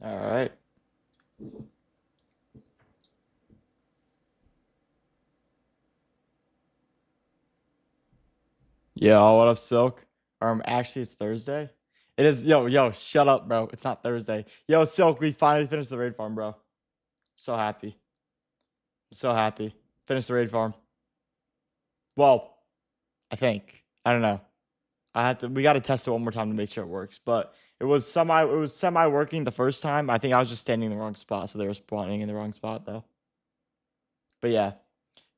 All right. Yo, what up, Silk? Actually, it's Thursday. It is. Yo, shut up, bro. It's not Thursday. Yo, Silk, we finally finished the raid farm, bro. So happy. So happy. Finished the raid farm. Well, I think. I don't know. We got to test it one more time to make sure it works. But it was semi working the first time. I think I was just standing in the wrong spot, so they were spawning in the wrong spot though. But yeah,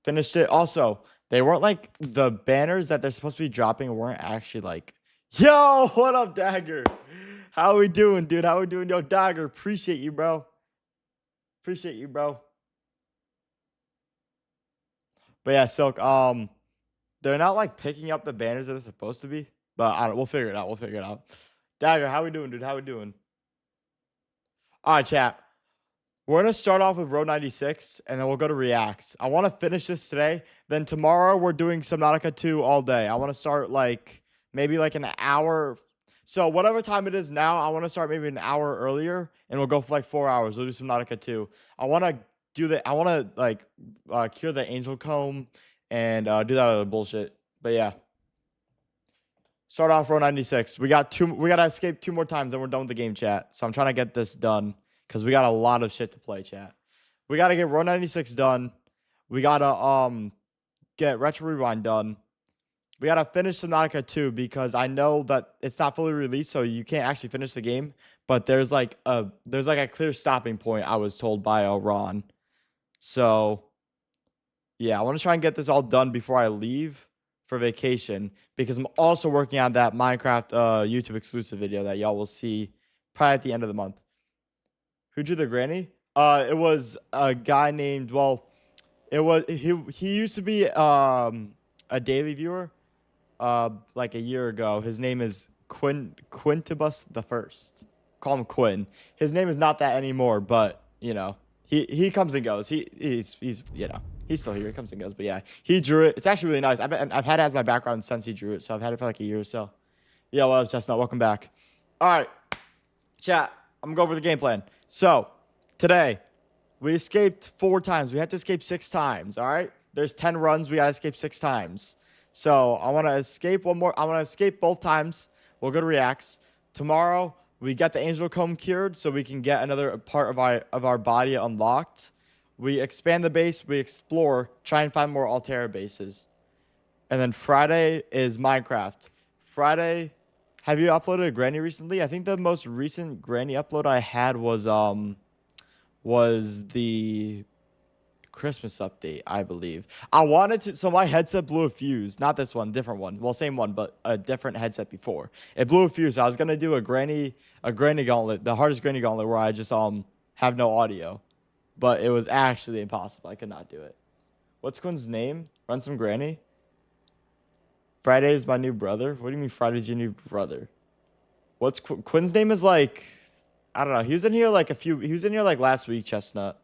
finished it. Also, they weren't like the banners that they're supposed to be dropping weren't actually like, yo, what up, Dagger? How we doing, dude? How we doing? Yo, Dagger, appreciate you, bro. Appreciate you, bro. But yeah, Silk, they're not like picking up the banners that they're supposed to be. But I don't we'll figure it out. We'll figure it out. Dagger, how we doing, dude? How we doing? All right, chat. We're gonna start off with row 96, and then we'll go to reacts. I want to finish this today. Then tomorrow we're doing Subnautica 2 all day. I want to start like maybe like an hour. So whatever time it is now, I want to start maybe an hour earlier, and we'll go for like 4 hours. We'll do Subnautica 2. I want to do the. I want to like cure the angel comb and do that other bullshit. But yeah, start off row 96. We got two. We gotta escape 2 more times, then we're done with the game, chat. So I'm trying to get this done because we got a lot of shit to play, chat. We gotta get row 96 done. We gotta get Retro Rewind done. We gotta finish Subnautica 2 because I know that it's not fully released, so you can't actually finish the game. But there's like a clear stopping point, I was told by Ron. So yeah, I want to try and get this all done before I leave for vacation because I'm also working on that Minecraft YouTube exclusive video that y'all will see probably at the end of the month. Who drew the granny? It was a guy named, well, it was he used to be a daily viewer like a year ago. His name is Quintibus the First. Call him Quinn. His name is not that anymore, but you know, he comes and goes. He's you know, he's still here. He comes and goes, but yeah, he drew it. It's actually really nice. I've had it as my background since he drew it, so I've had it for like a year or so. Yeah, what up, Chestnut? Welcome back. All right, chat. I'm gonna go over the game plan. So today we escaped 4 times. We had to escape 6 times. All right. There's 10 runs. We gotta escape 6 times. So I want to escape one more. I want to escape both times. We'll go to reacts. Tomorrow we get the angel comb cured, so we can get another part of our body unlocked. We expand the base. We explore. Try and find more Altera bases. And then Friday is Minecraft. Friday. Have you uploaded a granny recently? I think the most recent granny upload I had was the Christmas update, I believe. I wanted to, so my headset blew a fuse. Not this one, different one. Well, same one, but a different headset before. It blew a fuse. I was gonna do a granny gauntlet, the hardest granny gauntlet, where I just have no audio, but it was actually impossible. I could not do it. What's Quinn's name? Run some granny. Friday is my new brother. What do you mean Friday's your new brother? What's Quinn's name? Is like, I don't know. He was in here like he was in here like last week, Chestnut.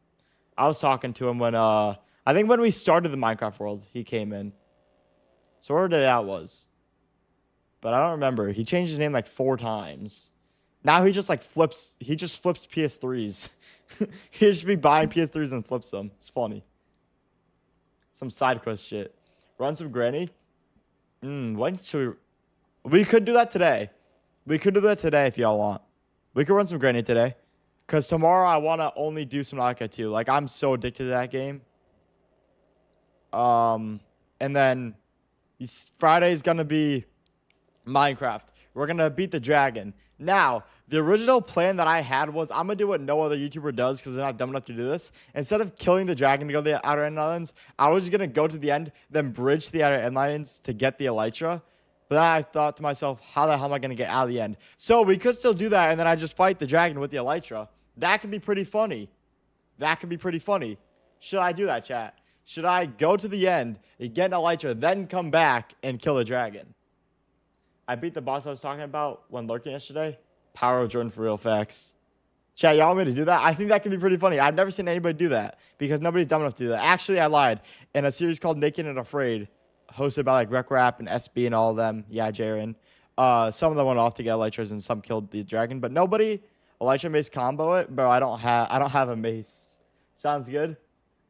I was talking to him when I think when we started the Minecraft world, he came in. So where that was. But I don't remember. He changed his name like 4 times. Now he just flips PS3s. He just be buying PS3s and flips them. It's funny. Some side quest shit. Run some granny. When should we could do that today. We could do that today if y'all want. We could run some granny today. Because tomorrow I want to only do Subnautica 2. Like, I'm so addicted to that game. And then Friday is going to be Minecraft. We're going to beat the dragon. Now, the original plan that I had was I'm going to do what no other YouTuber does because they're not dumb enough to do this. Instead of killing the dragon to go to the Outer End Islands, I was just going to go to the end, then bridge to the Outer End Islands to get the Elytra. But then I thought to myself, how the hell am I going to get out of the end? So we could still do that, and then I just fight the dragon with the Elytra. That could be pretty funny. That could be pretty funny. Should I do that, chat? Should I go to the end, get an Elytra, then come back and kill the dragon? I beat the boss I was talking about when lurking yesterday. Power of Jordan for real facts. Chat, y'all want me to do that? I think that could be pretty funny. I've never seen anybody do that because nobody's dumb enough to do that. Actually, I lied. In a series called Naked and Afraid, hosted by like RecRap and SB and all of them. Yeah, Jaren. Some of them went off to get Elytras and some killed the dragon, but nobody Elytra mace combo it, bro. I don't have a mace. Sounds good.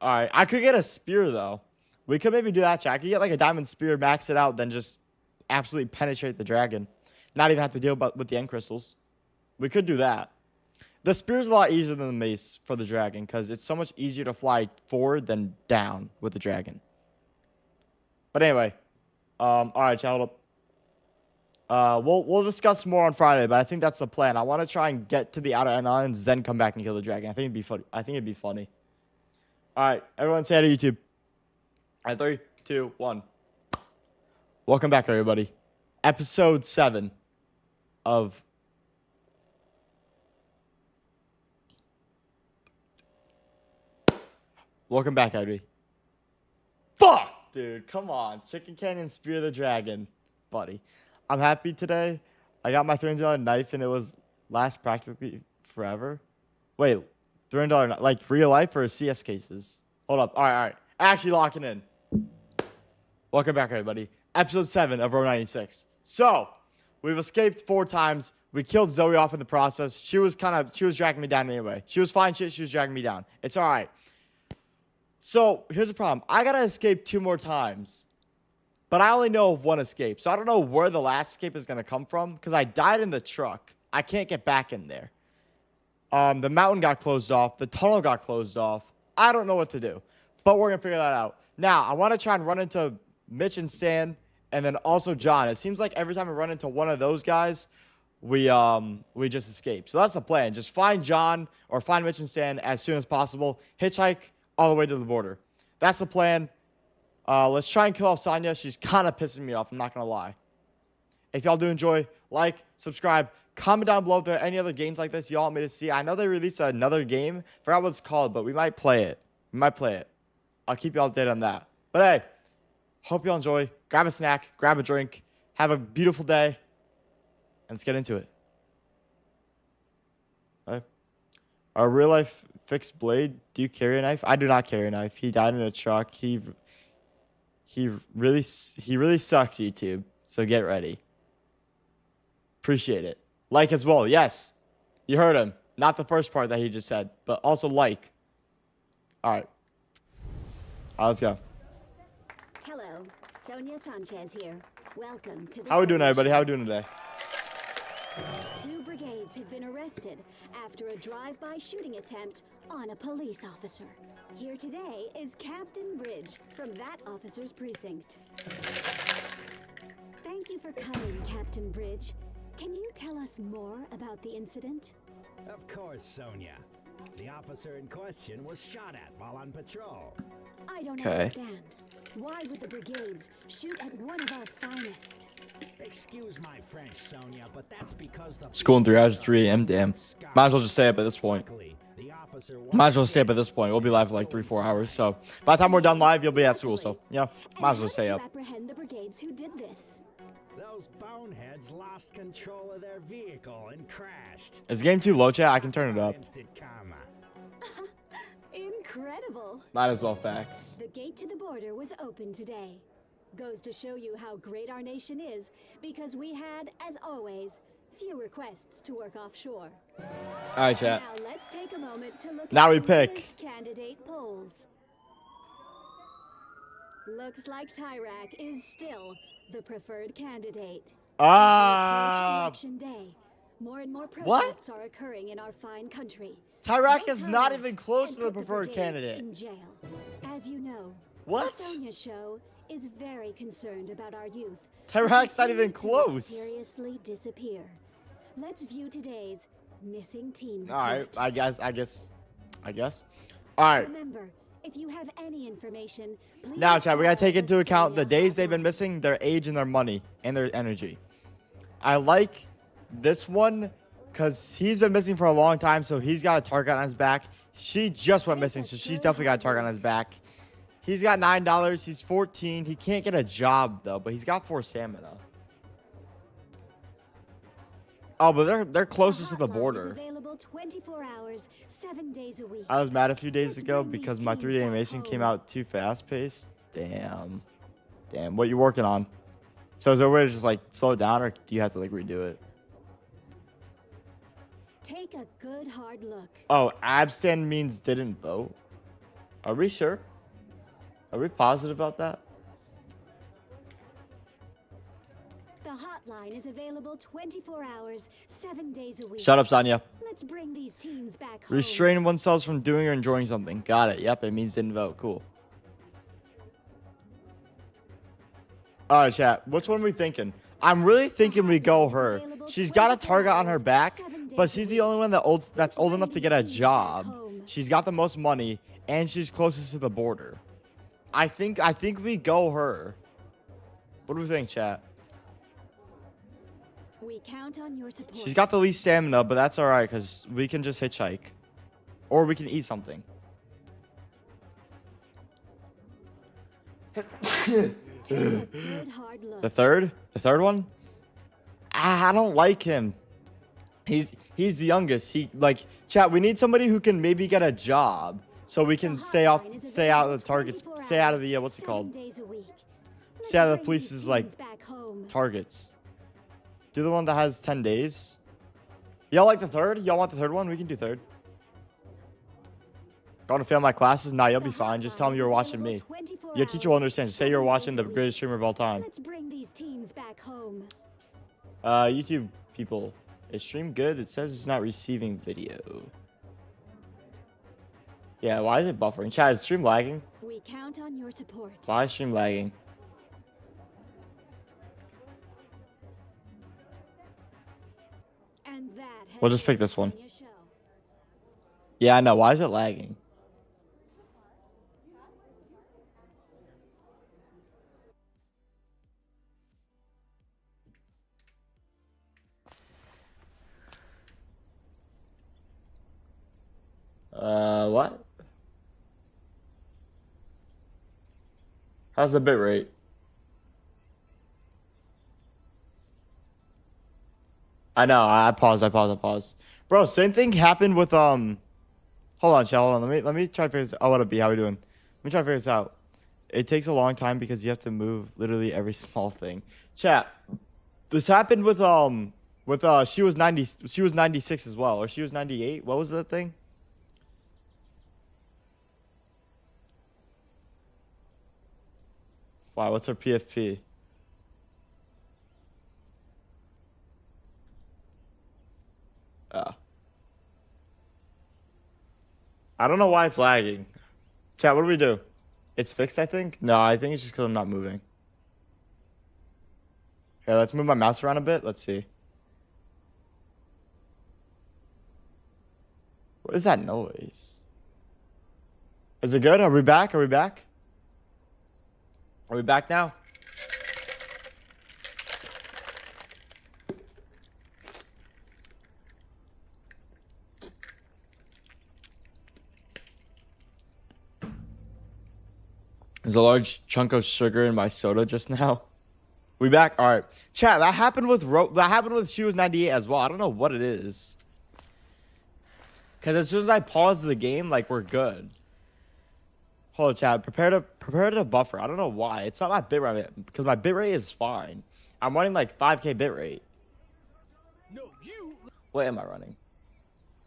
All right, I could get a spear though. We could maybe do that, chat. I could get like a diamond spear, max it out, then just absolutely penetrate the dragon. Not even have to deal with the end crystals. We could do that. The spear's a lot easier than the mace for the dragon because it's so much easier to fly forward than down with the dragon. But anyway, all right, chat, hold up. We'll discuss more on Friday, but I think that's the plan. I want to try and get to the outer end islands, then come back and kill the dragon. I think it'd be funny. All right, everyone, say hi to YouTube. All right, 3, 2, 1. Welcome back, everybody. Episode 7 of. Welcome back, Audrey. Fuck, dude, come on. Chicken Canyon Spear the Dragon, buddy. I'm happy today. I got my $300 knife, and it was last practically forever. Wait, $300 like real life or CS cases? Hold up. All right. Actually locking in. Welcome back, everybody. Episode 7 of Row 96. So, we've escaped 4 times. We killed Zoe off in the process. She was dragging me down anyway. She was fine shit. She was dragging me down. It's all right. So, here's the problem. I got to escape 2 more times. But I only know of 1 escape. So, I don't know where the last escape is going to come from. Because I died in the truck. I can't get back in there. The mountain got closed off. The tunnel got closed off. I don't know what to do. But we're going to figure that out. Now, I want to try and run into Mitch and Stan. And then also John. It seems like every time we run into one of those guys, we just escape. So that's the plan. Just find John or find Mitch and Stan as soon as possible. Hitchhike all the way to the border. That's the plan. Let's try and kill off Sonya. She's kind of pissing me off. I'm not going to lie. If y'all do enjoy, like, subscribe, comment down below if there are any other games like this y'all want me to see. I know they released another game. Forgot what it's called, but we might play it. I'll keep you updated on that. But hey, hope y'all enjoy. Grab a snack, grab a drink, have a beautiful day, and let's get into it. All right. Our real life fixed blade. Do you carry a knife? I do not carry a knife. He died in a truck. He really sucks, YouTube. So get ready. Appreciate it. Like as well. Yes. You heard him. Not the first part that he just said, but also like. All right. Let's go. Hello, Sonia Sanchez here. Welcome to the How we doing, Sonia everybody? Show. How we doing today? 2 brigades have been arrested after a drive-by shooting attempt on a police officer. Here today is Captain Bridge from that officer's precinct. Thank you for coming, Captain Bridge. Can you tell us more about the incident? Of course, Sonia. The officer in question was shot at while on patrol. I don't understand. Why would the brigades shoot at one of our finest? Excuse my French, Sonia, but that's because the School in 3 hours, 3 a.m. Damn. Might as well just stay up at this point. Might as well stay up at this point. We'll be live for like 3-4 hours. So by the time we're done live, you'll be at school. So might as well stay up. Apprehend the brigades who did this. Those boneheads lost control of their vehicle and crashed. Is the game too low, chat? I can turn it up. Instant karma. Incredible. Might as well, facts. The gate to the border was open today. Goes to show you how great our nation is, because we had, as always, few requests to work offshore. All right, chat. Now let's take a moment to look Now at we the pick. latest candidate polls. Looks like Tyrak is still the preferred candidate. Election day. More and more protests are occurring in our fine country. Tyrak Vote is not Tyrak even close and to the put preferred brigades candidate. In jail. As you know, What? the Sonia Show is very concerned about our youth. Tyrak's not who even continue to close. Mysteriously disappear. Let's view today's missing teen. All right, report. I guess. All right. Remember, if you have any information, please Now, chat, we gotta call take into the account the Sonia days they've been hotline. missing, their age and their money and their energy. I like this one because he's been missing for a long time, so he's got a target on his back. She just went missing, so she's definitely got a target on his back. He's got $9. He's 14. He can't get a job though, but he's got 4 stamina. Oh, but they're closest to the Hotline is border. available 24 hours, 7 days a week. I was mad a few days Let's ago bring these because my teens 3D back animation came home. out too fast paced. Damn. What you working on? So is there a way to just like slow it down, or do you have to like redo it? Take a good hard look. Oh, abstain means didn't vote. Are we sure? Are we positive about that? The hotline is available 24 hours, 7 days a week. Shut up, Sonya. Let's bring these teens back home. Restrain oneself from doing or enjoying something. Got it. Yep, it means didn't vote. Cool. All right, chat. Which one are we thinking? I'm really thinking we go her. She's got a target on her back, but she's the only one that's old enough to get a job. She's got the most money, and she's closest to the border. I think we go her. What do we think, chat? We count on your support. She's got the least stamina, but that's all right because we can just hitchhike, or we can eat something. Take a good hard look. The third one. I don't like him. He's the youngest. Chat. We need somebody who can maybe get a job so we can stay out of the targets, stay out of the what's it called? Stay out of the police's targets. Do the one that has 10 days. Y'all like the third? Y'all want the third one? We can do third. Going to fail my classes? Nah, you'll be fine. Just tell me you're watching me. Your teacher will understand. Just say you're watching the greatest streamer of all time. Let's bring these teens back home. YouTube people. Is stream good? It says it's not receiving video. Yeah, why is it buffering? Chat, is stream lagging? We count on your support. Why is stream lagging? And that We'll just pick this one. Yeah, I know. Why is it lagging? What? How's the bit rate? I know. I paused. Bro, same thing happened with Hold on, chat. Hold on. Let me try to figure this out. Oh, what up, B? How we doing? Let me try to figure this out. It takes a long time because you have to move literally every small thing. Chat. This happened with she was 96 as well, or she was 98. What was that thing? Wow, what's her PFP? I don't know why it's lagging. Chat, what do we do? It's fixed, I think? No, I think it's just because I'm not moving. Here, let's move my mouse around a bit. Let's see. What is that noise? Is it good? Are we back? Are we back? Are we back now? There's a large chunk of sugar in my soda just now. We back? All right. Chat, that happened with She Was 98 as well. I don't know what it is. Because as soon as I pause the game, like, we're good. Hold on, chat. Prepare to buffer. I don't know why. It's not my bitrate, because my bitrate is fine. I'm running like 5K bitrate. No, you. What am I running?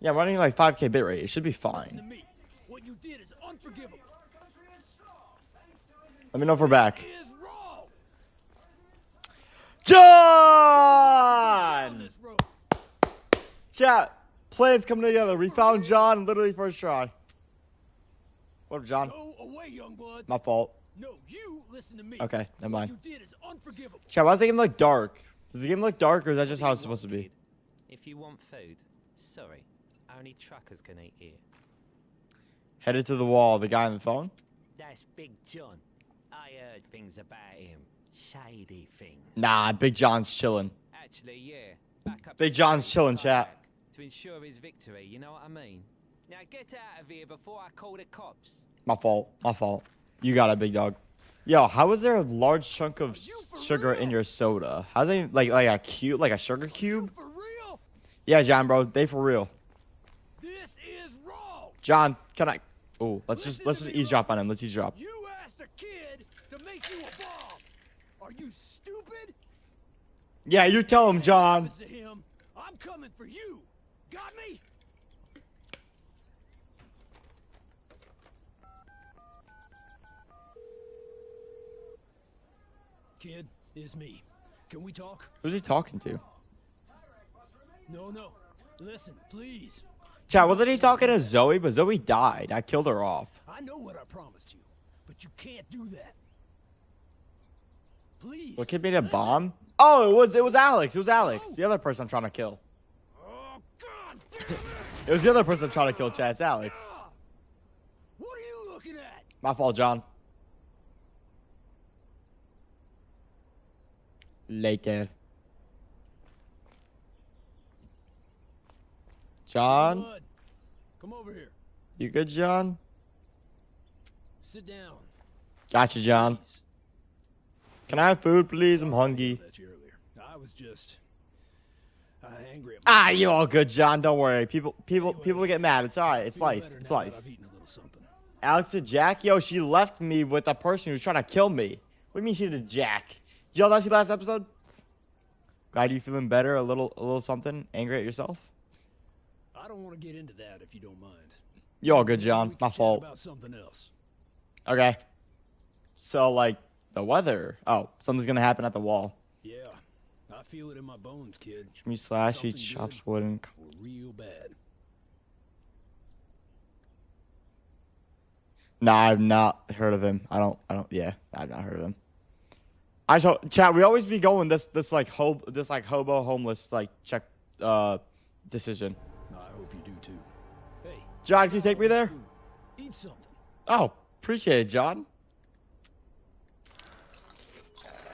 Yeah, I'm running like 5K bitrate. It should be fine. What you did is unforgivable. Let me know if we're back. Is wrong. John! Chat, plans coming together. We found John literally first try. What up, John? Go away, young blood. My fault. No, you listen to me. Okay, never mind. What you did is unforgivable. Chat, why does the game look dark? Does the game look dark, or is that just how it's supposed to be? If you want food, sorry, only truckers can eat here. Headed to the wall. The guy on the phone? That's Big John. I heard things about him. Shady things. Nah, Big John's chilling. Actually, yeah. Back up Big John's chilling, chat. to ensure his victory, you know what I mean? Now get out of here before I call the cops. My fault. My fault. You got it, big dog. Yo, how is there a large chunk of sugar in your soda? How's it like a cube, like a sugar cube? For real? Yeah, John, bro, they for real. This is wrong. John, can I? Oh, let's just eavesdrop on him. Let's eavesdrop. You asked a kid to make you a bomb. Are you stupid? Yeah, you tell him, John. To him, I'm coming for you. Got me? Kid, it's me. Can we talk? Who's he talking to? No, no. Listen, please. Chat, wasn't he talking to Zoe? But Zoe died. I killed her off. I know what I promised you, but you can't do that. Please. What kid made a bomb? Oh, it was Alex. It was Alex. The other person I'm trying to kill. Oh, God damn it. It was the other person I'm trying to kill, chat. It's Alex. What are you looking at? My fault, John. Later. John? Bud, come over here. You good, John? Sit down. Gotcha, John. Please. Can I have food, please? I'm hungry. At you earlier. I was just angry at Ah, you all good, John. Don't worry. People get mad. It's all right. It's life. It's life. I've eaten a little something. Alex and Jack, yo, she left me with a person who's trying to kill me. What do you mean she did Jack? Did y'all not see last episode? Glad you feeling better. A little something. Angry at yourself. I don't want to get into that if you don't mind. You all good, John. We can My chat fault. About something else. Okay. So like the weather. Oh, something's gonna happen at the wall. Yeah, I feel it in my bones, kid. Jimmy Slash, he Something chops good wood and. or real bad. Nah, I've not heard of him. Yeah, I've not heard of him. Chat. We always be going this hobo homeless like check decision. I hope you do too. Hey, John, can you take me there? eat something. Oh, appreciate it, John.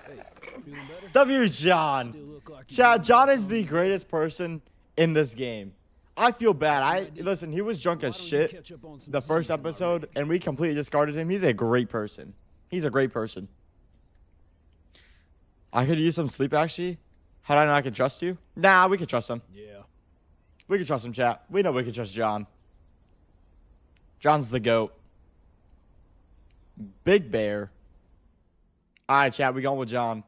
Hey, feeling better? W, John. Still look like you Chat. got John it. is the greatest person in this game. I feel bad. Listen. He was drunk Why as don't you shit catch up on some the first sleep, am I episode, right? and we completely discarded him. He's a great person. He's a great person. I could use some sleep, actually. How do I know I can trust you? Nah, we can trust him. Yeah. We can trust him, chat. We know we can trust John. John's the GOAT. Big Bear. All right, chat. We going with John.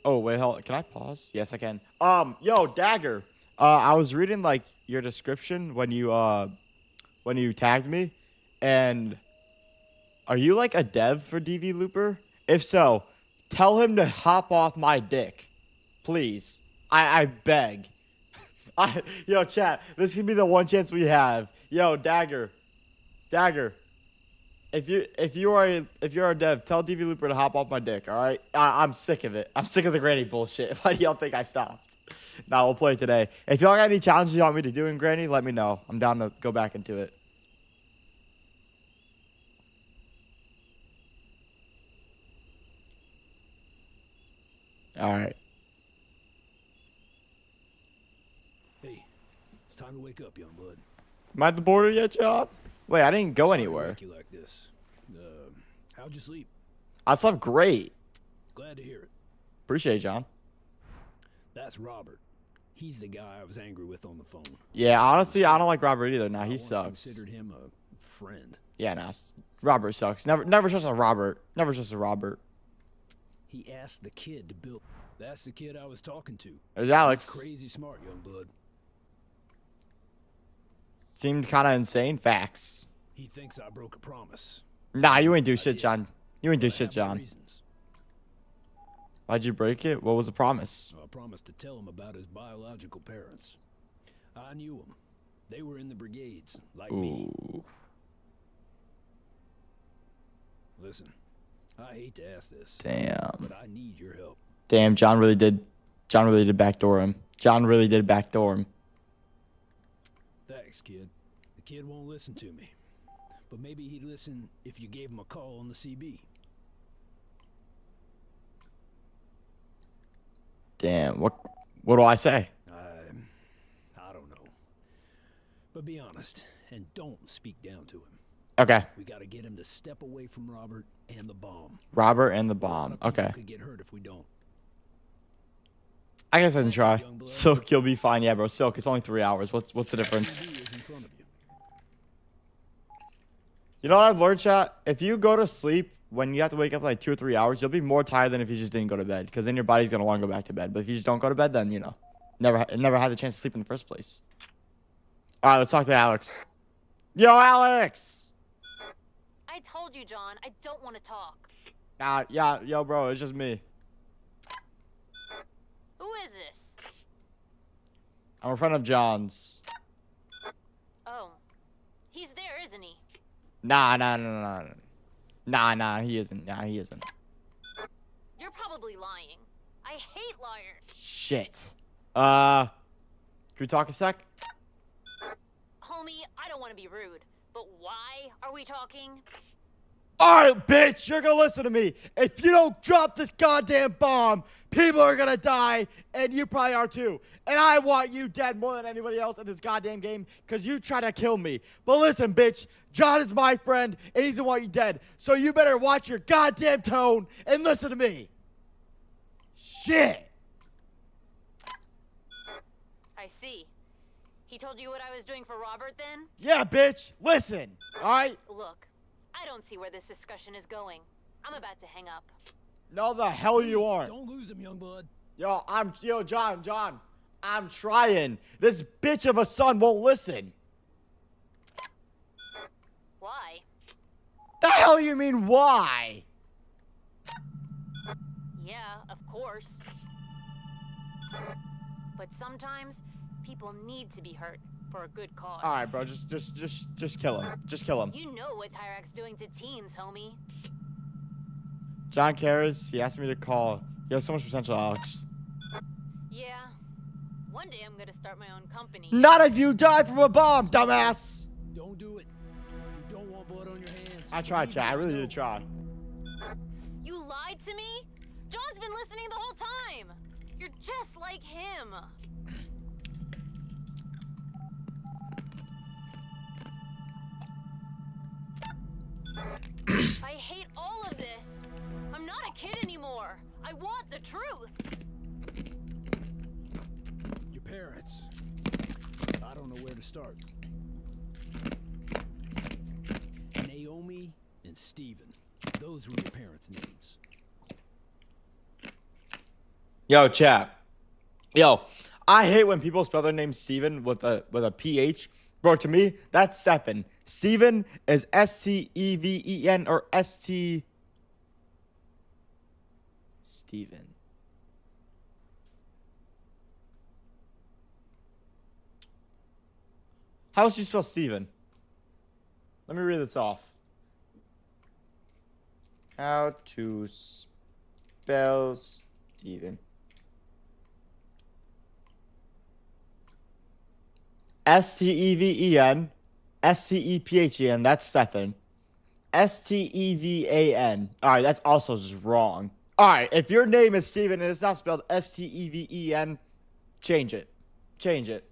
Oh, wait, hold on. Can I pause? Yes, I can. Yo, Dagger. I was reading like your description when you tagged me, and are you like a dev for DV Looper? If so, tell him to hop off my dick, please. I beg. Yo, chat. This could be the one chance we have. Yo, Dagger. If you're a dev, tell DV Looper to hop off my dick. All right. I'm sick of it. I'm sick of the granny bullshit. Why do y'all think I stopped? Nah, we'll play today. If y'all got any challenges you want me to do in Granny, let me know. I'm down to go back into it. All right. Hey, it's time to wake up, young blood. Am I at the border yet, John? Wait, I didn't go Sorry to anywhere. wake you like this. How'd you sleep? I slept great. Glad to hear it. Appreciate it, John. That's Robert. He's the guy I was angry with on the phone. Yeah, honestly, I don't like Robert either. Nah, I he once sucks. considered him a friend. Yeah, nah, Robert sucks. Never trust a Robert. Never trust a Robert. He asked the kid to build. That's the kid I was talking to. There's He's Alex. crazy smart, young blood. Seemed kind of insane. Facts. He thinks I broke a promise. Nah, you ain't do I shit, did. John. You ain't do But I shit, have my John. reasons. Why'd you break it? What was the promise? I promised to tell him about his biological parents. I knew them. They were in the brigades, like me. Ooh. Listen, I hate to ask this, Damn. but I need your help. Damn, John really did backdoor him. John really did backdoor him. Thanks, kid. The kid won't listen to me. But maybe he'd listen if you gave him a call on the CB. Damn, what do I say? I don't know. But be honest, and don't speak down to him. Okay. We gotta get him to step away from Robert and the bomb. Robert and the A lot bomb. of people Okay. could get hurt if we don't. I guess I can try. Young blood. Silk, you'll be fine. Yeah, bro. Silk, it's only 3 hours. What's the difference? CB is in front of you. You know what I've learned, chat? If you go to sleep when you have to wake up like 2 or 3 hours, you'll be more tired than if you just didn't go to bed. Because then your body's gonna want to go back to bed. But if you just don't go to bed, then never had the chance to sleep in the first place. All right, let's talk to Alex. Yo, Alex. I told you, John, I don't want to talk. Yeah, yo, bro, it's just me. Who is this? I'm a friend of John's. Oh, he's there, isn't he? Nah, he isn't. Nah, he isn't. You're probably lying. I hate liars. Shit. Can we talk a sec? Homie, I don't want to be rude, but why are we talking? Alright, bitch, you're gonna listen to me. If you don't drop this goddamn bomb, people are gonna die, and you probably are too. And I want you dead more than anybody else in this goddamn game, because you try to kill me. But listen, bitch, John is my friend, and he doesn't want you dead. So you better watch your goddamn tone and listen to me. Shit. I see. He told you what I was doing for Robert then? Yeah, bitch, listen, alright? Look, I don't see where this discussion is going. I'm about to hang up. No, the hell you Please, aren't. Don't lose him, young blood. Yo, John, I'm trying. This bitch of a son won't listen. Why? The hell you mean, why? Yeah, of course. But sometimes people need to be hurt for a good cause. Alright, bro, just kill him. Just kill him. You know what Tyrak's doing to teens, homie. John cares. He asked me to call. You have so much potential, Alex. Yeah. One day I'm gonna start my own company. Not if you die from a bomb, dumbass! Don't do it. You don't want blood on your hands. I tried, chat. I really did try. You lied to me? John's been listening the whole time. You're just like him. I hate all of this. I'm not a kid anymore. I want the truth. Your parents. I don't know where to start. Naomi and Steven. Those were your parents' names. Yo, chat. Yo, I hate when people spell their name Steven with a PH. Bro, to me, that's Stefan. Steven is S-T-E-V-E-N or S-T... Steven. How else do you spell Steven? Let me read this off. How to spell Steven. S-T-E-V-E-N. S-T-E-P-H-E-N. That's Stefan. S-T-E-V-A-N. Alright, that's also just wrong. Alright, if your name is Steven and it's not spelled S-T-E-V-E-N, change it. Change it.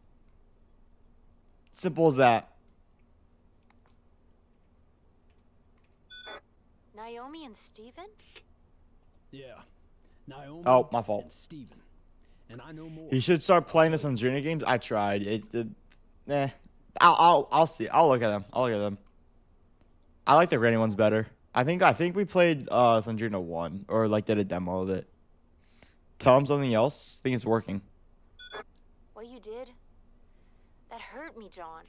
Simple as that. Naomi and Steven? Yeah. Naomi Oh, my fault. and Steven. And I know more. You should start playing this on junior games. I tried. I'll see. I'll look at them. I like the granny ones better. I think we played Sandrina 1 or like did a demo of it. Tell them something else. I think it's working. What you did? That hurt me, John.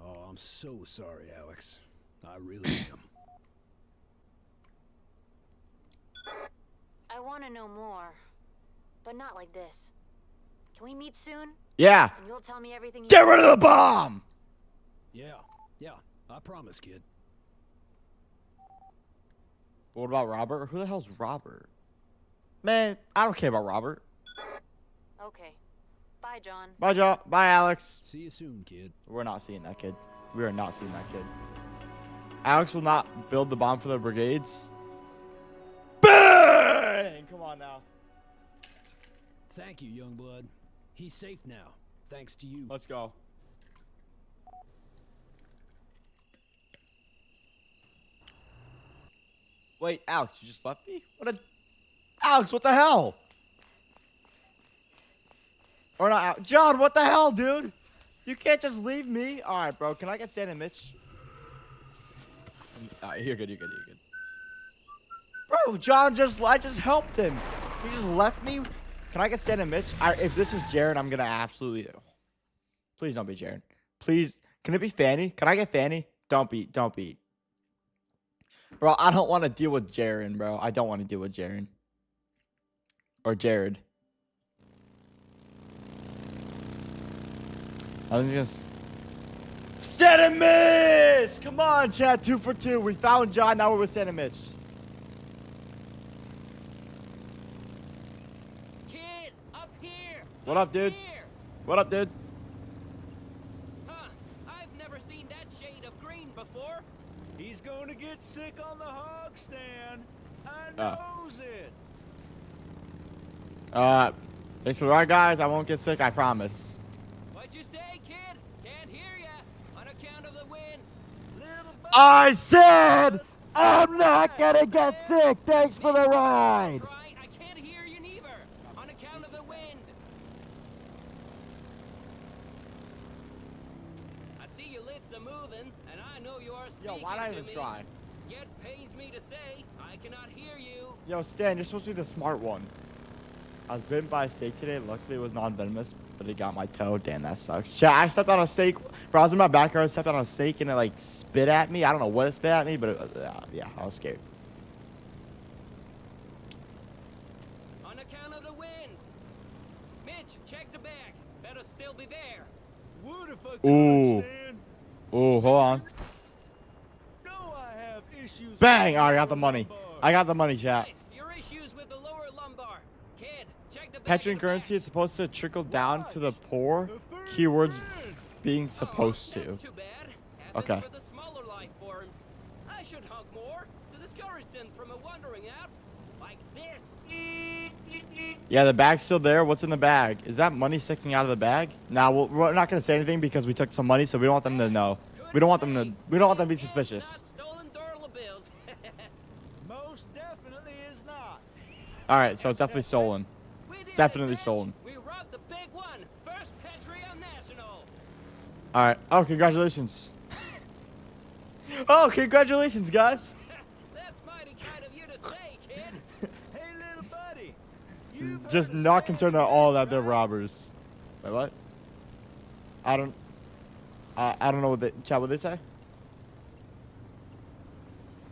Oh, I'm so sorry, Alex. I really am. I want to know more, but not like this. Can we meet soon? Yeah. And you'll tell me everything you Get rid of the bomb. Yeah, I promise, kid. What about Robert? Who the hell's Robert? Man, I don't care about Robert. Okay. Bye, John. Bye, Joe. Bye, Alex. See you soon, kid. We're not seeing that kid. We are not seeing that kid. Alex will not build the bomb for the brigades. Bang! Come on now. Thank you, young blood. He's safe now, thanks to you. Let's go. Wait, Alex, you just left me? Alex, what the hell? Or not, John, what the hell, dude? You can't just leave me. All right, bro. Can I get Stan and Mitch? All right, you're good. Bro, I just helped him. He just left me. Can I get Stan and Mitch? If this is Jared, I'm gonna absolutely. Please don't be Jared. Please, can it be Fanny? Can I get Fanny? Don't be. Bro, I don't want to deal with Jaren, bro. I don't want to deal with Jaren. Or Jared. I was just. Stan and Mitch! Come on, chat. 2 for 2. We found John. Now we're with Stan and Mitch. Kid, up here. What up, dude? Here. What up, dude? Huh? I've never seen that shade of green before. He's going to get sick on the hog stand. I Oh. knows it. Thanks for the ride, guys. I won't get sick. I promise. What'd you say, kid? Can't hear ya. On account of the wind. Little I said I'm not gonna get sick. Thanks for the ride. That's right. I can't hear you neither. On account of the wind. I see your lips are moving, and I know you are Yo, speaking why not to even me. try? Yet pains me to say, I cannot hear you. Yo, Stan, you're supposed to be the smart one. I was bitten by a snake today. Luckily, it was non-venomous, but it got my toe. Damn, that sucks. Chat, I stepped on a snake. Bro, I was in my backyard. I stepped on a snake, and it, like, spit at me. I don't know what it spit at me, but it, yeah, I was scared. On account of the wind. Mitch, check the bag. Better still be there. What if I Ooh. could stand? Ooh, hold on. No, I have issues. Bang! with I got the money. I got the money, chat. Right, your issues with the lower lumbar. Kid, check the bag. Pension in the currency back. is supposed to trickle down to the poor. The third Keywords wind. being supposed That's to. too bad. Okay. Happens for the smaller life forms. I should hug more to discourage them from a wandering out like this. Yeah, the bag's still there. What's in the bag? Is that money sticking out of the bag? Nah, we're not gonna say anything because we took some money, so we don't want them to know. We don't want them to. We don't want them to be suspicious. Not stolen dollar bills. Most definitely is not. All right, so it's definitely stolen. We did It's it, definitely bitch. stolen. We robbed the big one. First Patreon National. All right. Oh, congratulations. Oh, congratulations, guys. That's mighty kind of you to say, kid. Hey, little buddy. You've Just heard of not Stan concerned at all that they're right? robbers. Wait, what? I don't know what they chat. What they say?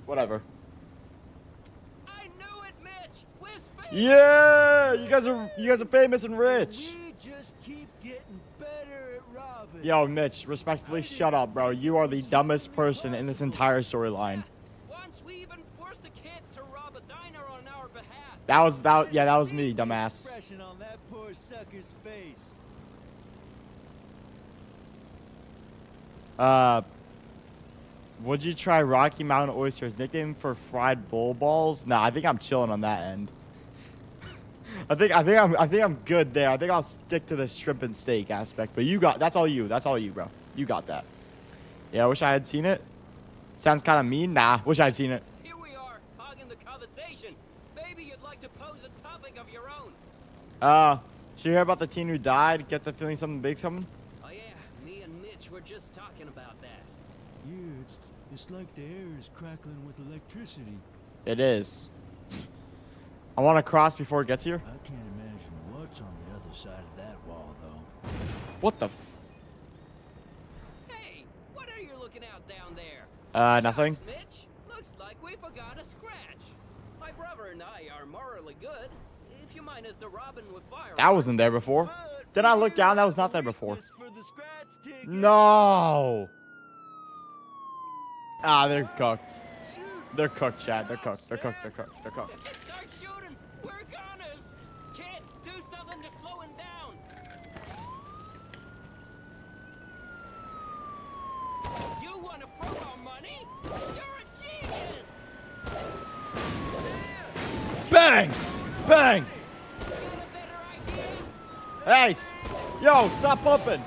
Whatever. I knew it, Mitch. Where's Faith? Yeah, you guys are famous and rich. We just keep getting better at robbing. Yo, Mitch, respectfully, shut up, bro. You are the dumbest person in this entire storyline. Once we even forced a kid to rob a diner on our behalf. That was me, See the dumbass. expression on that poor sucker's face. Would you try Rocky Mountain Oysters? Nickname for fried bull balls? Nah, I think I'm chilling on that end. I think I'm good there. I think I'll stick to the shrimp and steak aspect. But that's all you, bro. You got that. Yeah, I wish I had seen it. Sounds kind of mean. Nah, wish I had seen it. Here we are, hogging the conversation. Maybe you'd like to pose a topic of your own. Did you hear about the teen who died? Get the feeling something big's coming? Oh yeah, me and Mitch were just talking about that. Yeah, it's like the air is crackling with electricity. It is. I want to cross before it gets here. I can't imagine what's on the other side of that wall, though. What the? Hey, what are you looking out down there? Nothing. Shucks, Mitch. Looks like we forgot a scratch. My brother and I are morally good. If you minus the robin with fire. That wasn't there before. But Did I look down? That was not there before. weakness for the scratch ticket. No. Ah, they're cooked. Shoot. They're cooked, Chad. They're cooked. They're cooked. They're cooked. They're cooked. Start shooting. We're goners. Kid, do something to slow him down. You want to throw our money? You're a genius. Bang! Bang! Got a better idea? Hey! Yo, stop pumping!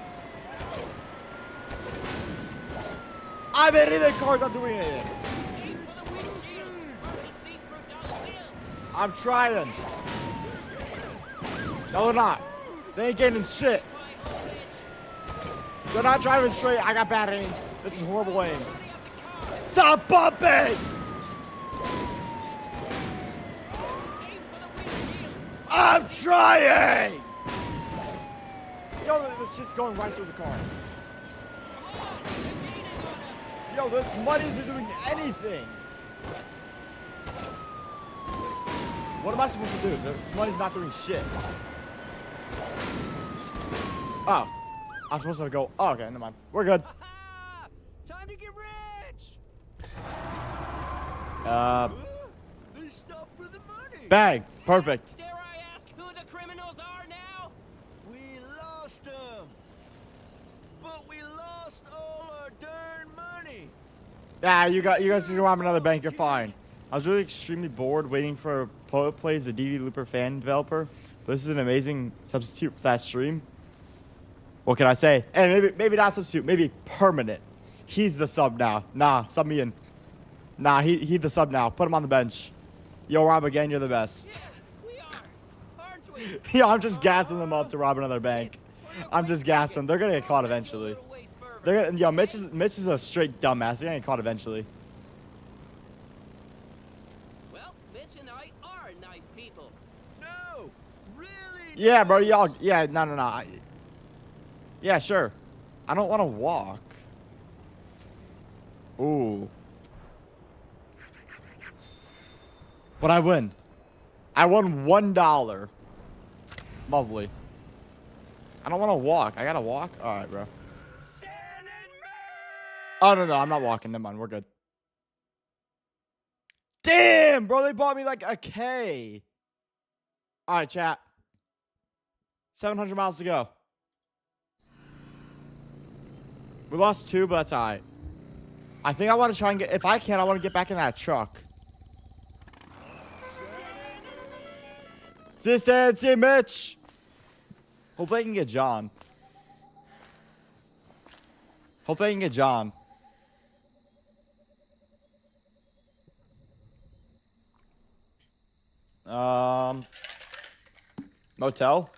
I'm hitting the cars, I'm doing it. Aim for the windshield. Or the see-through dollar bills. I'm trying. No, they're not. They ain't getting shit. Fine, old bitch. They're not driving straight. I got bad aim. This is horrible aim. Hurry up the car. Stop bumping! I'm trying! Yo, this shit's going right through the car. Yo, this money isn't doing anything. What am I supposed to do? This money's not doing shit. Oh. I'm supposed to go. Oh, okay, never mind. We're good. Time to get rich! They stopped for the money. Bag. Perfect. Dare I ask who the criminals are now? We lost them. But we lost all our darn money. Yeah, you guys can rob another bank. You're fine. I was really extremely bored waiting for Poet Plays, the DD Looper fan developer. But this is an amazing substitute for that stream. What can I say? Hey, maybe not substitute. Maybe permanent. He's the sub now. Nah, sub me in. Nah, he the sub now. Put him on the bench. Yo, Rob, again, you're the best. Yeah, we are, aren't we? Yo, I'm just gassing them up to rob another bank. I'm just gassing them. They're gonna get caught eventually. They're gonna, yo, Mitch is a straight dumbass. They're gonna get caught eventually. Well, Mitch and I are nice people. No, really. Yeah, bro. Y'all. Yeah, no. Yeah, sure. I don't want to walk. Ooh. But I win. I won $1. Lovely. I don't want to walk. I gotta walk? Alright, bro. Oh, no. I'm not walking. Never mind. We're good. Damn, bro. They bought me like a K. Alright, chat. 700 miles to go. We lost 2, but that's alright. I think I want to try and get... If I can, I want to get back in that truck. See Mitch! Hopefully I can get John. Hopefully I can get John. Motel?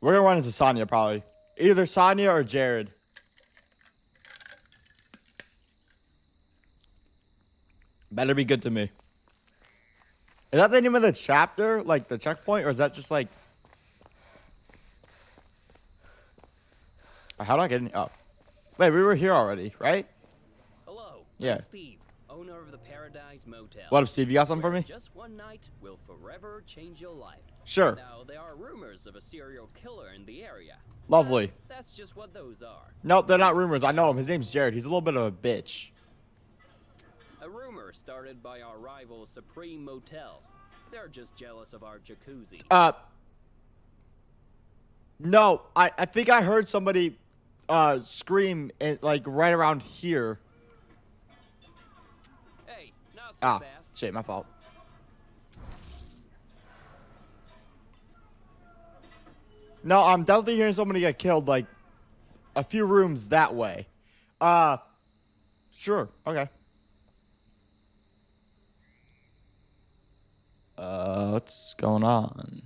We're gonna run into Sonya probably. Either Sonya or Jared. Better be good to me. Is that the name of the chapter? Like the checkpoint? Or is that just like... How do I get in? Oh. Wait, we were here already, right? Hello. Yeah. I'm Steve, owner of the Paradise Motel. What up, Steve? You got something for where me? Just one night will forever change your life. Sure. Now, there are rumors of a serial killer in the area. Lovely. That's just what those are. Nope, they're not rumors. I know him. His name's Jared. He's a little bit of a bitch. A rumor started by our rival Supreme Motel. They're just jealous of our jacuzzi. No, I think I heard somebody scream like right around here. Hey, not so Ah, fast. shit, my fault. No, I'm definitely hearing somebody get killed like a few rooms that way. Sure, okay. What's going on?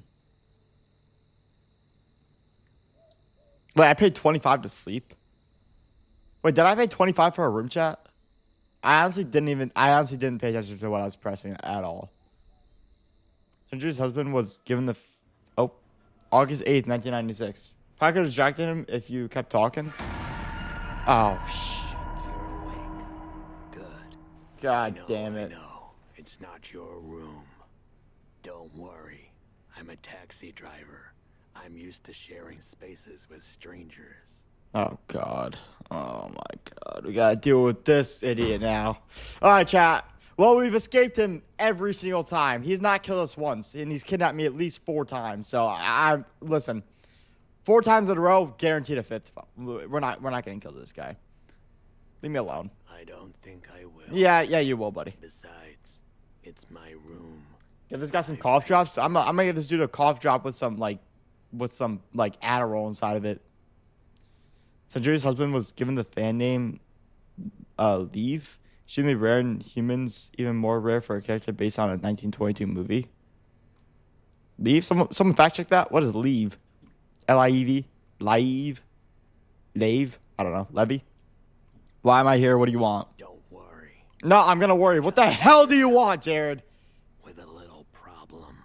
Wait, I paid 25 to sleep? Wait, did I pay 25 for a room chat? I honestly didn't pay attention to what I was pressing at all. Sindri's husband was given the... August 8th, 1996. Probably could have distracted him if you kept talking. Oh, shit. You're awake. Good. God damn it. No, it's not your room. Don't worry. I'm a taxi driver. I'm used to sharing spaces with strangers. Oh, God. Oh, my God. We gotta deal with this idiot now. All right, chat. Well, we've escaped him every single time. He's not killed us once, and he's kidnapped me at least 4 times. So, listen. 4 times in a row, guaranteed a 5th. We're not getting killed this guy. Leave me alone. I don't think I will. Yeah, you will, buddy. Besides, it's my room. Give this guy some cough drops. I'm gonna get this dude a cough drop with some Adderall inside of it. Sindri's husband was given the fan name Leave. Extremely rare in humans, even more rare for a character based on a 1922 movie. Leave? Someone fact check that? What is Leave? L-I-E-V? Live? Lave? I don't know. Levy? Why am I here? What do you want? Don't worry. No, I'm gonna worry. What the hell do you want, Jared? With a little problem.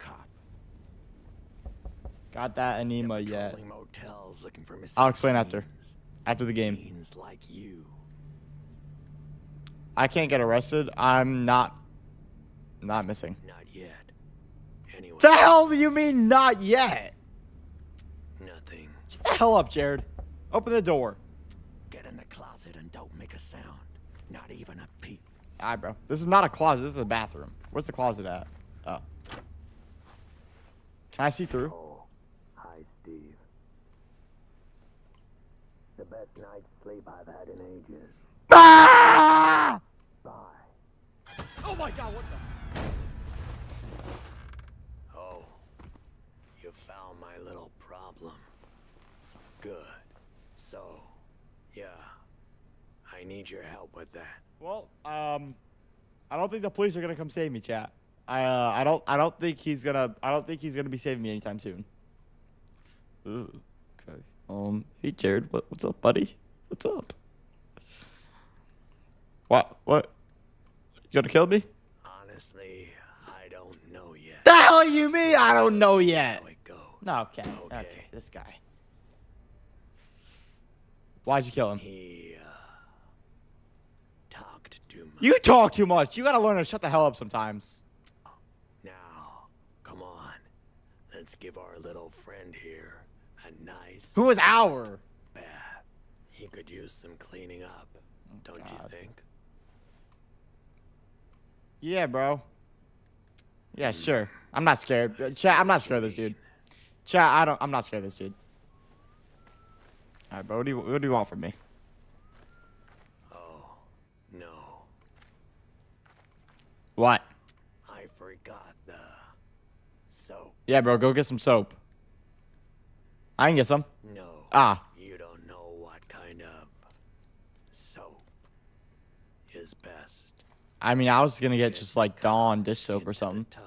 cop. Got that enema They're yet. patrolling motels looking for missing I'll explain after. teens. After the game. Teens like you. I can't get arrested. I'm not missing. Not yet. Anyway, The hell do you mean not yet? nothing. Shut the hell up, Jared. Open the door. Get in the closet and don't make a sound. Not even a peep. Alright, bro. This is not a closet. This is a bathroom. Where's the closet at? Oh. Can I see through? Oh, hi, Steve. The best night's sleep I've had in ages. Ah! Bye. Oh my god, what the? Oh, you found my little problem. Good. So, yeah, I need your help with that. Well, I don't think the police are gonna come save me, chat. I don't think he's gonna be saving me anytime soon. Ooh, okay. Hey Jared, what's up, buddy? What's up? What? You gonna kill me? Honestly, I don't know yet. The hell you mean? I don't know yet. How it goes. No, okay. Okay. Okay, this guy. Why'd you kill him? He, talked too much. You talk too much. You gotta learn to shut the hell up sometimes. Now, come on. Let's give our little friend here a nice Who is our? bath. He could use some cleaning up, don't you God. think? Yeah, bro. Yeah, sure. I'm not scared. Chat, I'm not scared of this dude. Chat, I'm not scared of this dude. Alright, bro, what do you want from me? Oh, no. What? I forgot the soap. Yeah, bro, go get some soap. I can get some. No. Ah. You don't know what kind of soap is best. I mean, I was gonna get just like Dawn dish soap or Into the something. tub.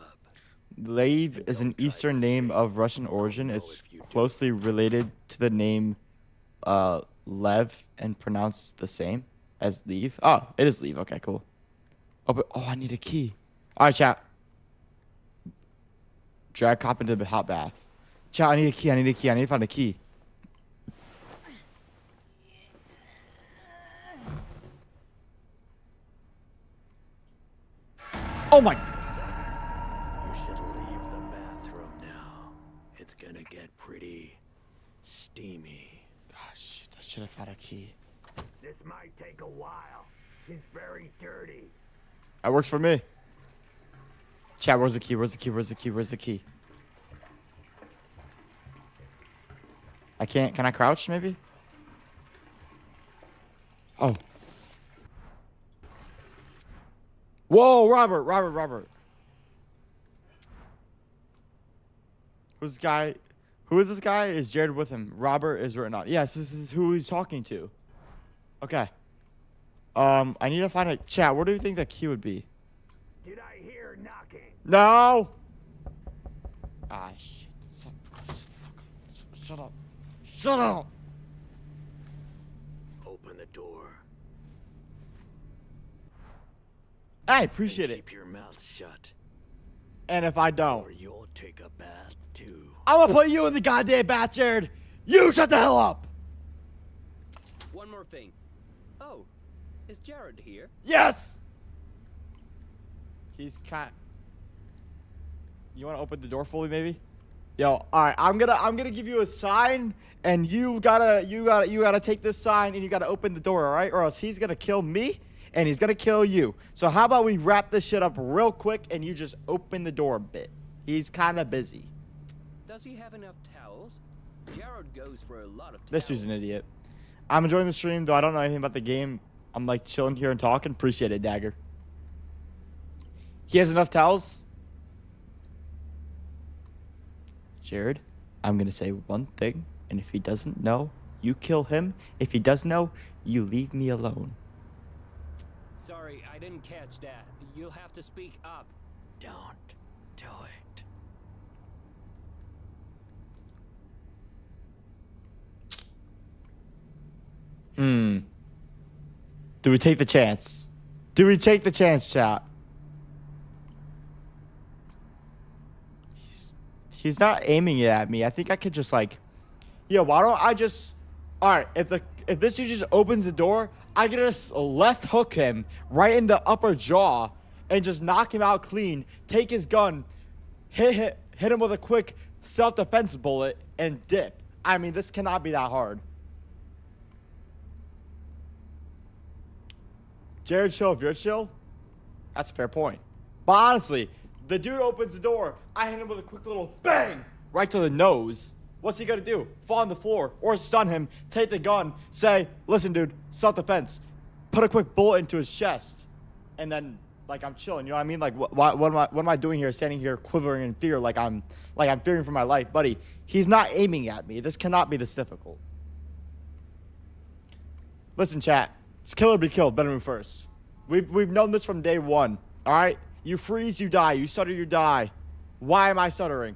Lave is an Don't try Eastern to name say, of Russian "Oh, origin. no," It's if you do. closely related to the name Lev and pronounced the same as leave. Oh, it is leave. Okay, cool. Oh, I need a key. All right, chat. Drag cop into the hot bath. Chat, I need a key. I need to find a key. Oh my. Listen, you should leave the bathroom now. It's gonna get pretty steamy. Oh, shit, I should have found a key. This might take a while. It's very dirty. That works for me. Chat, where's the key? Where's the key? I can't. Can I crouch maybe? Oh. Whoa, Robert. Who's this guy? Who is this guy? Is Jared with him? Robert is written on. Yes, this is who he's talking to. Okay. I need to find a chat. Where do you think that key would be? Did I hear knocking? No. Ah, shit. Shut up. Shut up. Open the door. I appreciate and it. Keep your mouth shut, And if I don't, or you'll take a bath too. I'm gonna put you in the goddamn bath, Jared. You shut the hell up. One more thing. Oh, is Jared here? Yes. He's kind. You want to open the door fully, maybe? Yo, all right. I'm gonna give you a sign, and you gotta take this sign, and you gotta open the door, all right? Or else he's gonna kill me, and he's gonna kill you. So how about we wrap this shit up real quick, and you just open the door a bit? He's kind of busy. Does he have enough towels? Jared goes for a lot of towels. This dude's an idiot. I'm enjoying the stream, though I don't know anything about the game. I'm like chilling here and talking. Appreciate it, Dagger. He has enough towels. Jared, I'm going to say one thing, and if he doesn't know, you kill him. If he does know, you leave me alone. Sorry, I didn't catch that. You'll have to speak up. Don't do it. Do we take the chance? Do we take the chance, chat? He's not aiming it at me. I think I could just like, yo, why don't I just, all right, if this dude just opens the door, I could just left hook him right in the upper jaw and just knock him out clean, take his gun, hit him with a quick self-defense bullet, and dip. I mean, this cannot be that hard. Jared, chill if you're chill. That's a fair point. But honestly, the dude opens the door. I hit him with a quick little bang right to the nose. What's he gonna do? Fall on the floor or stun him, take the gun, say, listen, dude, self-defense. Put a quick bullet into his chest. And then, like, I'm chilling, you know what I mean? Like, what am I doing here, standing here quivering in fear like I'm fearing for my life? Buddy, he's not aiming at me. This cannot be this difficult. Listen, chat. It's kill or be killed. Better move first. We've known this from day one. All right? You freeze, you die. You stutter, you die. Why am I stuttering?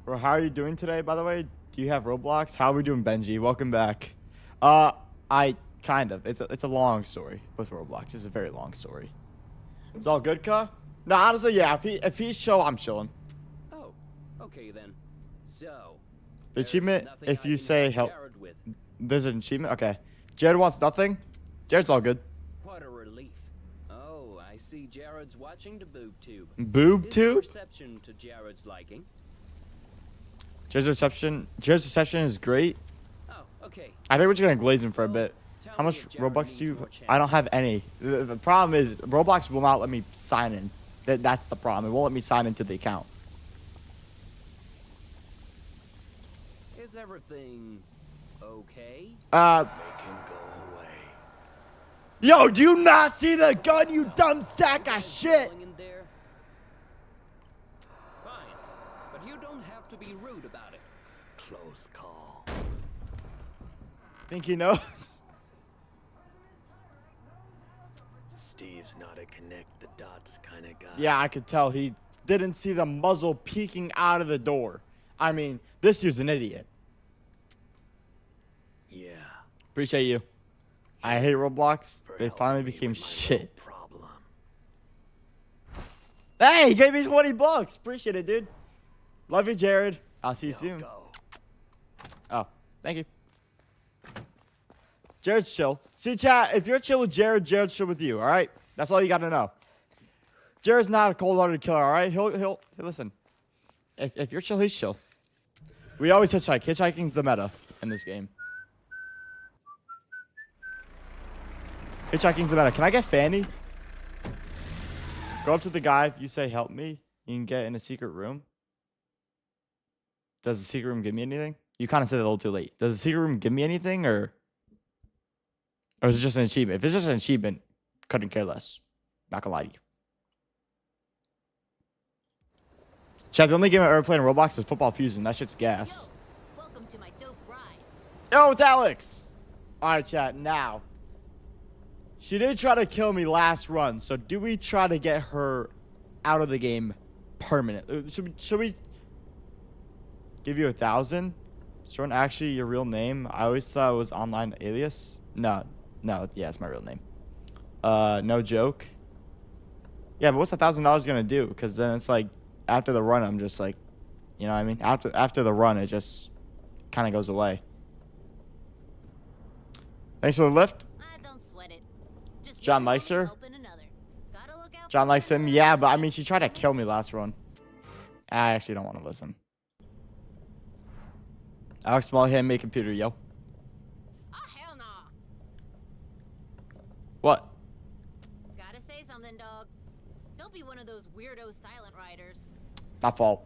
Bro, how are you doing today, by the way? Do you have Roblox? How are we doing, Benji? Welcome back. I kind of. It's a long story with Roblox. It's a very long story. It's all good, Ka? No, honestly, yeah. If he's chill, I'm chilling. Oh, okay then. So, The achievement, nothing if I you can say help help, Jared with. there's an achievement. Okay. Jared wants nothing. Jared's all good. What a relief. Oh, I see Jared's watching the boob tube. Boob Is the tube? reception to Jared's liking? Jared's reception is great. Oh, okay. I think we're just gonna glaze him for a bit. Tell How me much if Jared Robux needs do you? more I don't channels. have any. The problem is Roblox will not let me sign in. That's the problem. It won't let me sign into the account. Is everything okay? Make him go away. Yo, do you not see the gun, you dumb sack of shit? Going in there? Fine, but you don't have to be rude about it. Close call. Think he knows? Steve's not a connect the dots kind of guy. Yeah, I could tell he didn't see the muzzle peeking out of the door. I mean, this dude's an idiot. Yeah. Appreciate you. I hate Roblox. For They helping finally me became with my shit. little Problem. Hey, he gave me 20 bucks. Appreciate it, dude. Love you, Jared. I'll see you Now soon. go. Oh, thank you. Jared's chill. See, chat, if you're chill with Jared, Jared's chill with you, all right? That's all you got to know. Jared's not a cold-hearted killer, all right? He'll listen. If you're chill, he's chill. We always hitchhike. Hitchhiking's the meta in this game. Hitchhiking's the meta. Can I get Fanny? Go up to the guy. If you say, help me, you can get in a secret room. Does the secret room give me anything? You kind of said it a little too late. Does the secret room give me anything, or is it just an achievement? If it's just an achievement, couldn't care less. Not gonna lie to you. Chat, the only game I've ever played in Roblox is Football Fusion. That shit's gas. Welcome to my dope ride. Yo, it's Alex. All right, chat. Now, she did try to kill me last run. So do we try to get her out of the game permanent? Should we give you 1,000? Jordan, actually your real name? I always thought it was online alias. No, yeah, it's my real name. No joke. Yeah, but what's $1,000 gonna do? Because then it's like after the run, I'm just like, you know what I mean? After the run, it just kind of goes away. Thanks for the lift. Don't sweat it. Just John one likes moment, her? open another. Gotta look out John for likes him. the Yeah, but I others. mean, she tried to kill me last run. I actually don't want to listen. Alex Small hand made computer, yo. Ah, hell nah. What? Gotta say something, dog. Don't be one of those weirdo silent riders. My fault.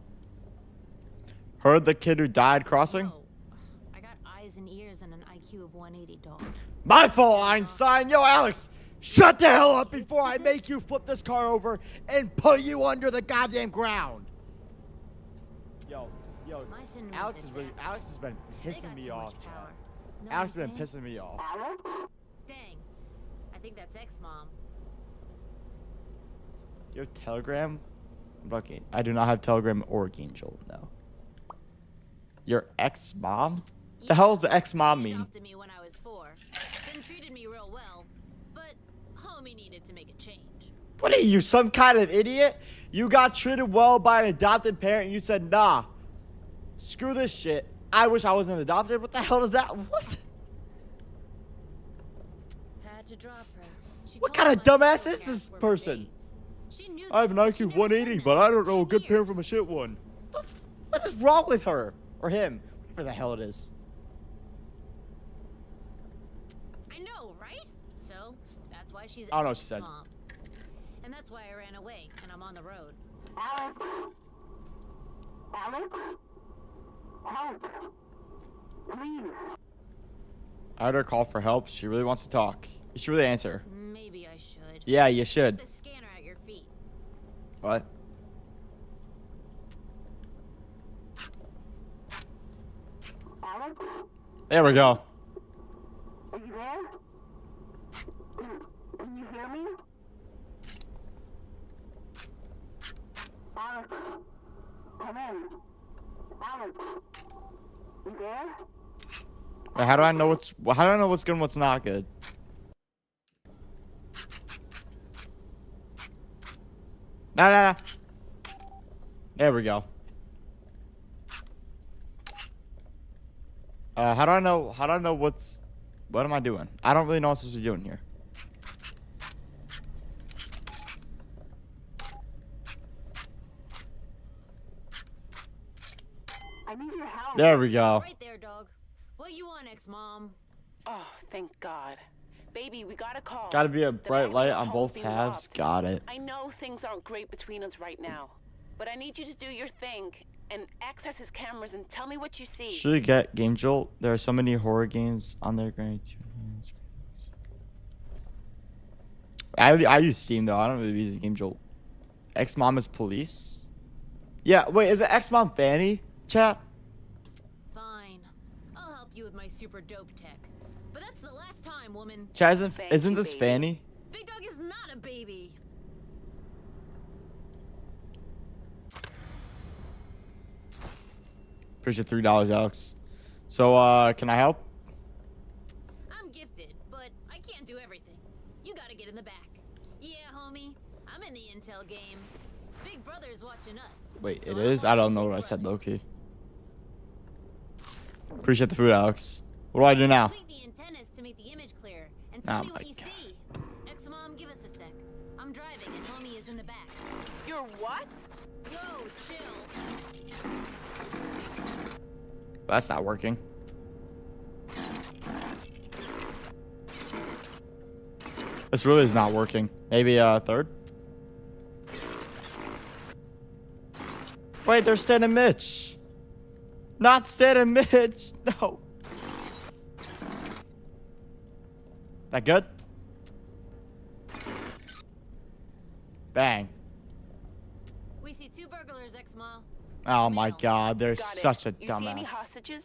Heard the kid who died crossing? Whoa. I got eyes and ears and an IQ of 180, dog. My fault, Einstein. Yo, Alex, shut the hell up before I make you flip this car over and put you under the goddamn ground. Yo, My sentiments Alex exact. has been They pissing got me too off, much Chad. power. Know Alex what has I'm been saying? pissing me off. Dang. I think that's ex-mom. You have Telegram? Okay, I do not have Telegram or Angel, no. Your ex-mom? The hell does the ex-mom She mean? adopted me when I was 4. Then treated me real well, but homie needed to make a change. What are you, some kind of idiot? You got treated well by an adopted parent and you said, nah, screw this shit. I wish I wasn't adopted. What the hell is that? What? Had to drop her. She What told kind of my dumbass photo is casts this were for person? dates. She knew I have an that. She IQ never 180, said but that I in don't know a 10 good parent from a years. shit one. What is wrong with her? Or him? Whatever the hell it is. I know, right? So, that's why she's I don't know what she said. mom. And that's why I ran away, and I'm on the road. Alex? Alex? Help! Please. I heard her call for help. She really wants to talk. You should really answer. Maybe I should. Yeah, you should. Put the scanner at your feet. What? Alex? There we go. Are you there? Can you hear me? Alex? Come in. Alex? You there? Wait, how do I know what's good and what's not good? Nah. There we go. How do I know what am I doing? I don't really know what I'm supposed to be doing here. I need your help. There we go. Right there, dog. What you want, ex-mom? Oh, thank God. Baby, we got a call. Gotta be a The bright back light of the on home's both being halves. robbed. Got it. I know things aren't great between us right now, but I need you to do your thing and access his cameras and tell me what you see. Should we get Game Jolt? There are so many horror games on there. I use Steam though. I don't really use Game Jolt. Ex-mom is police? Yeah, wait, is it ex-mom Fanny? Chat? Fine. I'll help you with my super dope tech. But that's the last time, woman. Chat, Thank isn't you, this baby. Fanny? Big Dog is not a baby. Appreciate $3, Alex. So, can I help? I'm gifted, but I can't do everything. You gotta get in the back. Yeah, homie. I'm in the intel game. Big Brother's watching us. Wait, so it I'm is? I don't watching know Big what I said, Brother. low-key. Appreciate the food, Alex. What do I do now? Tweak the antennas to make the image clear, and tell Oh me my what you God. see. Ex-mom, give us a sec. I'm driving, and homie is in the back. You're what? Yo, chill. That's not working. This really is not working. Maybe third? Wait, there's Stan and Mitch. Not Stan and Mitch. No. That good? Bang. We see 2 burglars, ex-mom. Oh my God, they're Got it. such a You see any dumbass. hostages?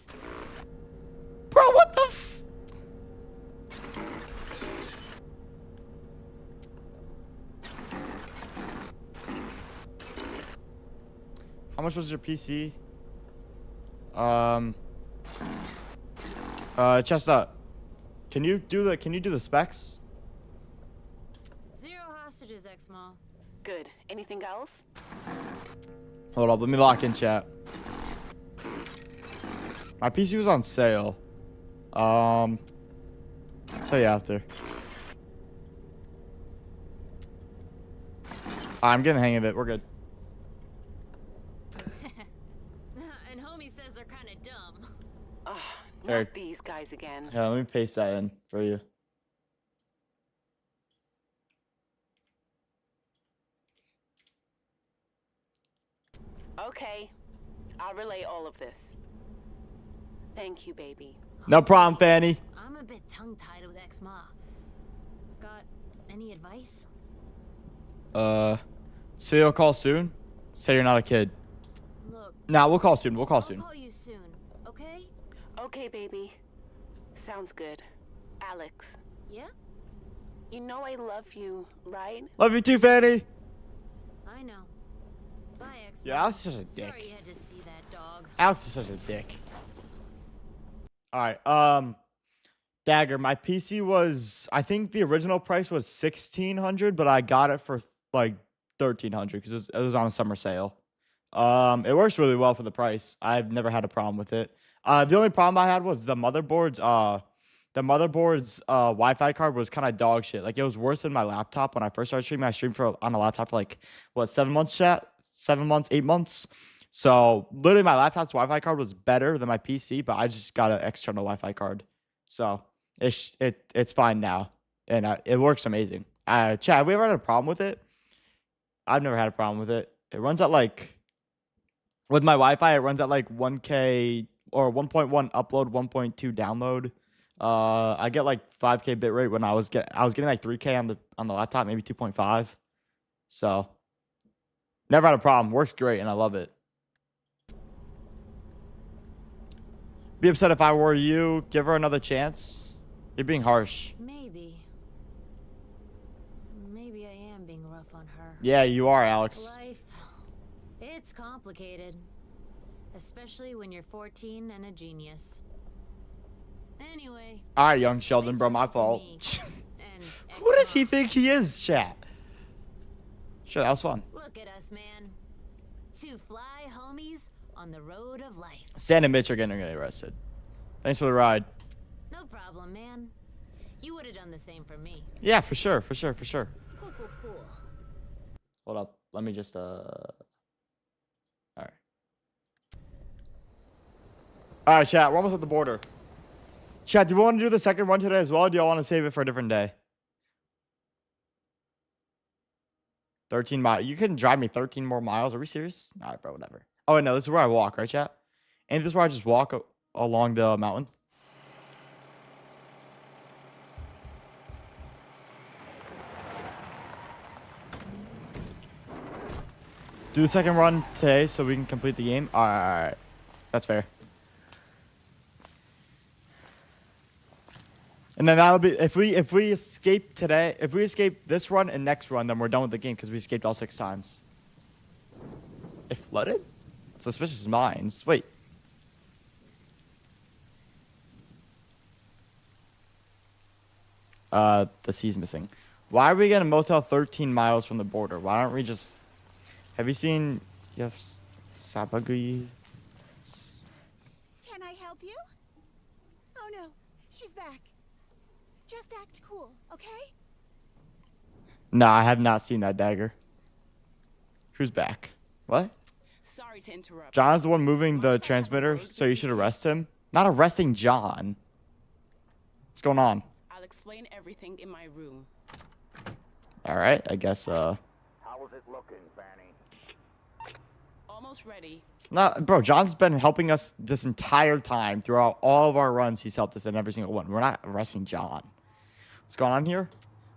Bro, what the f- How much was your PC? Chestnut. Can you do the specs? 0 hostages, ex-mom. Good. Anything else? Hold up, let me lock in chat. My PC was on sale. I'll tell you after. I'm getting the hang of it. We're good. And homie says they're kind of dumb. Ugh, There. not these guys again. Yeah, let me paste that in for you. Okay. I'll relay all of this. Thank you, baby. No problem, Fanny. I'm a bit tongue-tied with ex-ma. Got any advice? Say you'll call soon. Say you're not a kid. Look, Nah, we'll call soon. We'll call I'll soon. call you soon, okay? Okay, baby. Sounds good. Alex, Yeah? you know I love you, right? Love you too, Fanny. I know. Bye, ex-ma. Yeah, Alex is such a dick. Sorry you had to see that dog. Alex is such a dick. Alright, Dagger, my PC was, I think the original price was $1,600, but I got it for like 1,300 because it was on a summer sale. It works really well for the price. I've never had a problem with it. The only problem I had was the motherboard's Wi-Fi card was kind of dog shit. Like it was worse than my laptop when I first started streaming. I streamed on a laptop for like what 7 months, chat? 7 months, 8 months. So literally my laptop's Wi-Fi card was better than my PC, but I just got an external Wi-Fi card. So it's fine now, and it works amazing. Chat, have we ever had a problem with it? I've never had a problem with it. It runs at like with my Wi-Fi. It runs at like 1K or 1.1 upload, 1.2 download. I get like 5K bitrate when I was getting like 3K on the laptop, maybe 2.5. So never had a problem. Works great, and I love it. Be upset if I were you. Give her another chance. You're being harsh. Maybe I am being rough on her. Yeah, you are, Alex. Life, it's complicated. Especially when you're 14 and a genius. Anyway. All right, young Sheldon, bro, my fault. Who does he think he is, chat? Sure, that was fun. Look at us, man. Two fly homies on the road of life. Stan and Mitch are getting arrested. Thanks for the ride. No problem, man. You would have done the same for me. Yeah, for sure. Cool. Hold up. Let me just All right, chat. We're almost at the border. Chat, do we want to do the second run today as well, or do y'all want to save it for a different day? 13 miles. You can drive me 13 more miles. Are we serious? All right, bro, whatever. Oh, no, this is where I walk, right, chat? And this is where I just walk along the mountain. Do the second run today so we can complete the game. All right. That's fair. And then that'll be if we escape today, if we escape this run and next run, then we're done with the game because we escaped all 6 times. It flooded? Suspicious minds. Wait. The C's missing. Why are we getting a motel 13 miles from the border? Why don't we just... Have you seen... Yes, Sabagui? Can I help you? Oh no, she's back. Just act cool, okay? No, I have not seen that dagger. Who's back? What? Sorry to interrupt. John's the one moving the transmitter, so you should arrest him. Not arresting John. What's going on? I'll explain everything in my room. All right, I guess. How is it looking, Fanny? Almost ready. No, bro. John's been helping us this entire time throughout all of our runs. He's helped us in every single one. We're not arresting John. What's going on here?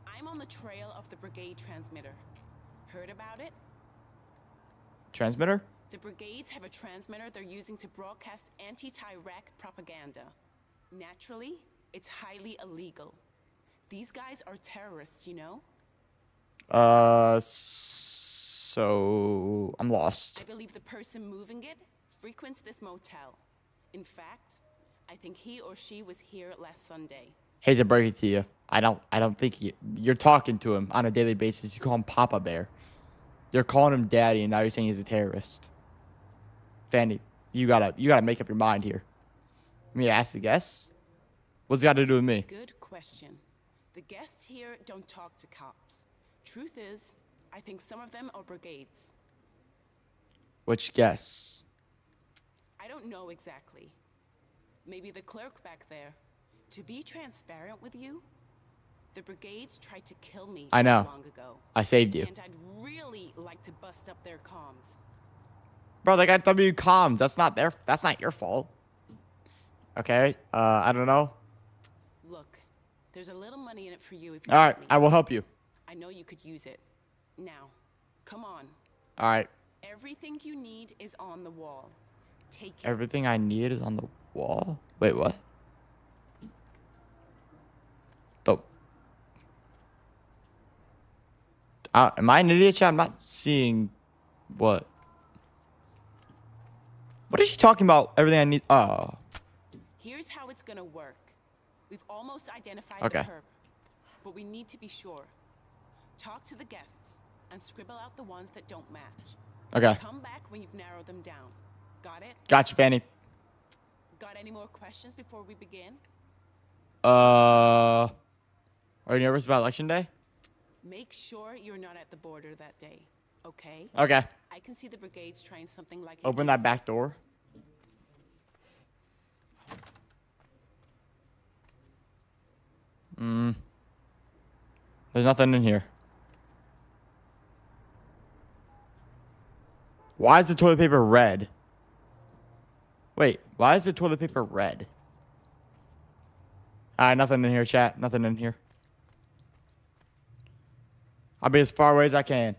I'm on the trail of the brigade transmitter. Heard about it? Transmitter? The brigades have a transmitter they're using to broadcast anti-Iraq propaganda. Naturally, it's highly illegal. These guys are terrorists, you know? So I'm lost. I believe the person moving it frequents this motel. In fact, I think he or she was here last Sunday. Hate to break it to you. I don't think you're talking to him on a daily basis. You call him Papa Bear. You're calling him Daddy, and now you're saying he's a terrorist. Fanny, you gotta make up your mind here. Me ask the guests? What's it got to do with me? Good question. The guests here don't talk to cops. Truth is, I think some of them are brigades. Which guests? I don't know exactly. Maybe the clerk back there. To be transparent with you, the brigades tried to kill me I know. long ago. I saved you. And I'd really like to bust up their comms. Bro, they got W comms. That's not your fault. Okay? I don't know. Look, there's a little money in it for you if you All right, help me. I will help you. I know you could use it. Now, come on. All right. Everything you need is on the wall. Take it. Everything I need is on the wall? Wait, what? Am I an idiot, chat? I'm not seeing what. What is she talking about? Everything I need. Oh. Here's how it's gonna work. We've almost identified Okay. the herb, but we need to be sure. Talk to the guests and scribble out the ones that don't match. Okay. Come back when you've narrowed them down. Got it? Gotcha, Fanny. Got any more questions before we begin? Are you nervous about election day? Make sure you're not at the border that day, okay? Okay. I can see the brigades trying something like an Open that back door. There's nothing in here. Why is the toilet paper red? Wait, why is the toilet paper red? Alright, nothing in here, chat. Nothing in here. I'll be as far away as I can.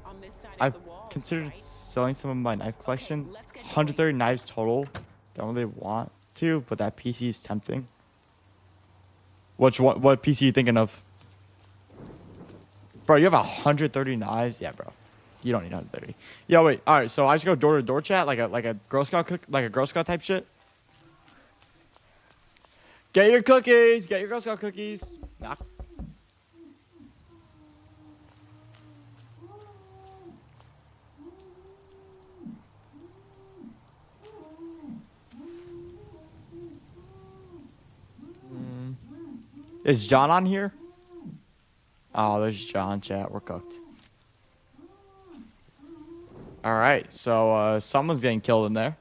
on this side I've of the wall, considered right? selling some of my knife collection. let's get 130 knives total. Don't really want to, but that PC is tempting. What PC you thinking of? Bro, you have 130 knives? Yeah, bro. You don't need 130. Yeah, wait. All right, so I just go door to door chat like a Girl Scout type shit. Get your cookies. Get your Girl Scout cookies. Nah. Is John on here? Oh, there's John, chat. We're cooked. All right, so someone's getting killed in there.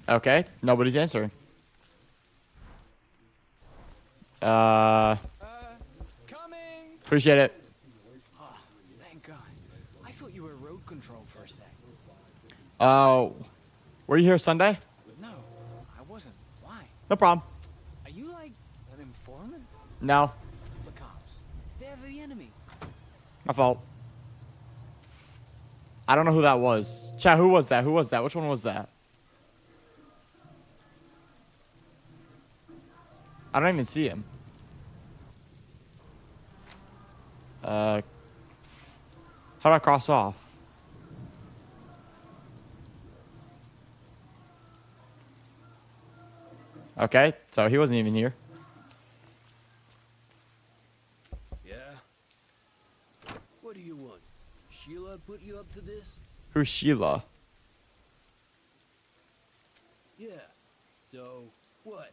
Okay, nobody's answering. Coming. Appreciate it. Oh, thank God. I thought you were road control for a sec. Were you here Sunday? No, I wasn't. Why? No problem. Are you like an informant? No, The cops. They're the enemy. my fault. I don't know who that was. Chat, who was that? Who was that? Which one was that? I don't even see him. How do I cross off? Okay, so he wasn't even here. Yeah? What do you want? Sheila put you up to this? Who's Sheila? Yeah. So, what?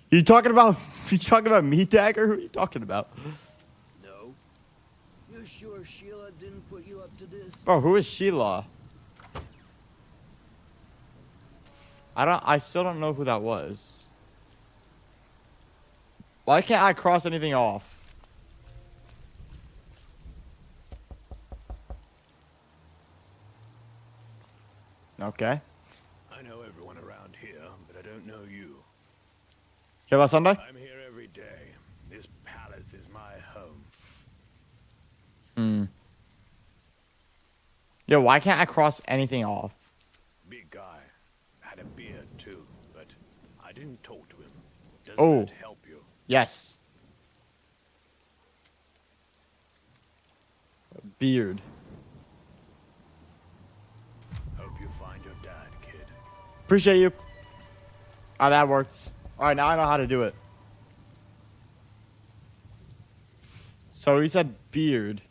You talking about me, Dagger? Who are you talking about? No. You sure Sheila didn't put you up to this? Bro, who is Sheila? I still don't know who that was. Why can't I cross anything off? Okay. I know everyone around here, but I don't know you. Here last Sunday? I'm here every day. This palace is my home. Yo, why can't I cross anything off? Big guy. Had a beard too, but I didn't talk to him. Does Oh. that help you? Yes. Beard. Hope you find your dad, kid. Appreciate you. Oh, that worked. All right, now I know how to do it. So he said beard.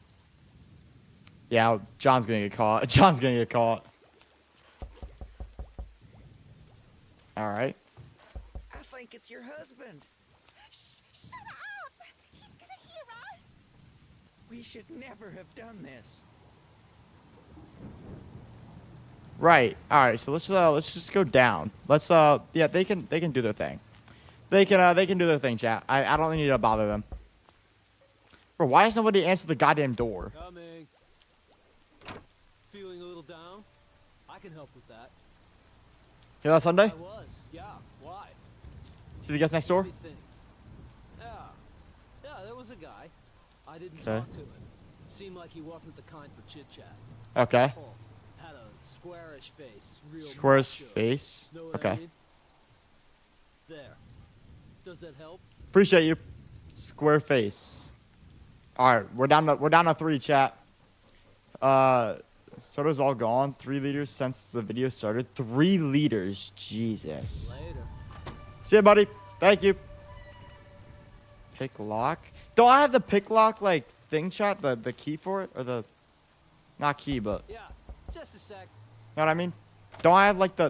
Yeah, John's gonna get caught. John's gonna get caught. All right. I think it's your husband. Shut up! He's gonna hear us! We should never have done this. Right. All right. So let's just go down. Let's yeah, they can do their thing. They can do their thing, chat. I don't need to bother them. Bro, why does nobody answer the goddamn door? Coming. Feeling a little down? I can help with that. You know that Sunday? I was, yeah. Why? See the guys next door? Let me think. Yeah, there was a guy. I didn't Okay. talk to him. Seemed like he wasn't the kind for chit chat. Okay. Had a squarish face. Real Square's macho. face. Know what Okay. I mean? There. Does that help? Appreciate you. Square face. All right, we're down to 3, chat. Soda's all gone. 3 liters since the video started. 3 liters. Jesus. Later. See ya, buddy. Thank you. Pick lock. Do I have the pick lock like thing shot? The key for it? Or the not key, but Yeah, just a sec. know what I mean? Don't I have like the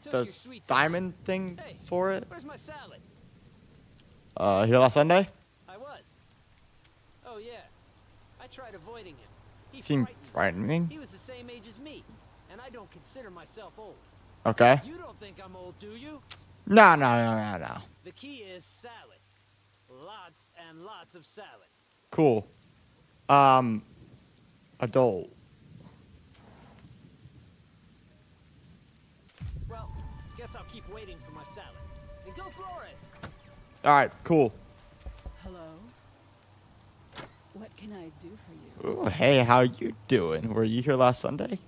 Took your sweet time. diamond thing Hey, for it? where's my salad? Here last Sunday? I was. Oh yeah. I tried avoiding him. He Seemed frightened me. frightening. He was the same age as me, and I don't consider myself old. Okay. You don't think I'm old, do you? No. The key is salad. Lots and lots of salad. Cool. Adult. Well, guess I'll keep waiting for my salad. And go Flores! All right, cool. Hello? What can I do for you? Ooh, hey, how you doing? Were you here last Sunday?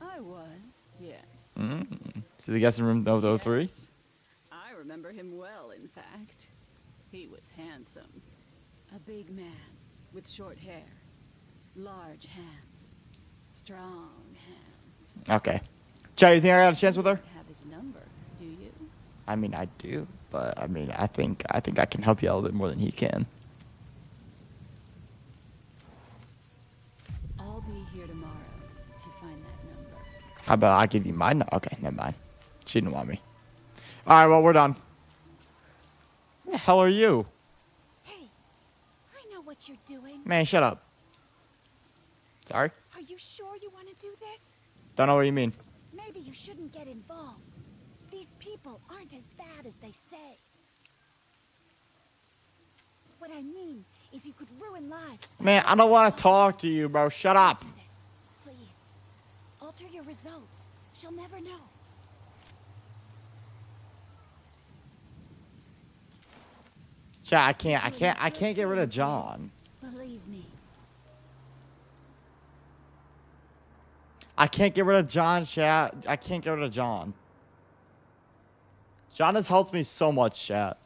I was, yes. See the guest in room 003? Yes. I remember him well, in fact. He was handsome. A big man with short hair, large hands, strong hands. Okay. Chad, you think I got a chance with her? Have his number, do you? I mean, I do, but I mean, I think I can help you out a little bit more than he can. I'll be here tomorrow if you find that number. How about I give you mine? Okay, never mind. She didn't want me. All right, well, we're done. Who the hell are you? Hey, I know what you're doing. Man, shut up. Sorry? Are you sure you want to do this? Don't know what you mean. Maybe you shouldn't get involved. These people aren't as bad as they say. What I mean is you could ruin lives. Man, I don't want to talk to you, bro. Shut up. Do this, please. Alter your results. She'll never know. Chat, I can't get rid of John. Believe me. I can't get rid of John, chat. I can't get rid of John. John has helped me so much, chat.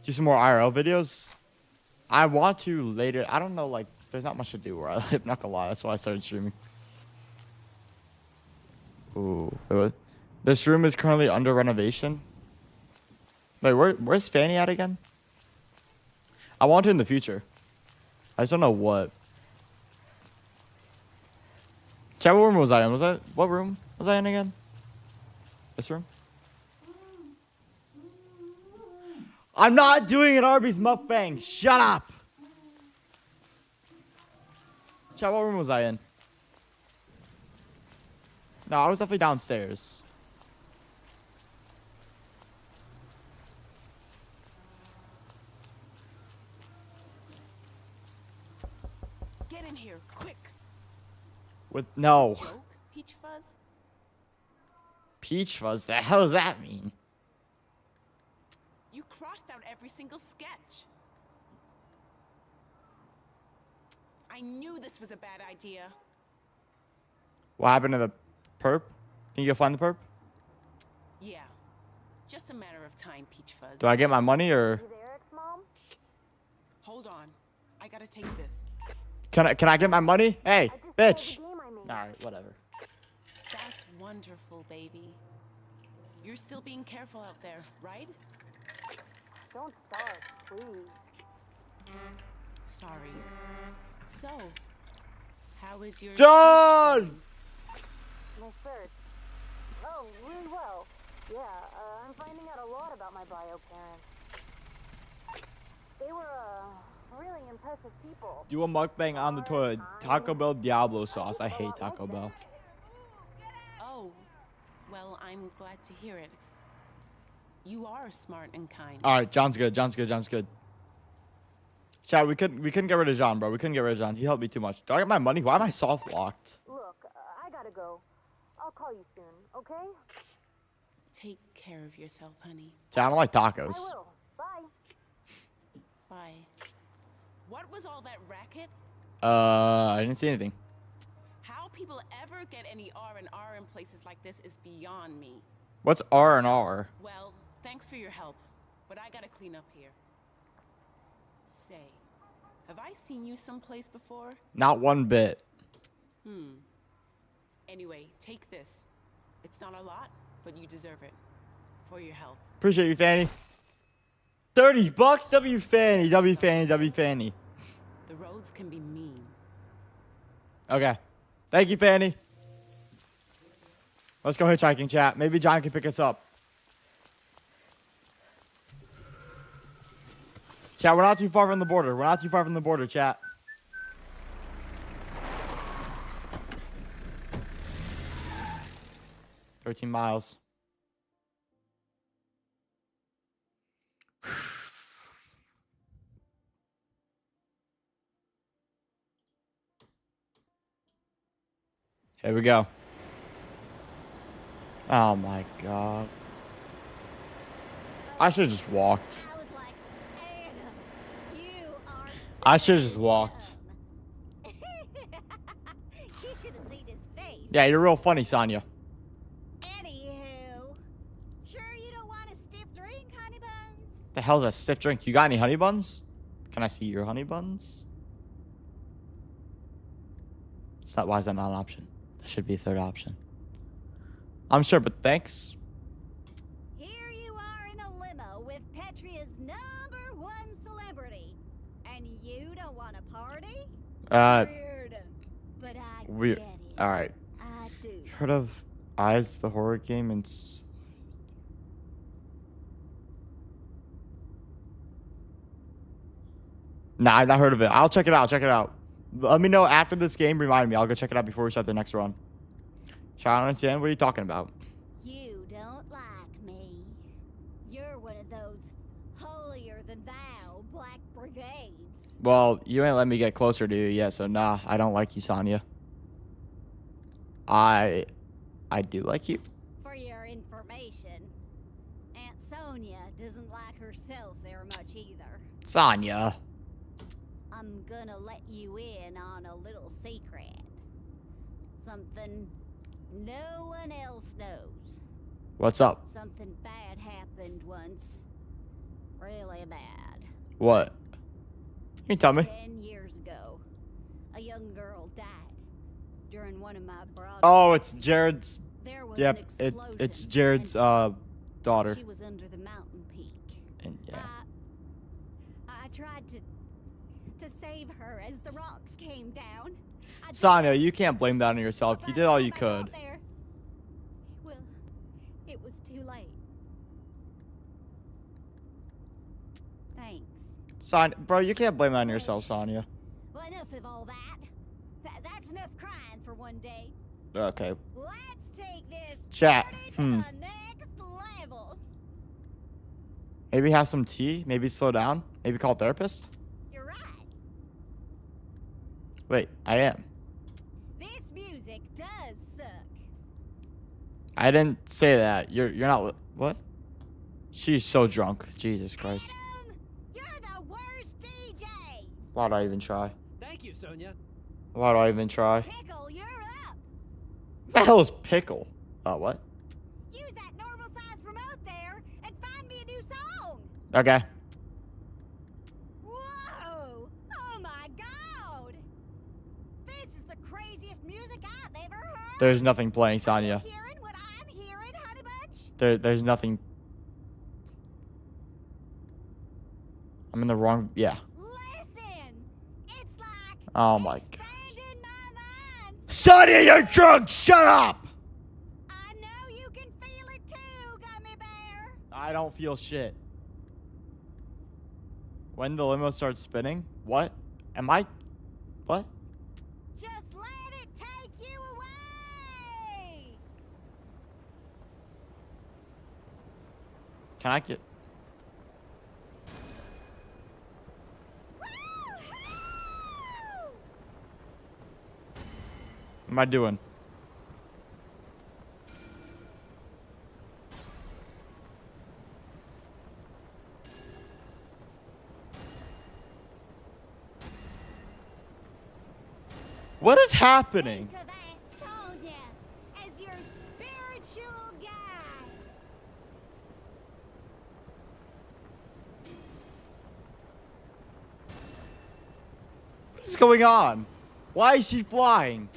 Do some more IRL videos. I want to later. I don't know, like, there's not much to do where I live, not gonna lie. That's why I started streaming. Ooh. This room is currently under renovation. Wait, where's Fanny at again? I want her in the future. I just don't know what. Chat, what room was I in? What room was I in again? This room? I'm not doing an Arby's mukbang. Shut up. Chat, what room was I in? No, I was definitely downstairs. Get in here, quick. With no. Joke, Peach Fuzz? Peach Fuzz? The hell does that mean? You crossed out every single sketch. I knew this was a bad idea. What happened to the perp? Think you'll find the perp? Yeah. Just a matter of time, Peach Fuzz. Do I get my money or Hold on. I gotta take this. can I get my money? Hey, bitch. Alright, whatever. That's wonderful, baby. You're still being careful out there, right? Don't start, please. Sorry. So, how is your John! My search. Oh, really well. Yeah, I'm finding out a lot about my bio parents. They were, really impressive people. Do a mukbang on the toilet. Taco Bell Diablo sauce. I hate Taco Bell. Oh, well, I'm glad to hear it. You are smart and kind. Alright, John's good. John's good. Chat, we couldn't get rid of John, bro. We couldn't get rid of John. He helped me too much. Do I get my money? Why am I soft locked? Look, I gotta go. I'll call you soon, okay? Take care of yourself, honey. Chat, I don't like tacos. I will. Bye. Bye. What was all that racket? I didn't see anything. How people ever get any R&R in places like this is beyond me. What's R&R? Well, thanks for your help, but I gotta clean up here. Say, Have I seen you someplace before? Not one bit. Anyway, take this. It's not a lot, but you deserve it. For your help. Appreciate you, Fanny. $30. W Fanny. W Fanny. W Fanny. The roads can be mean. Okay. Thank you, Fanny. Let's go hitchhiking, chat. Maybe John can pick us up. Chat, we're not too far from the border. We're not too far from the border, chat. $13 miles. Here we go. Oh my god. I should have just walked. I should have just walked. You should have seen his face. Yeah, you're real funny, Sonya. Anywho, sure you don't want a stiff drink, honey buns? The hell's a stiff drink? You got any honey buns? Can I see your honey buns? It's not. Why is that not an option? That should be a third option. I'm sure, but thanks. Here you are in a limo with Petria's #1 celebrity, and you don't want a party? Weird, but I Weird. get it. All right. I do. Heard of Eyes the horror game and Nah, I've not heard of it. I'll check it out. Check it out. Let me know after this game. Remind me. I'll go check it out before we start the next run. I don't understand. What are you talking about? You don't like me. You're one of those holier-than-thou Black Brigades. Well, you ain't let me get closer to you yet, so nah, I don't like you, Sonya. I do like you. For your information, Aunt Sonia doesn't like herself very much either. Sonya. I'm gonna let you in on a little secret. Something no one else knows. What's up? Something bad happened once. Really bad. What? You can tell me. 10 years ago, a young girl died during one of my broadcasts. Oh, it's Jared's. There was Yep, an explosion, it's Jared's daughter. She was under the mountain peak. And yeah. I tried to save her as the rocks came down. Sonya, you can't blame that on yourself. You did all you could. Well, it was too late. Thanks. Sonya, bro, you can't blame that on yourself, Sonya. Well, enough of all that. That's enough crying for one day. Okay. Let's take this Chat. party to the next level. Maybe have some tea. Maybe slow down. Maybe call a therapist. You're right. Wait, I am. This music does suck. I didn't say that. You're not. What? She's so drunk. Jesus Christ. You're the worst DJ. Why do I even try? Thank you, Sonya. Why do I even try? Pickle, you're up. What the hell is pickle? Oh, what? Use that normal size remote there and find me a new song. Okay. Whoa! Oh my God! This is the craziest music I've ever heard. There's nothing playing, Sonya. Hearing what I'm hearing, honey bunch? There's nothing. I'm in the wrong. Yeah. Listen, it's like Oh my God. expanding my mind. Sonya, you're drunk. Shut up. I know you can feel it too, Gummy Bear. I don't feel shit. When the limo starts spinning? What? Am I? What? Just let it take you away. Can I get? What am I doing? What is happening? Think of Aunt Sonia as your spiritual guide. What's going on? Why is she flying?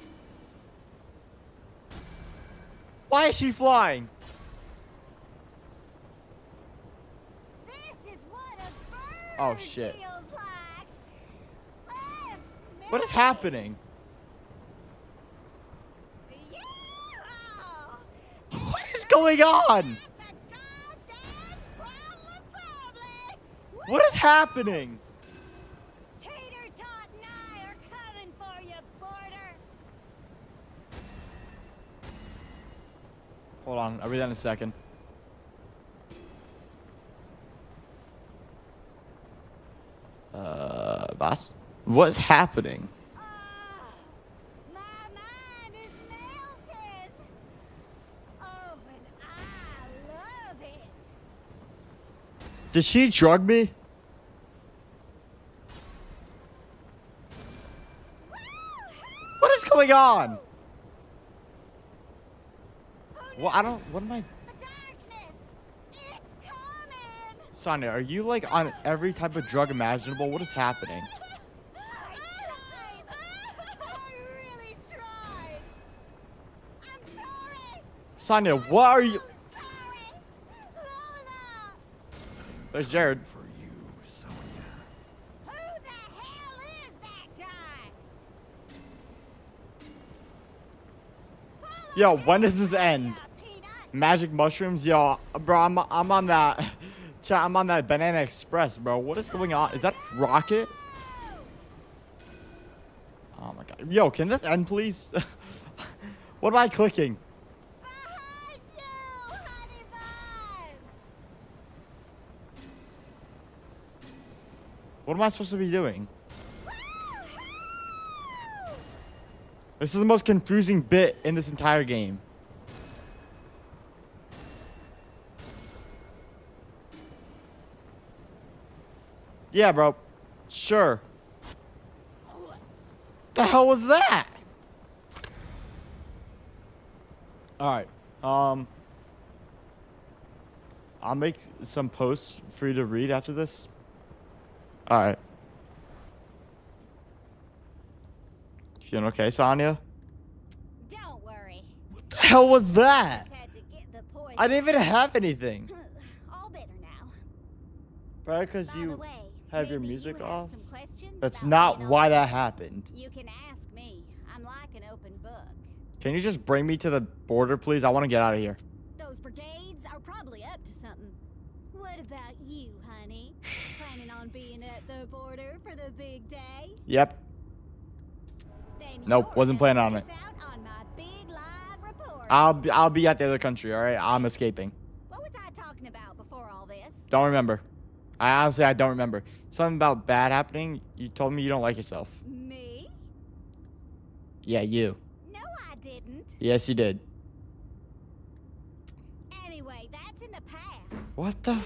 Why is she flying? This is what a bird Oh shit. feels like. What is happening? What is going on? What is happening? Tater Tot and I are coming for you, Border. Hold on, I'll read that in a second. Boss? What's happening? My mind is melting. Oh, and I love it. Did she drug me? What is going on? Well, I don't. What am I? Sonia, are you like on every type of drug imaginable? What is happening? Sonia, what are you? There's Jared. For you, Sonia. Who the hell is that guy? Yo, when does this end? Magic mushrooms, yo, bro. I'm on that. Chat, I'm on that Banana Express, bro. What is going on? Is that Rocket? Oh my god. Yo, can this end, please? What am I clicking? What am I supposed to be doing? This is the most confusing bit in this entire game. Yeah, bro. Sure. The hell was that? Alright. I'll make some posts for you to read after this. Alright. Feeling okay, Sonia? Don't worry. What the hell was that? Just had to get the poison. I didn't even have anything. All better now. Probably because By the you way, have your maybe music you have off. some questions That's about not being why on that the happened. You can ask me. I'm like an open book. Can you just bring me to the border, please? I want to get out of here. Those brigades are probably up to something. What about you, honey? Planning on being at the border for the big day? Yep. Then Nope, wasn't planning on it. miss out on my big live report. I'll be at the other country, all right? I'm escaping. What was I talking about before all this? Don't remember. I don't remember. Something about bad happening. You told me you don't like yourself. Me? Yeah, you. No, I didn't. Yes, you did. Anyway, that's in the past. What the?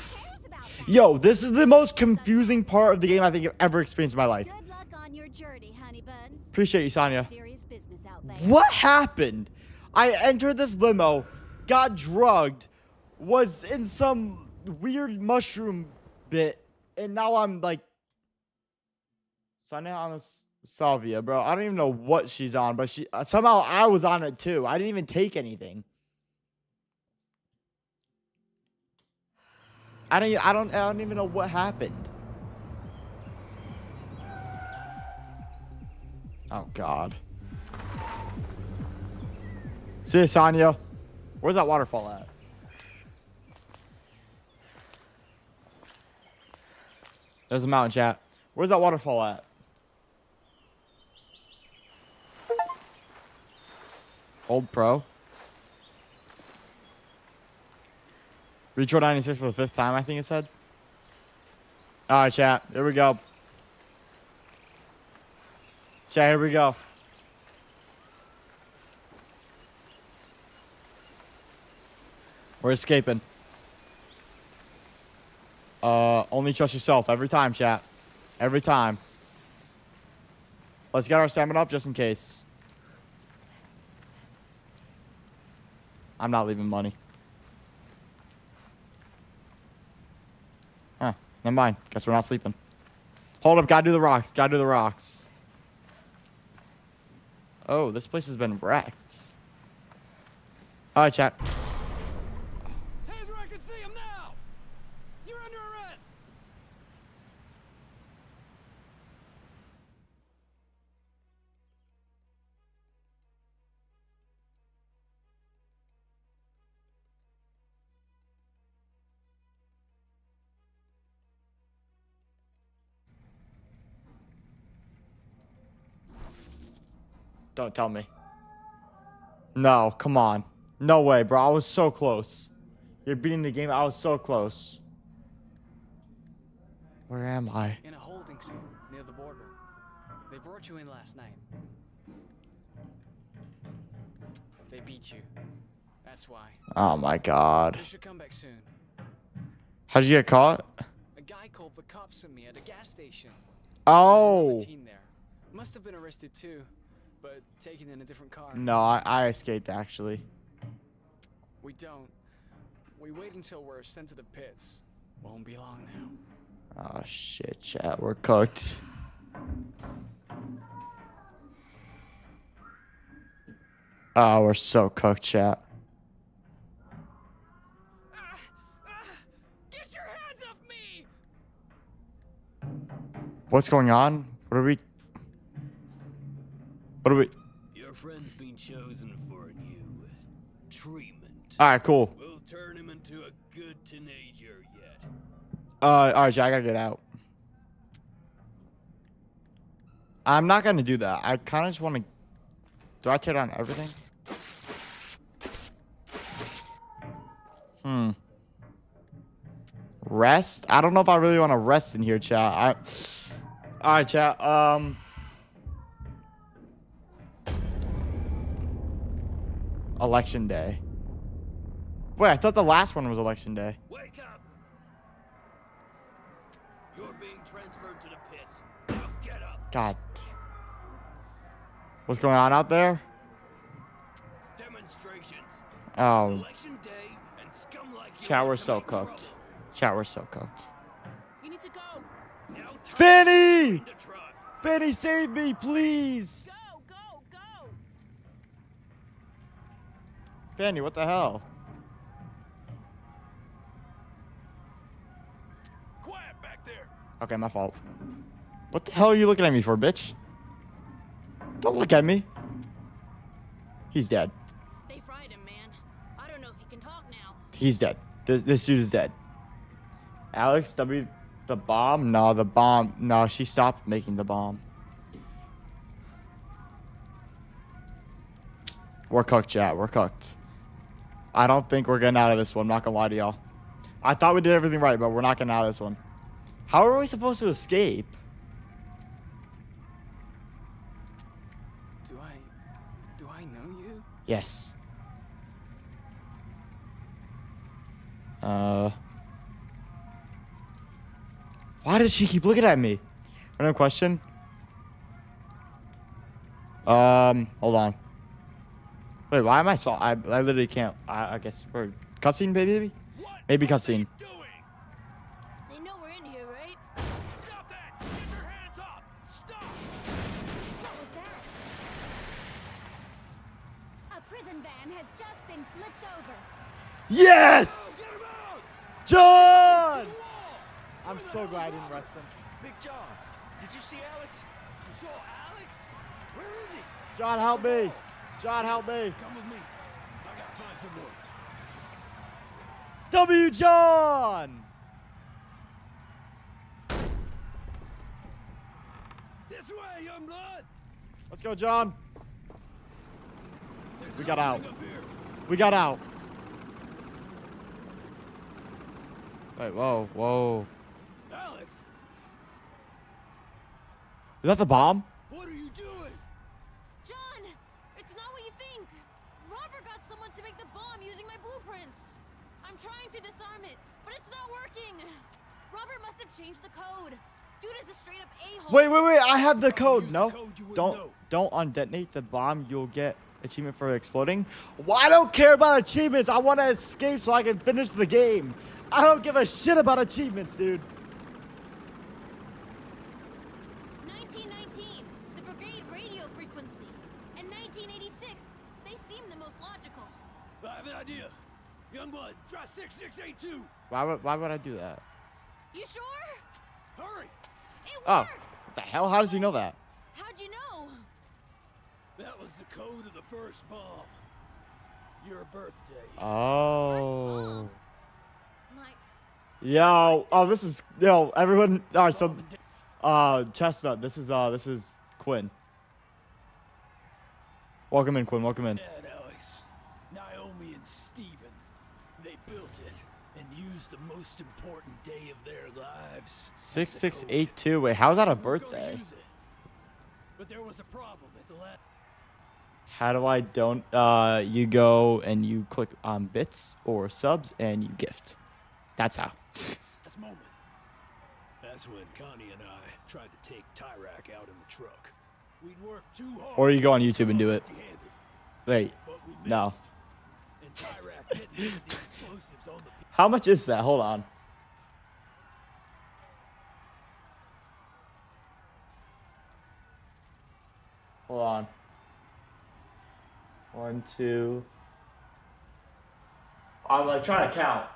Yo, this is the most confusing part of the game I think I've ever experienced in my life. Good luck on your journey, honey buns. Appreciate you, Sonia. Serious business out there. What happened? I entered this limo, got drugged, was in some weird mushroom bit, and now I'm like Sonia on this salvia, bro. I don't even know what she's on, but she somehow I was on it too. I didn't even take anything. I don't even know what happened. Oh god. See you, Sonia. Where's that waterfall at? There's a mountain, chat. Where's that waterfall at? Old Pro. Retro 96 for the 5th time, I think it said. Alright, chat. Here we go. Chat, here we go. We're escaping. Only trust yourself every time, chat. Every time. Let's get our stamina up just in case. I'm not leaving money. Huh. Never mind. Guess we're not sleeping. Hold up. Gotta do the rocks. Gotta do the rocks. Oh, this place has been wrecked. All right, chat. Hands where I can see him now! You're under arrest! Don't tell me. No, come on. No way, bro. I was so close. You're beating the game. I was so close. Where am I? In a holding cell near the border. They brought you in last night. They beat you. That's why. Oh my god. You should come back soon. How'd you get caught? A guy called the cops on me at a gas station. Oh. There's another teen there. Must have been arrested too, but taken in a different car. No, I escaped actually. We don't. We wait until we're sent to the pits. Won't be long now. Oh shit, chat. We're cooked. Oh, we're so cooked, chat. Get your hands off me! What's going on? What are we? Your friend's been chosen for a new treatment. All right, cool. We'll turn him into a good teenager yet. All right, Jack, I gotta get out. I'm not gonna do that. I kind of just want to. Do I tear down everything? Rest? I don't know if I really want to rest in here, chat. All right, chat. Election day. Wait, I thought the last one was election day. Wake up! You're being transferred to the pits. Now get up. God. What's going on out there? Demonstrations. Oh. Election day and scum like you Chat, we're want to so make cooked. trouble. Chat, we're so cooked. You need to go. Now turn Fanny! the truck. Fanny, save me, please! Go, go, go. Fanny, what the hell? Quiet back there. Okay, my fault. What the hell are you looking at me for, bitch? Don't look at me. He's dead. They fried him, man. I don't know if he can talk now. He's dead. This dude is dead. Alex, the bomb? No, the bomb. No, she stopped making the bomb. We're cooked, chat. We're cooked. I don't think we're getting out of this one. I'm not gonna lie to y'all. I thought we did everything right, but we're not getting out of this one. How are we supposed to escape? Do I know you? Yes. Why does she keep looking at me? Random question. Hold on. Wait, why am I so? I literally can't. I guess we're cutscene, baby. Maybe cutscene. They know we're in here, right? Stop that! Get your hands up! Stop! What was that? A prison van has just been flipped over. Yes! Get him out! John! To the wall! I'm so glad I didn't rest him. Big John, did you see Alex? You saw Alex? Where is he? John, help me! John, help me! Come with me. I gotta find someone. W. John! This way, young blood! Let's go, John. There's We an got out. opening up here. We got out. Wait, whoa, whoa. Alex, Is that the bomb? what are you doing? John! It's not what you think! Robert got someone to make the bomb using my blueprints! I'm trying to disarm it, but it's not working! Robert must have changed the code! Dude is a straight up a-hole! Wait, I have the code. use No, the code, you wouldn't don't know. undetonate the bomb. You'll get achievement for exploding. Well, I don't care about achievements. I want to escape so I can finish the game. I don't give a shit about achievements, dude. 1919, the brigade radio frequency. and 1986. They seem the most logical. I have an idea. Youngblood, try 6682. Why would I do that? You sure? Hurry. It Oh, worked. what the hell? How does he know that? How'd you know? That was the code of the first bomb. Your birthday. Oh. My Yo. Oh, this is everyone. All right, so Chestnut, this is Quinn. Welcome in, Quinn. Welcome in. Dad, Alex, Naomi and Steven. They built it and used the most important day of their lives. 6682. Wait, how's that a We were gonna birthday? use it, but there was a problem at the last. How do I don't you go and you click on bits or subs and you gift. That's how. This moment. That's when Connie and I tried to take Tyrak out in the truck. We'd worked too hard. Or you go on YouTube and do it. empty-handed, Wait. but we No. missed, and Tyrak detonated the explosives on the. How much is that? Hold on. Hold on. 1, 2. I'm like trying to count.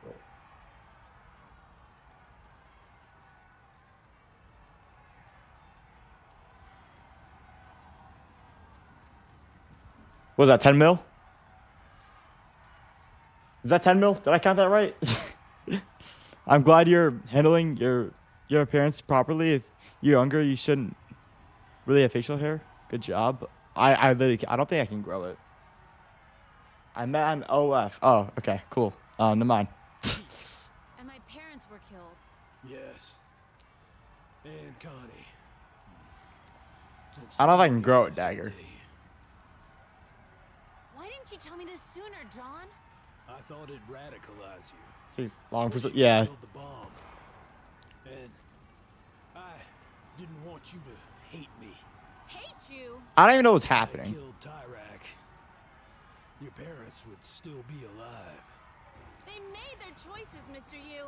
Wait. What was that, 10 mil? Is that 10 mil? Did I count that right? I'm glad you're handling your appearance properly. If you're younger, you shouldn't really have facial hair. Good job. I literally, I don't think I can grow it. I met on OF. Oh, okay, cool. Never mind. and my parents were killed. Yes. And Connie. I don't know if I can grow it, Dagger. Why didn't you tell me this sooner, John? I thought it'd radicalize you. Jeez, long for Push you to yeah. build the bomb. And I didn't want you to hate me. Hate you? I don't even know what's If I happening. killed Tyrak, your parents would still be alive. They made their choices, Mr. Yu.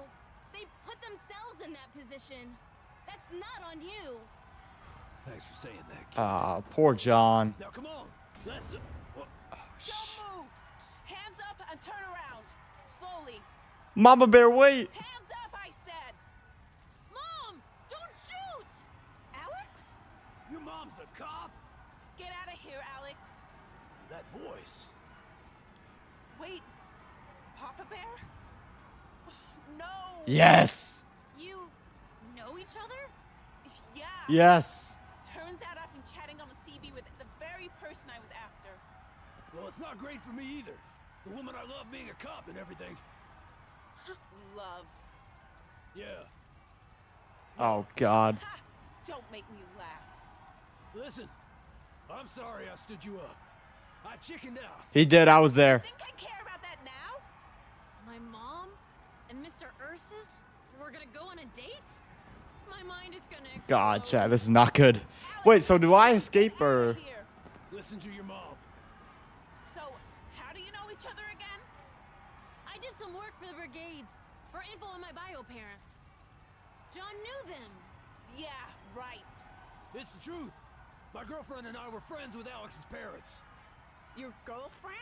They put themselves in that position. That's not on you. Thanks for saying that, kid. Poor John. Now come on, let's. Don't move! Hands up and turn around. Slowly. Mama Bear, wait. Hands up, I said! Mom! Don't shoot! Alex? Your mom's a cop? Get out of here, Alex. That voice. Wait. Papa Bear? No! Yes. You know each other? Yeah. Yes. Turns out I've been chatting on the CB with the very person I was after. Well, it's not great for me either. The woman I love being a cop and everything. Love. Yeah. Oh God. Ha! Don't make me laugh. Listen, I'm sorry I stood you up. I chickened out. He did. I was there. Think I care about that now? My mom and Mr. Ursus were gonna go on a date? My mind is gonna explode. God, chat. This is not good. Wait. So do I escape or? Here. Listen to your mom. So, how do you know each other again? I did some work for the brigades for info on my bio parents. John knew them. Yeah, right. It's the truth. My girlfriend and I were friends with Alex's parents. Your girlfriend?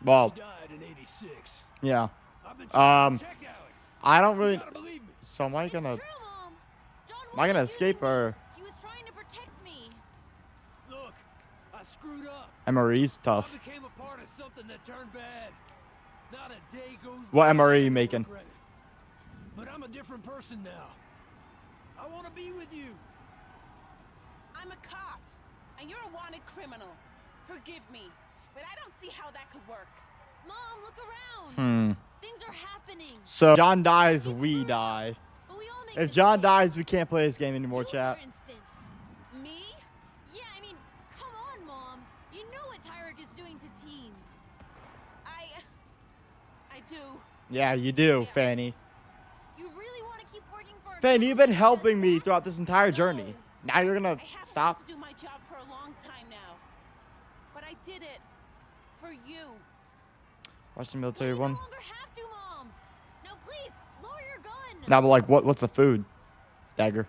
Well, She died in '86. yeah. I've been trying Um, to protect Alex. I don't You really. gotta believe me. So am I It's gonna? true, Mom. John Am I wasn't gonna using escape me. or? He was trying to protect me. Look, I screwed up. MRE's I tough. became a part of something that turned bad. Not a day goes What by MRE I you don't making? regret it. But I'm a different person now. I want to be with you. I'm a cop, and you're a wanted criminal. Forgive me, but I don't see how that could work. Mom, look around. Hmm. Things are happening. So John dies, we die. But we all make If John mistakes. dies, we can't play this game anymore, You, chat. for instance. Me? Yeah, I mean, come on, Mom. You know what Tyrak is doing to teens. I do. Yeah, you do, Yes. Fanny. You really want to keep working for a Fanny, you've been company that helping does me that? throughout this entire journey. Now you're I gonna haven't stop. had to do my job for a long time now, but I did it for you. Watch the Well, military you one. no longer have to, Mom. Now, please, lower your gun. Now, but like, what's the food? Dagger.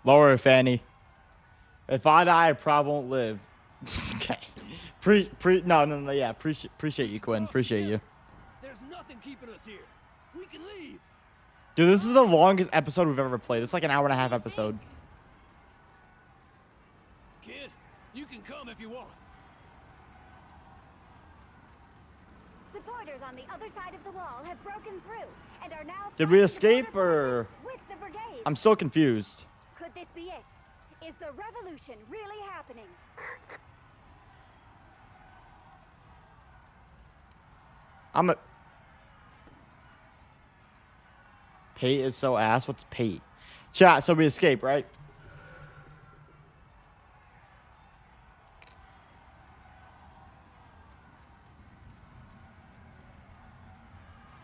Lower, Fanny. If I die, I probably won't live. Okay. No, yeah. Appreciate you, Quinn. Appreciate you. There's nothing keeping us here. We can leave. Dude, this is the longest episode we've ever played. It's like an hour and a half episode. Kid, you can come if you want. Supporters on the other side of the wall have broken through and are now. Did we escape or? With the brigade. I'm still confused. Could this be it? Is the revolution really happening? Pate is so ass. What's Pate? Chat, so we escape, right?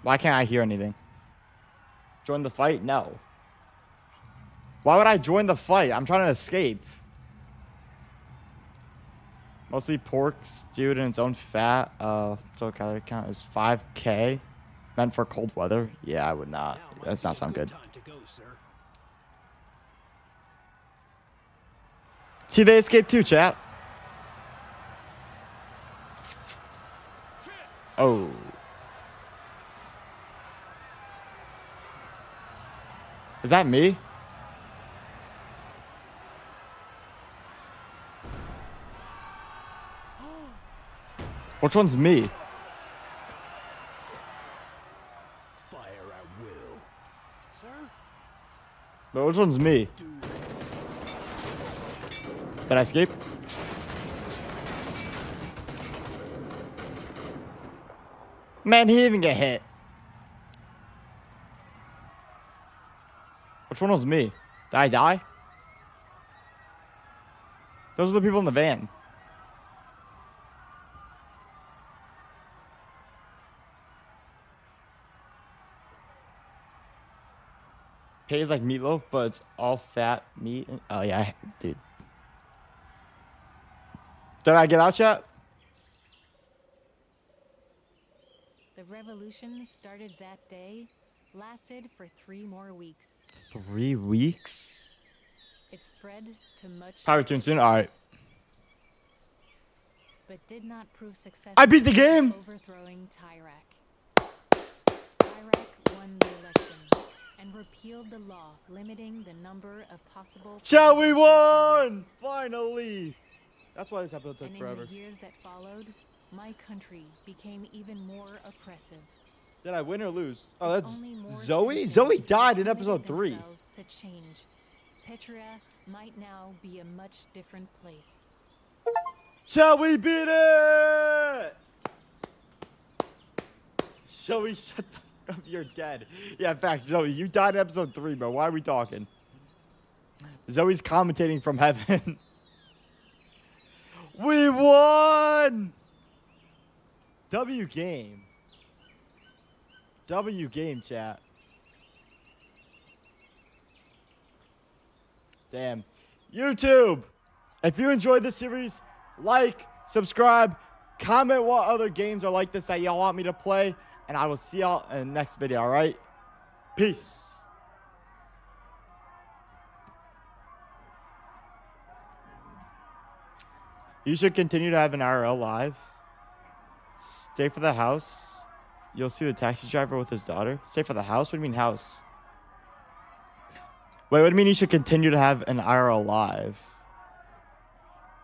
Why can't I hear anything? Join the fight? No. Why would I join the fight? I'm trying to escape. Mostly pork stewed in its own fat. So calorie count is 5K. Meant for cold weather? Yeah, I would not. That's not sound good. See, they escaped too, chat. Oh. Is that me? Which one's me? Fire at will. Sir? But which one's me? Did I escape? Man, he didn't even get hit. Which one was me? Did I die? Those are the people in the van. Pays like meatloaf, but it's all fat meat. Oh yeah, dude. Did I get out yet? The revolution started that day, lasted for 3 more weeks. 3 weeks? It spread to much. Power tune soon. All right. But did not prove successful. I beat the game. Overthrowing Tyrak. Tyrak won the election and repealed the law limiting the number of possible. Shall we won? Finally. That's why this episode took forever. In the years that followed, my country became even more oppressive. Did I win or lose? Oh, that's Zoe? Zoe died in episode 3. To change. Petria might now be a much different place. Shall we beat it? Shall we shut the fuck up? You're dead. Yeah, facts. Zoe, you died in episode 3, bro. Why are we talking? Zoe's commentating from heaven. We won! W game. W game, chat. Damn. YouTube, if you enjoyed this series, like, subscribe, comment what other games are like this that y'all want me to play, and I will see y'all in the next video, alright? Peace. You should continue to have an IRL live. Stay for the house. You'll see the taxi driver with his daughter. Stay for the house? What do you mean house? Wait, what do you mean you should continue to have an IRL live?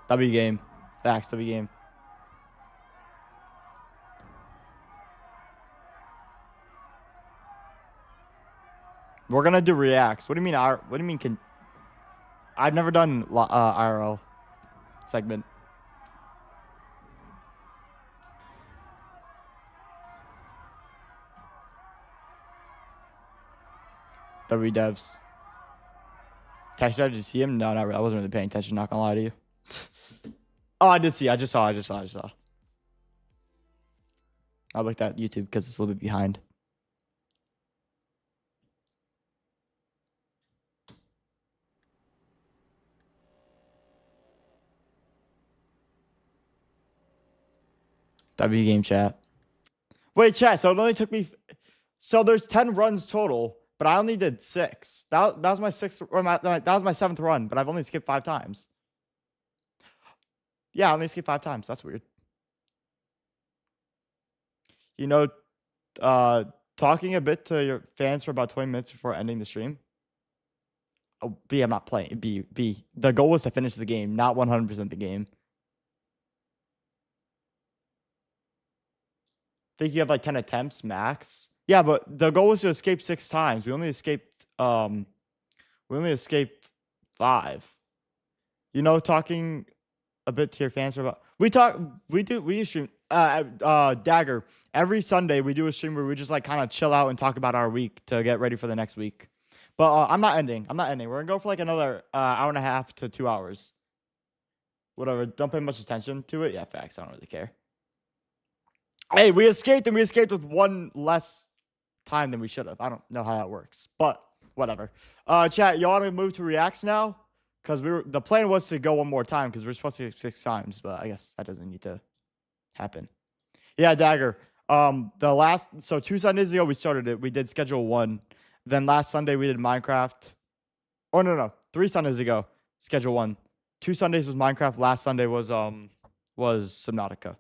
W game. Facts, W game. We're gonna do reacts. What do you mean? What do you mean? I've never done IRL segment. W devs. Taxi driver, did you see him? No, not really. I wasn't really paying attention, not gonna lie to you. Oh, I did see. I just saw. I looked at YouTube because it's a little bit behind. W game chat. Wait, chat. So it only took me. So there's 10 runs total. but I only did 6. That was my 6th, or that was my 7th run, but I've only skipped 5 times. Yeah, I only skipped 5 times. That's weird. You know, talking a bit to your fans for about 20 minutes before ending the stream. Oh, B, I'm not playing. B. The goal was to finish the game, not 100% the game. I think you have like 10 attempts max. Yeah, but the goal was to escape 6 times. We only escaped 5. You know, talking a bit to your fans about we stream Dagger. Every Sunday we do a stream where we just like kind of chill out and talk about our week to get ready for the next week. But I'm not ending. We're gonna go for like another hour and a half to 2 hours. Whatever. Don't pay much attention to it. Yeah, facts. I don't really care. Hey, we escaped, and we escaped with 1 less time than we should have. I don't know how that works, but whatever. Chat, you want to move to reacts now? Because the plan was to go 1 more time because we're supposed to get 6 times, but I guess that doesn't need to happen. Yeah, Dagger. So 2 Sundays ago we started it. We did schedule 1. Then last Sunday we did Minecraft. Oh no, 3 Sundays ago schedule 1. 2 Sundays was Minecraft. Last Sunday was Subnautica.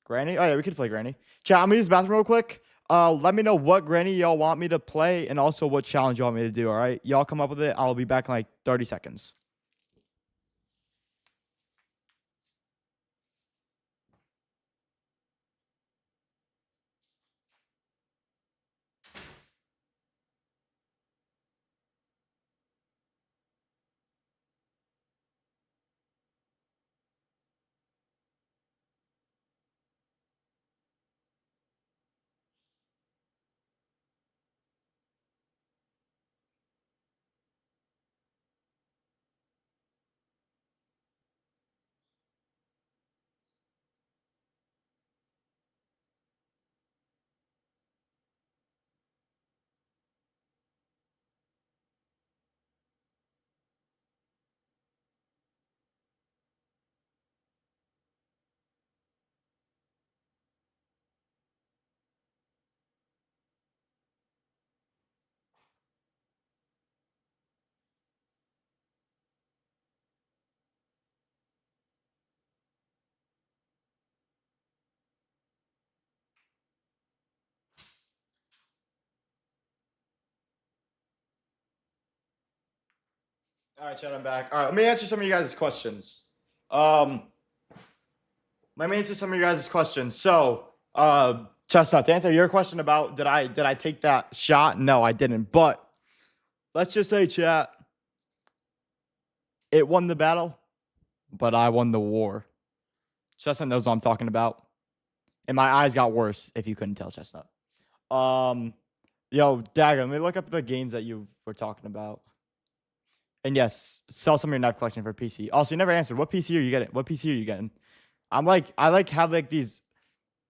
Granny? Oh yeah, we could play Granny. Chat, I'm gonna use the bathroom real quick. Let me know what Granny y'all want me to play and also what challenge you want me to do, alright? Y'all come up with it. I'll be back in like 30 seconds. All right, chat, I'm back. All right, let me answer some of you guys' questions. So, Chestnut, to answer your question about did I take that shot? No, I didn't. But let's just say, chat, it won the battle, but I won the war. Chestnut knows what I'm talking about. And my eyes got worse, if you couldn't tell, Chestnut. Yo, Dagger, let me look up the games that you were talking about. And yes, sell some of your knife collection for PC. Also, you never answered. What PC are you getting? What PC are you getting? I have like these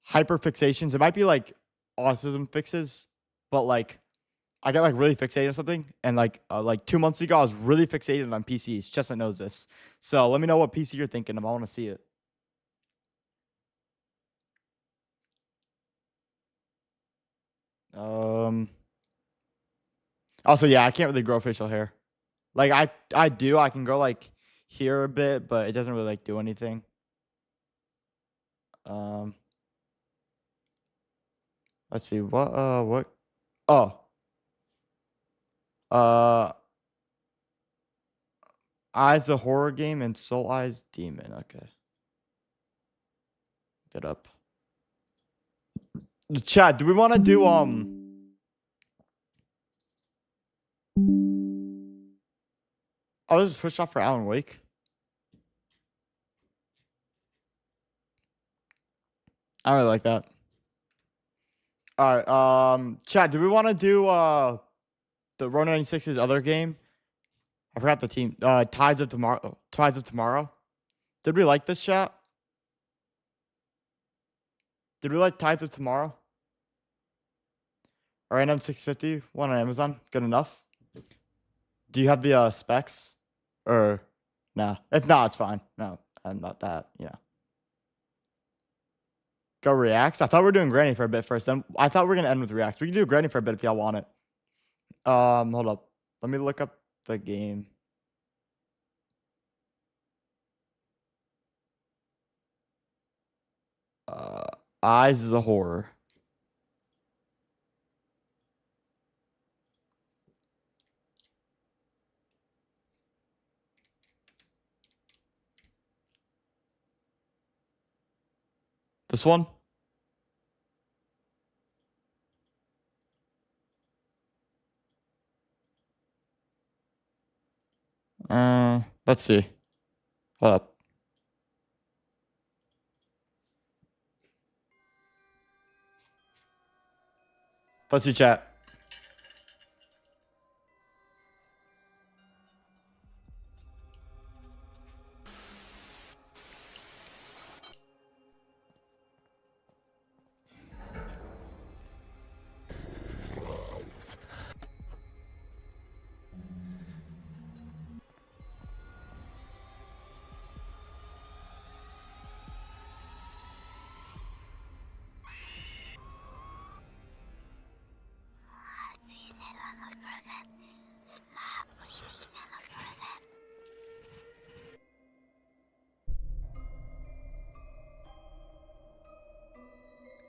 hyper fixations. It might be like autism fixes, but like I got like really fixated on something. And like 2 months ago, I was really fixated on PCs. Chestnut knows this. So let me know what PC you're thinking of. I want to see it. Also, yeah, I can't really grow facial hair. Like I do. I can grow like here a bit, but it doesn't really like do anything. Let's see. What? Oh. Eyes the horror game and Soul Eyes Demon. Okay. Look it up. Chat, do we want to do Oh, this is switched off for Alan Wake. I really like that. All right, chat, do we want to do the Row 96's other game? I forgot the team. Tides of Tomorrow. Tides of Tomorrow. Did we like this, chat? Did we like Tides of Tomorrow? All right, M650, one on Amazon. Good enough. Do you have the specs? Or nah? If not, it's fine. No, I'm not that. Yeah. Go reacts. I thought we were doing Granny for a bit first. Then I thought we were gonna end with reacts. We can do Granny for a bit if y'all want it. Hold up. Let me look up the game. Eyes is a horror. This one? Let's see. Hold up. Let's see chat.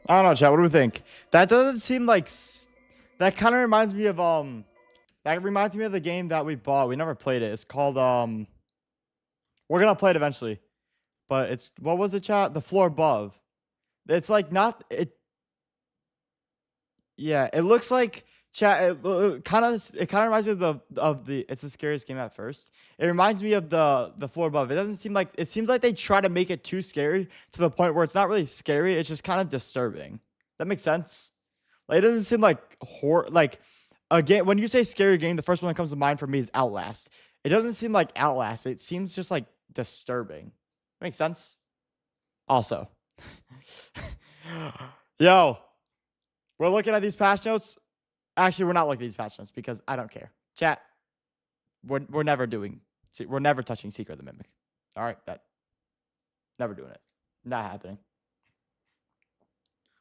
I don't know, chat. What do we think? That doesn't seem like that kind of reminds me of that reminds me of the game that we bought. We never played it. It's called we're gonna play it eventually. But it's what was it, chat? The Floor Above. It's like not it. Yeah, it looks like chat. It kind of reminds me of the. It's the scariest game at first. It reminds me of the Floor Above. It doesn't seem like it seems like they try to make it too scary to the point where it's not really scary. It's just kind of disturbing. That makes sense. Like it doesn't seem like horror. Like again, when you say scary game, the first one that comes to mind for me is Outlast. It doesn't seem like Outlast. It seems just like disturbing. Makes sense. Also, yo, we're looking at these patch notes. Actually, we're not looking at these patch notes because I don't care. Chat, we're never touching Secret of the Mimic. All right, never doing it. Not happening.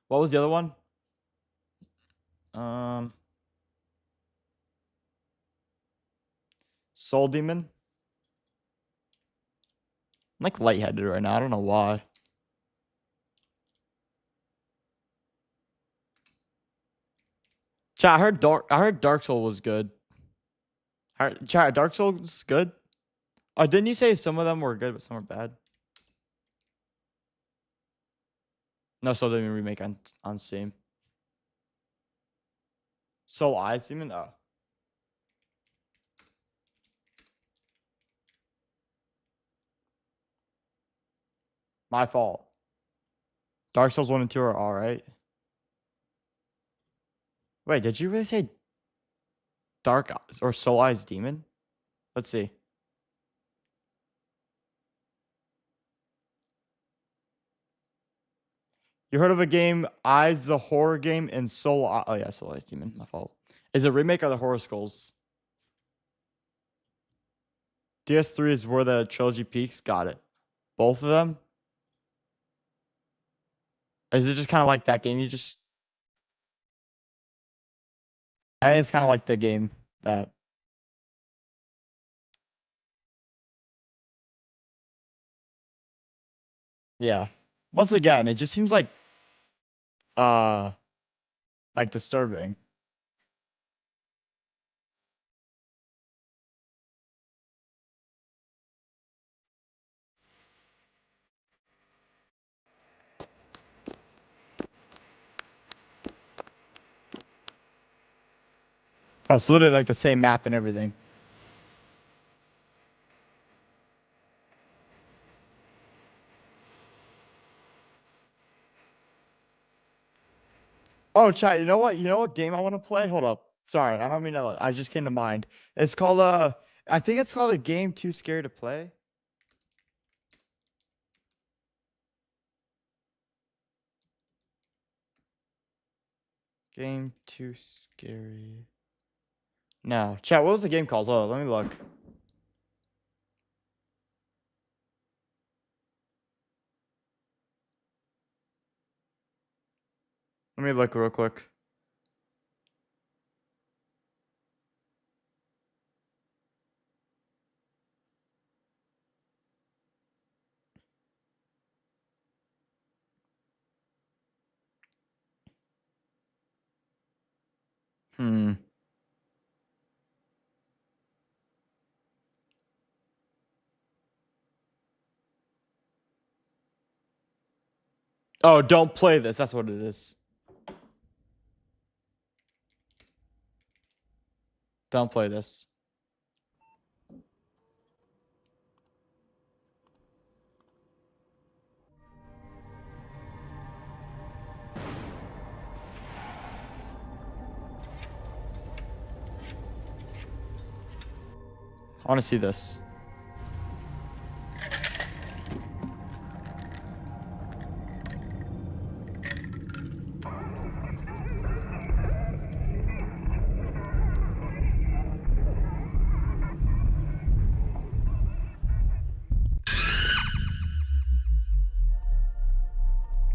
What was the other one? Soul Demon. I'm like lightheaded right now. I don't know why. Chat, I heard Dark Soul was good. Chat, Dark Soul is good. Oh, didn't you say some of them were good, but some were bad? No, Soul Demon remake on Steam. Soul Eyes Demon? Oh. My fault. Dark Souls 1 and 2 are alright. Wait, did you really say Dark Eyes or Soul Eyes Demon? Let's see. You heard of a game, Eyes the horror game, and Soul Eyes? Oh yeah, Soul Eyes Demon. My fault. Is it a remake or the Horror Skulls? DS3 is where the trilogy peaks. Got it. Both of them? Is it just kind of like that game? I think it's kind of like the game that. Yeah. Once again, it just seems like disturbing. Oh, it's literally like the same map and everything. Oh, chat, you know what? You know what game I want to play? Hold up. Sorry, I don't mean to. I just came to mind. It's called I think it's called A Game Too Scary to Play. Game Too Scary. No, chat. What was the game called? Hold on, let me look. Let me look real quick. Hmm. Oh, don't play this. That's what it is. Don't play this. I want to see this.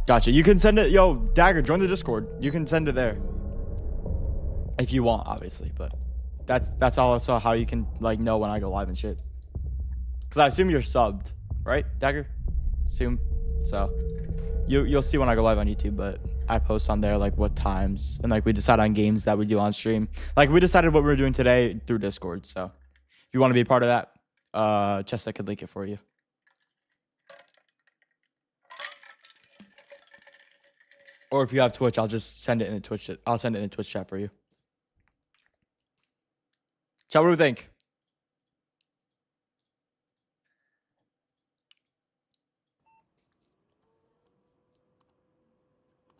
Gotcha. You can send it. Yo, Dagger, join the Discord. You can send it there. If you want, obviously, but that's also how you can like know when I go live and shit. Cause I assume you're subbed, right, Dagger? Assume. So you'll see when I go live on YouTube, but I post on there like what times and like we decide on games that we do on stream. Like we decided what we were doing today through Discord. So if you want to be a part of that, Chester could link it for you. Or if you have Twitch, I'll just send it in the Twitch. I'll send it in the Twitch chat for you. Chat, what do we think?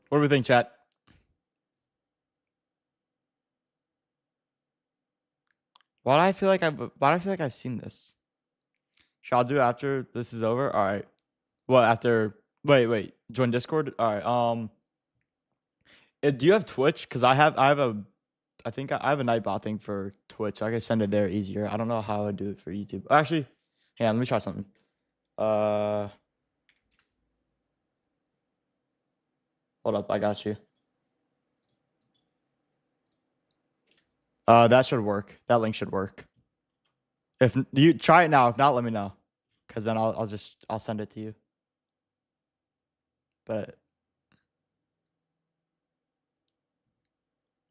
What do we think, chat? Why do I feel like I've seen this? Shall I do it after this is over? All right. What after? Wait. Join Discord. All right. Do you have Twitch? Cause I have I think I have a Nightbot thing for Twitch. I can send it there easier. I don't know how I do it for YouTube. Actually, hang on, let me try something. Hold up, I got you. That should work. That link should work. If you try it now, if not, let me know. Cause then I'll send it to you. But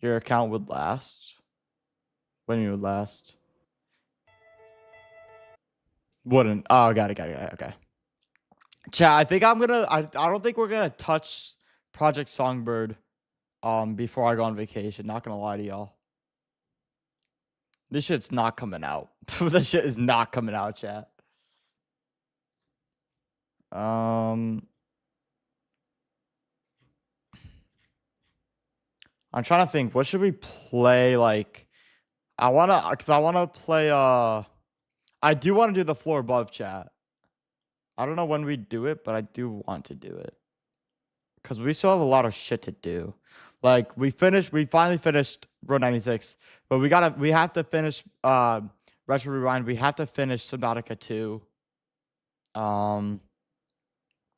your account would last. When you would last. Wouldn't. Oh, got it. Okay. Chat, I think I don't think we're gonna touch Project Songbird before I go on vacation. Not gonna lie to y'all. This shit's not coming out. This shit is not coming out, chat. I'm trying to think. What should we play? Like, I wanna play. I do want to do the floor above, chat. I don't know when we do it, but I do want to do it because we still have a lot of shit to do. Like we finally finished Road 96, but we have to finish Retro Rewind. We have to finish Subnautica 2. And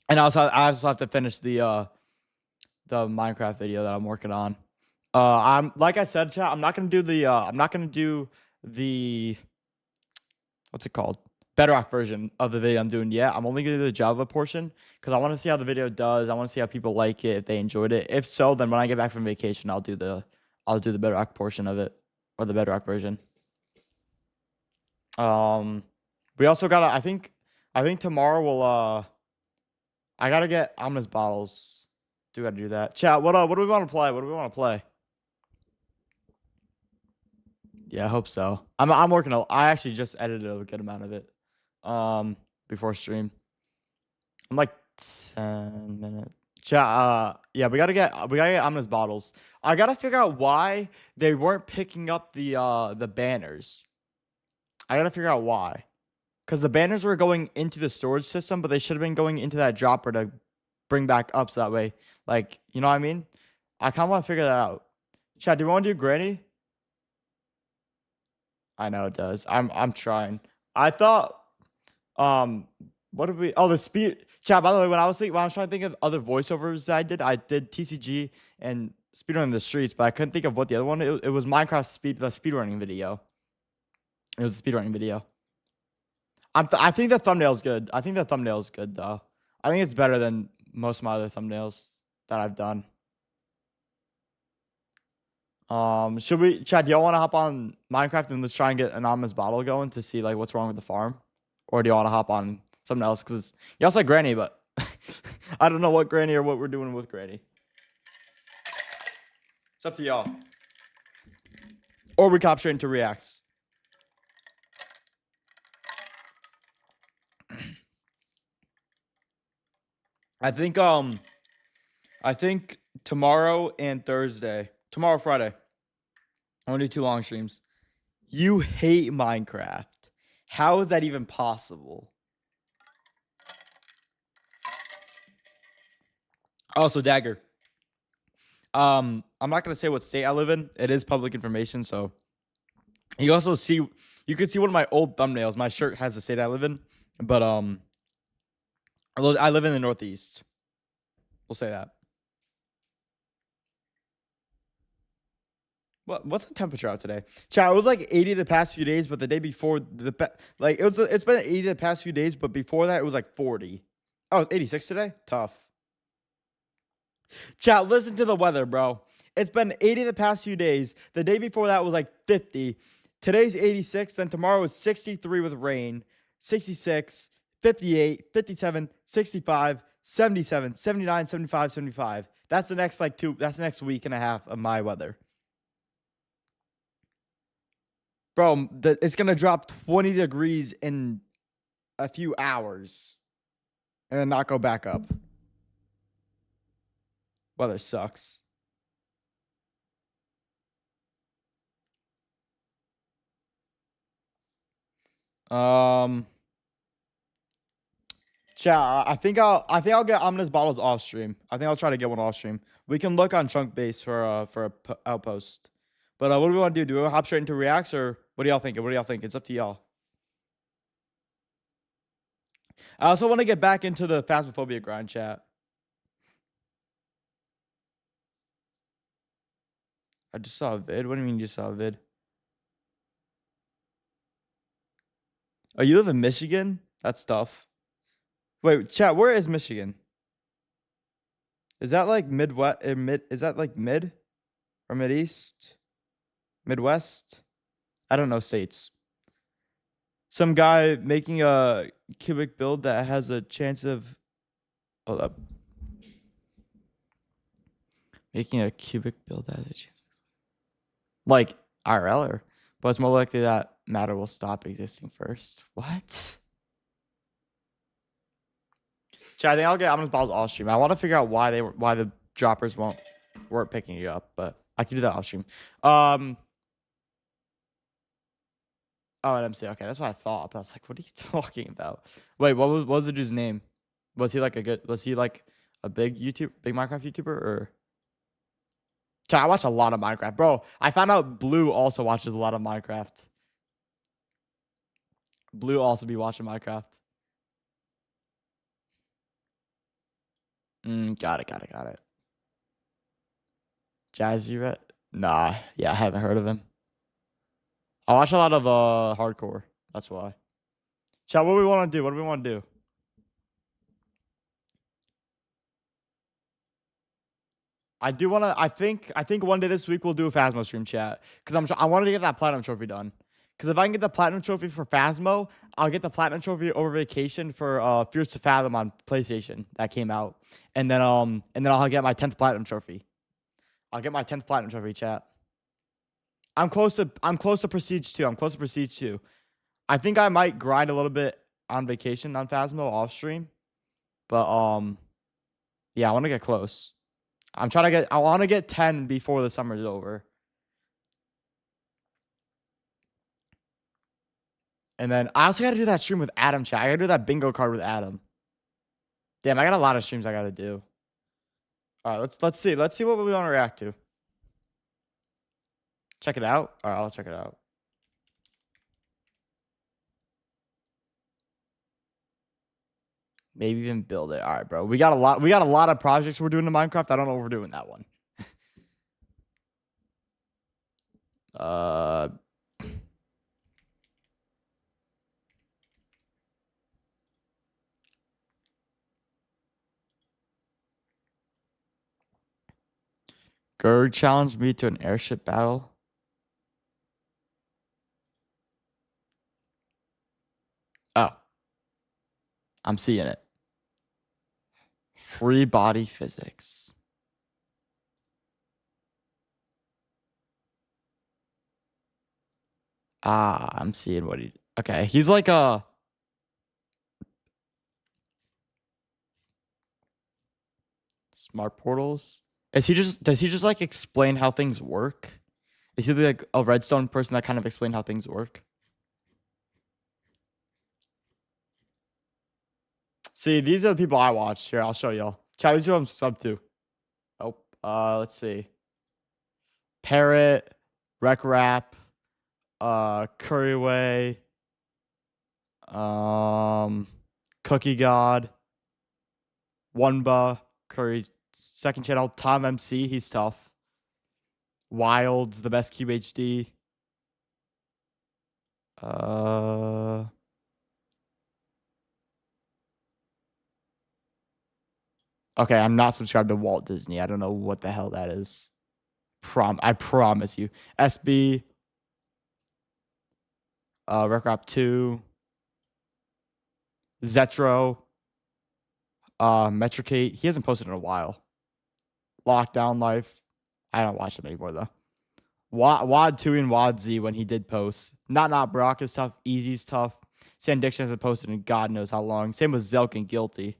I also have to finish the Minecraft video that I'm working on. I'm like I said, chat. I'm not gonna do the what's it called? Bedrock version of the video I'm doing yet. I'm only gonna do the Java portion because I want to see how the video does. I want to see how people like it, if they enjoyed it. If so, then when I get back from vacation, I'll do the Bedrock portion of it or the Bedrock version. We also gotta. I think tomorrow we'll. I gotta get Omnis bottles. Do gotta do that. Chat. What do we want to play? Yeah, I hope so. I'm working. I actually just edited a good amount of it. Before stream. I'm like 10 minutes. Chat. Yeah, we gotta get Omnis bottles. I gotta figure out why they weren't picking up the banners. I gotta figure out why. Because the banners were going into the storage system, but they should have been going into that dropper to bring back up so that way. Like, you know what I mean? I kind of want to figure that out. Chat, do you want to do Granny? I know it does. I'm trying. I thought, what did we? Oh, the speed. Chat. By the way, when I was trying to think of other voiceovers that I did TCG and Speedrun in the Streets, but I couldn't think of what the other one. It was Minecraft the speedrunning video. It was a speedrunning video. I think the thumbnail's good. I think the thumbnail's good though. I think it's better than most of my other thumbnails that I've done. Should we, Chad, do y'all want to hop on Minecraft and let's try and get anonymous bottle going to see like what's wrong with the farm? Or do you want to hop on something else? Because y'all said Granny, but I don't know what Granny or what we're doing with Granny. It's up to y'all. Or we cop straight into reacts. I think tomorrow and Thursday. Tomorrow, Friday. I want to do 2 long streams. You hate Minecraft. How is that even possible? Also, Dagger. I'm not gonna say what state I live in. It is public information, so you could see one of my old thumbnails. My shirt has the state I live in, but I live in the Northeast. We'll say that. What's the temperature out today? Chat, it was like 80 the past few days, but the day before it's been 80 the past few days, but before that it was like 40. Oh, it's 86 today? Tough. Chat, listen to the weather, bro. It's been 80 the past few days. The day before that was like 50. Today's 86, then tomorrow is 63 with rain, 66, 58, 57, 65, 77, 79, 75, 75. That's the next that's the next week and a half of my weather. Bro, it's going to drop 20 degrees in a few hours and then not go back up. Weather sucks. Chat, I think I'll get ominous bottles off stream. I think I'll try to get one off stream. We can look on Chunk Base for a outpost. But what do we want to do? Do we want to hop straight into reacts, or what do y'all think? What do y'all think? It's up to y'all. I also want to get back into the Phasmophobia grind, chat. I just saw a vid. What do you mean you just saw a vid? Oh, you live in Michigan? That's tough. Wait, chat, where is Michigan? Is that like Midwest? Is that like mid or Mideast? Midwest? I don't know states. Some guy making a cubic build that has a chance of... Hold up. Making a cubic build that has a chance. Like IRL, but it's more likely that matter will stop existing first. What? Chat, I think I'll get ominous bottles off stream. I want to figure out why the droppers weren't picking it up, but I can do that off stream. Oh, an MC. Okay, that's what I thought. But I was like, what are you talking about? Wait, what was the dude's name? Was he like a big Minecraft YouTuber or? Chat, I watch a lot of Minecraft, bro. I found out Blue also watches a lot of Minecraft. Blue also be watching Minecraft. Got it. Jazzy Red? Nah, yeah, I haven't heard of him. I watch a lot of hardcore. That's why. Chat, what do we want to do? What do we want to do? I do want to. I think one day this week we'll do a Phasmo stream, chat, because I wanted to get that platinum trophy done. Because if I can get the platinum trophy for Phasmo, I'll get the platinum trophy over vacation for Fierce to Fathom on PlayStation that came out, and then I'll get my 10th platinum trophy. I'll get my 10th platinum trophy, chat. I'm close to Prestige 2. I think I might grind a little bit on vacation on Phasmo off stream. But yeah, I want to get close. I want to get 10 before the summer is over. And then I also got to do that stream with Adam, chat. I got to do that bingo card with Adam. Damn, I got a lot of streams I got to do. All right, let's see. Let's see what we want to react to. Check it out. All right, I'll check it out. Maybe even build it. All right, bro. We got a lot of projects we're doing in Minecraft. I don't know if we're doing that one. Gerg challenged me to an airship battle. Oh. I'm seeing it. Free body physics. Ah, I'm seeing what he... Okay, he's like a... Smart portals? Does he just like explain how things work? Is he like a redstone person that kind of explain how things work? See, these are the people I watch. Here, I'll show y'all. Chat, these are who I'm sub to. Oh, let's see. Parrot, Rec Rap, Curryway, Cookie God, Wunba, Curry's second channel, Tom MC, he's tough. Wild's the best QHD. Okay, I'm not subscribed to Walt Disney. I don't know what the hell that is. I promise you. SB. Recrap 2. Zetro. Metricate. He hasn't posted in a while. Lockdown Life. I don't watch him anymore though. Wad 2 and Wad Z when he did post. Not Brock is tough. Easy's tough. Sandiction hasn't posted in God knows how long. Same with Zelk and Guilty.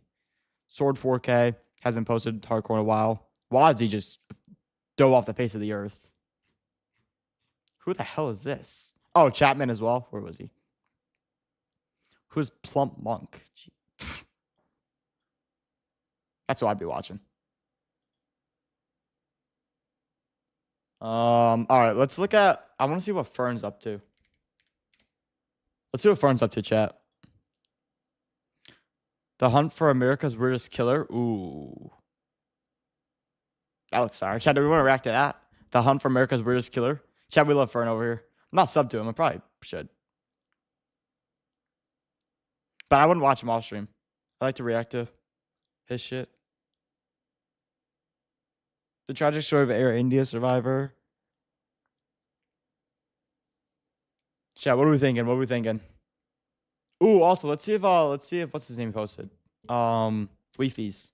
Sword 4K hasn't posted hardcore in a while. Wadzy just dove off the face of the earth. Who the hell is this? Oh, Chapman as well. Where was he? Who's Plump Monk? Gee. That's what I'd be watching. All right, let's look at... I want to see what Fern's up to. Let's see what Fern's up to, chat. The Hunt for America's Weirdest Killer. Ooh. That looks fire. Chat, do we want to react to that? The Hunt for America's Weirdest Killer. Chat, we love Fern over here. I'm not sub to him. I probably should. But I wouldn't watch him off stream. I like to react to his shit. The Tragic Story of Air India Survivor. Chat, what are we thinking? What are we thinking? Ooh, also, let's see if what's his name posted. Weefies.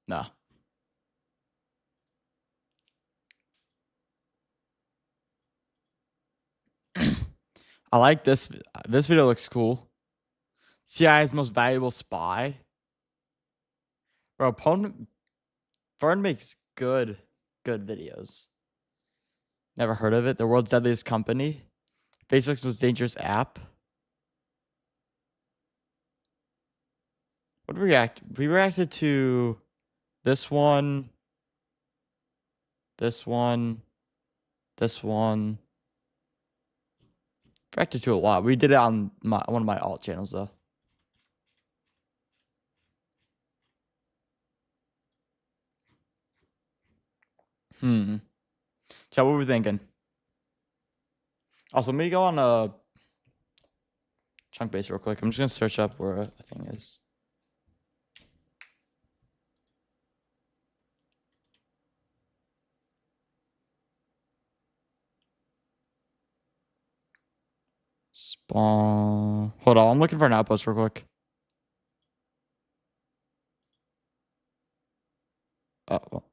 Nah. I like this. This video looks cool. CIA's most valuable spy. Bro, Fern makes good videos. Never heard of it. The world's deadliest company. Facebook's most dangerous app. What did we react? We reacted to this one. This one. This one. Reacted to a lot. We did it on one of my alt channels though. Chat, what were we thinking? Also, let me go on Chunk Base real quick. I'm just gonna search up where the thing is. Spawn. Hold on, I'm looking for an outpost real quick. Oh, well.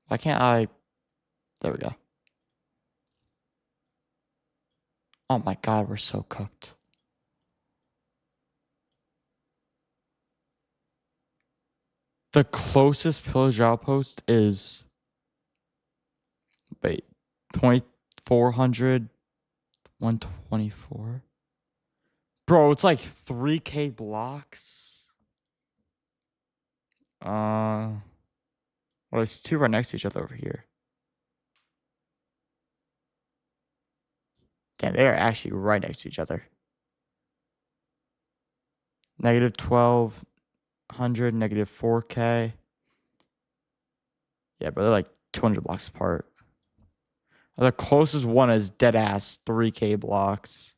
Why can't I? There we go. Oh my god, we're so cooked. The closest pillage outpost is... Wait. 2400... 124? Bro, it's like 3K blocks. Well, there's two right next to each other over here. Damn, they are actually right next to each other. -1200, -4K. Yeah, but they're like 200 blocks apart. The closest one is dead ass 3K blocks.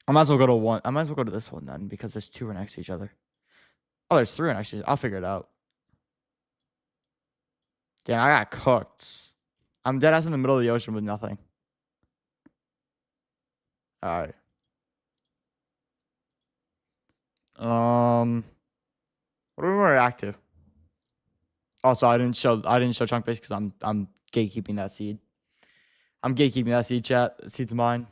I might as well go to one. I might as well go to this one then because there's two right next to each other. Oh, there's three right next to each other. I'll figure it out. Damn, I got cooked. I'm dead ass in the middle of the ocean with nothing. All right. What do we want to react to? Also, I didn't show chunk base because I'm gatekeeping that seed. I'm gatekeeping that seed, chat. Seed's mine.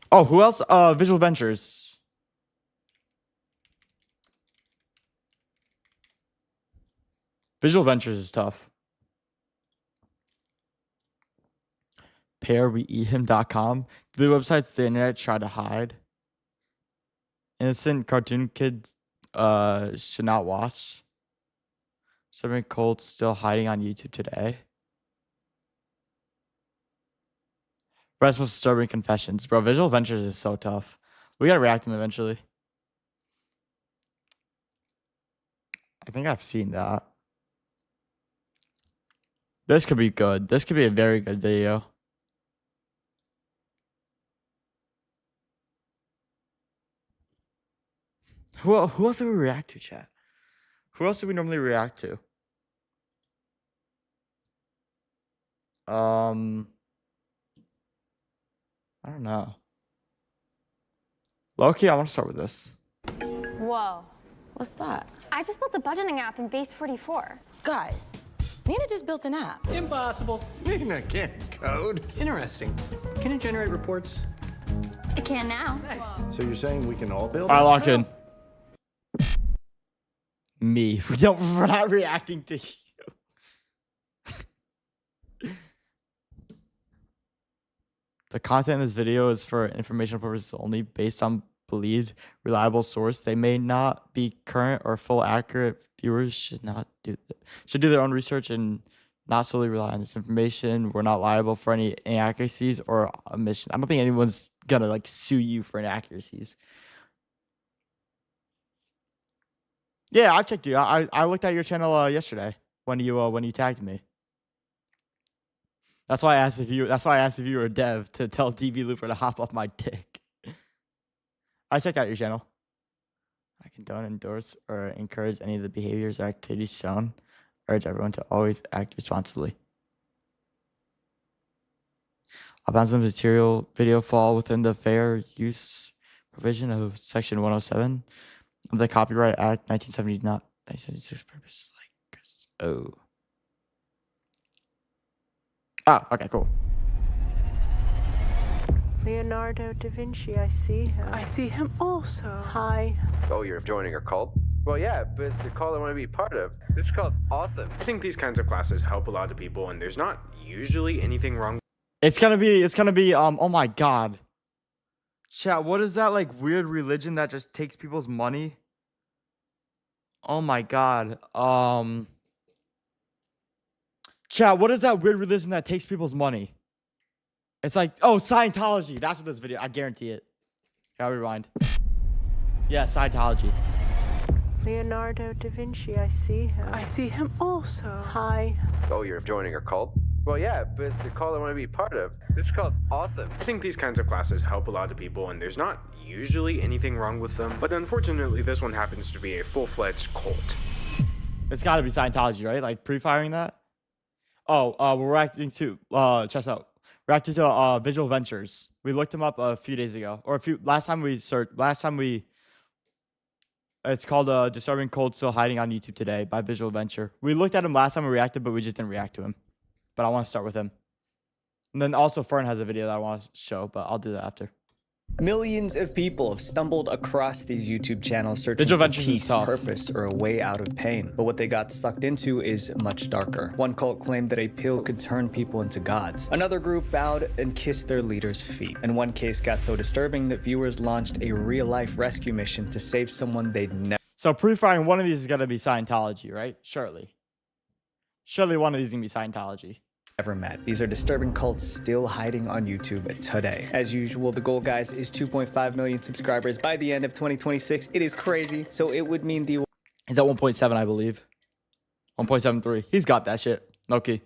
Oh, who else? Visual Ventures. Visual Ventures is tough. PairWeEatHim.com. The websites the internet try to hide. Innocent cartoon kids should not watch. Serving Colts still hiding on YouTube today. Rest was disturbing confessions. Bro, Visual Ventures is so tough. We gotta react to them eventually. I think I've seen that. This could be good. This could be a very good video. Who else do we react to, chat? Who else do we normally react to? I don't know. Low-key, I want to start with this. Whoa. What's that? I just built a budgeting app in Base 44. Guys, Nina just built an app. Impossible. Nina can't code. Interesting. Can it generate reports? It can now. Nice. So you're saying we can all build? I lock in. Me. We're not reacting to you. The content in this video is for informational purposes only, based on believed reliable source. They may not be current or full accurate. Viewers should do their own research and not solely rely on this information. We're not liable for any inaccuracies or omission. I don't think anyone's gonna like sue you for inaccuracies. Yeah, I checked you. I looked at your channel yesterday when you tagged me. That's why I asked if you were a dev to tell DB Looper to hop off my dick. I checked out your channel. I condone, endorse, or encourage any of the behaviors or activities shown. Urge everyone to always act responsibly. All bounds of material video fall within the fair use provision of Section 107 of the Copyright Act 1976 purpose. Oh. Oh, okay, cool. Leonardo da Vinci, I see him. I see him also. Hi. Oh, you're joining a cult? Well, yeah, but it's the cult I want to be part of. This cult's awesome. I think these kinds of classes help a lot of people, and there's not usually anything wrong. It's gonna be, oh my god. Chat, what is that like weird religion that just takes people's money? Oh my god. Chat, what is that weird religion that takes people's money? It's like, oh, Scientology. That's what this video, I guarantee it. I'll rewind. Yeah, Scientology. Leonardo da Vinci, I see him. I see him also. Hi. Oh, you're joining a cult? Well, yeah, but it's the cult I want to be part of. This cult's awesome. I think these kinds of classes help a lot of people, and there's not usually anything wrong with them. But unfortunately, this one happens to be a full-fledged cult. It's gotta be Scientology, right? Like pre-firing that? Oh, we're reacting to, check this out. Reacting to Visual Ventures. We looked him up a few days ago. Or it's called Disturbing Cold Still Hiding on YouTube Today by Visual Venture. We looked at him last time we reacted, but we just didn't react to him. But I want to start with him. And then also Fern has a video that I want to show, but I'll do that after. Millions of people have stumbled across these YouTube channels searching for peace, purpose, or a way out of pain. But what they got sucked into is much darker. One cult claimed that a pill could turn people into gods. Another group bowed and kissed their leader's feet. And one case got so disturbing that viewers launched a real-life rescue mission to save someone they'd never... So pre-firing one of these is going to be Scientology, right? Surely one of these is going to be Scientology. ever met. These are disturbing cults still hiding on YouTube today. As usual, the goal, guys, is 2.5 million subscribers by the end of 2026. It is crazy, so it would mean the... He's at 1.7, I believe. 1.73. He's got that shit. Okay.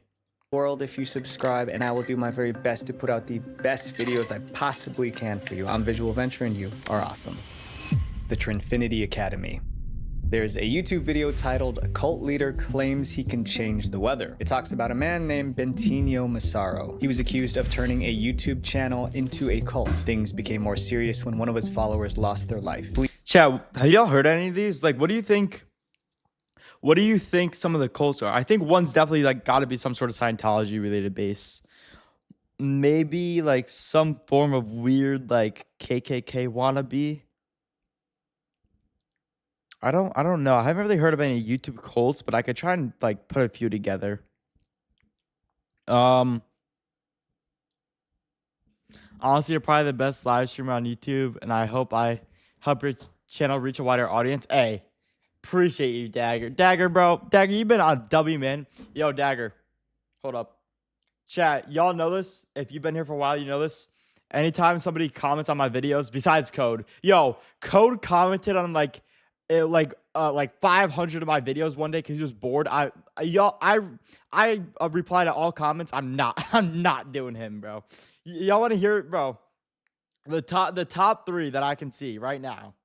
World if you subscribe, and I will do my very best to put out the best videos I possibly can for you. I'm Visual Venture, and you are awesome. The Trinfinity Academy. There's a YouTube video titled "A Cult Leader Claims He Can Change the Weather." It talks about a man named Bentinho Massaro. He was accused of turning a YouTube channel into a cult. Things became more serious when one of his followers lost their life. Chat, have y'all heard any of these? Like, what do you think? What do you think some of the cults are? I think one's definitely like got to be some sort of Scientology related base. Maybe like some form of weird like KKK wannabe. I don't know. I haven't really heard of any YouTube cults, but I could try and like put a few together. Honestly, you're probably the best live streamer on YouTube, and I hope I help your channel reach a wider audience. Hey, appreciate you, Dagger. Dagger, bro. Dagger, you've been on W, man. Yo, Dagger. Hold up. Chat, y'all know this. If you've been here for a while, you know this. Anytime somebody comments on my videos, besides Code. Yo, Code commented on like 500 of my videos one day because he was bored. I reply to all comments. I'm not doing him, bro. Y'all want to hear it, bro? The top 3 that I can see right now.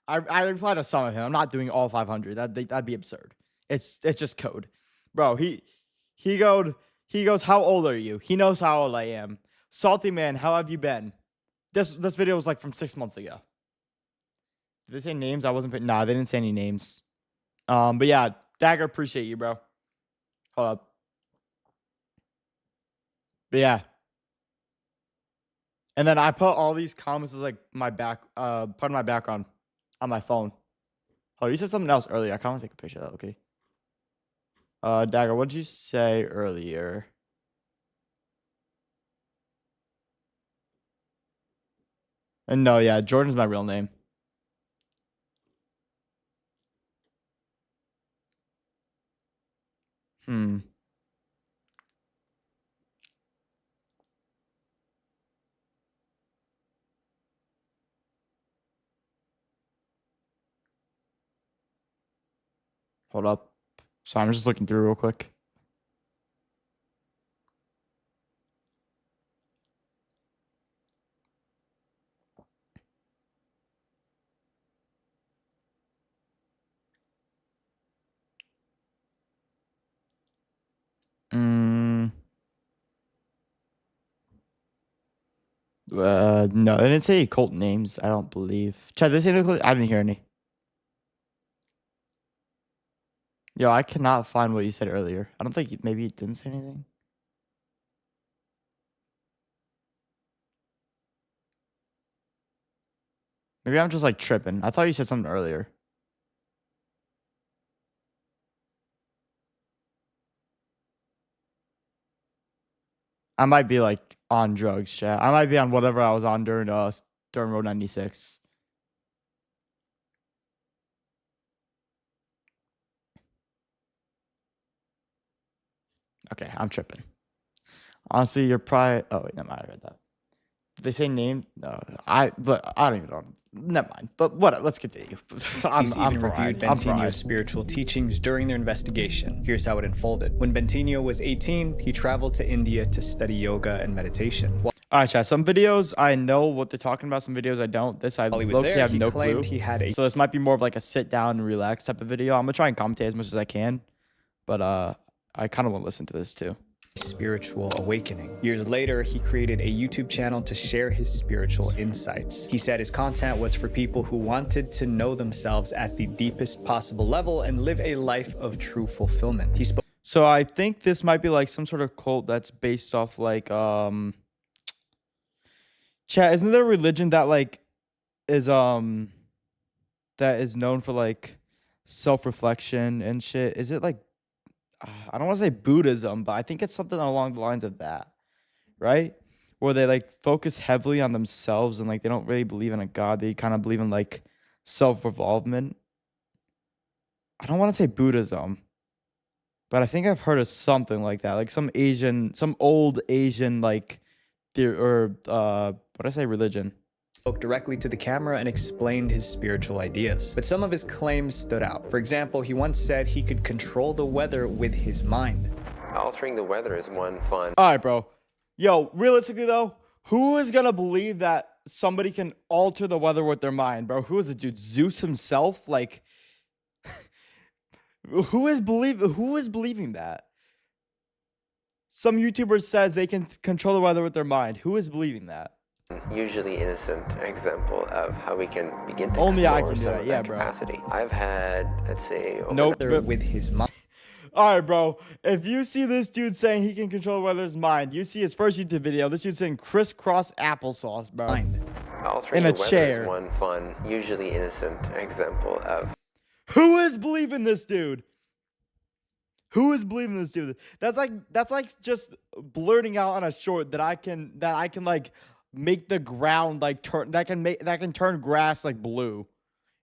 I reply to some of him. I'm not doing all 500. That'd be absurd. It's just Code, bro. He goes, how old are you? He knows how old I am. Salty man, how have you been? This video was like from 6 months ago. Did they say names? I wasn't. Nah, they didn't say any names. But yeah, Dagger, appreciate you, bro. Hold up. But yeah. And then I put all these comments as like my part of my background on my phone. Oh, you said something else earlier. I kind of want to take a picture of that. Okay. Dagger, what did you say earlier? And no, yeah, Jordan's my real name. Hold up. So I'm just looking through real quick. No, they didn't say cult names, I don't believe. Chad, they say no, I didn't hear any. Yo, I cannot find what you said earlier. I don't think maybe you didn't say anything. Maybe I'm just like tripping. I thought you said something earlier. I might be like on drugs, chat. I might be on whatever I was on during Road 96. Okay, I'm tripping. Honestly, you're probably. Oh wait, never mind. I read that. Did they say name? No, I don't even know. Never mind. But what? Let's continue. I'm even reviewed Bentinho's spiritual teachings during their investigation. Here's how it unfolded. When Bentinho was 18, he traveled to India to study yoga and meditation. All right, chat. Some videos I know what they're talking about. Some videos I don't. This I low-key have no clue. So this might be more of like a sit down and relax type of video. I'm gonna try and commentate as much as I can, but I kind of want to listen to this too. Spiritual awakening. Years later, he created a YouTube channel to share his spiritual insights. He said his content was for people who wanted to know themselves at the deepest possible level and live a life of true fulfillment. He spoke. So I think this might be like some sort of cult that's based off like chat, isn't there a religion that like is that is known for like self-reflection and shit? Is it like I don't want to say Buddhism, but I think it's something along the lines of that, right? Where they like focus heavily on themselves and like they don't really believe in a god. They kind of believe in like self-revolvement. I don't want to say Buddhism, but I think I've heard of something like that, like some old Asian like, what did I say, religion. Spoke directly to the camera and explained his spiritual ideas. But some of his claims stood out. For example, he once said he could control the weather with his mind. Altering the weather is one fun. All right, bro. Yo, realistically though, who is gonna believe that somebody can alter the weather with their mind, bro? Who is it, dude? Zeus himself? Like, who is believing that? Some YouTuber says they can control the weather with their mind. Who is believing that? Usually innocent example of how we can begin to Only I explore can do some that, of yeah, that bro. capacity. I've had, let's say, Nope. With his mind. All right, bro. If you see this dude saying he can control the weather's mind, you see his first YouTube video. This dude's saying crisscross applesauce, bro. altering in a the weather chair. is one fun, usually innocent example of. Who is believing this dude? Who is believing this dude? That's like just blurting out on a short that I can like make the ground like turn that can turn grass like blue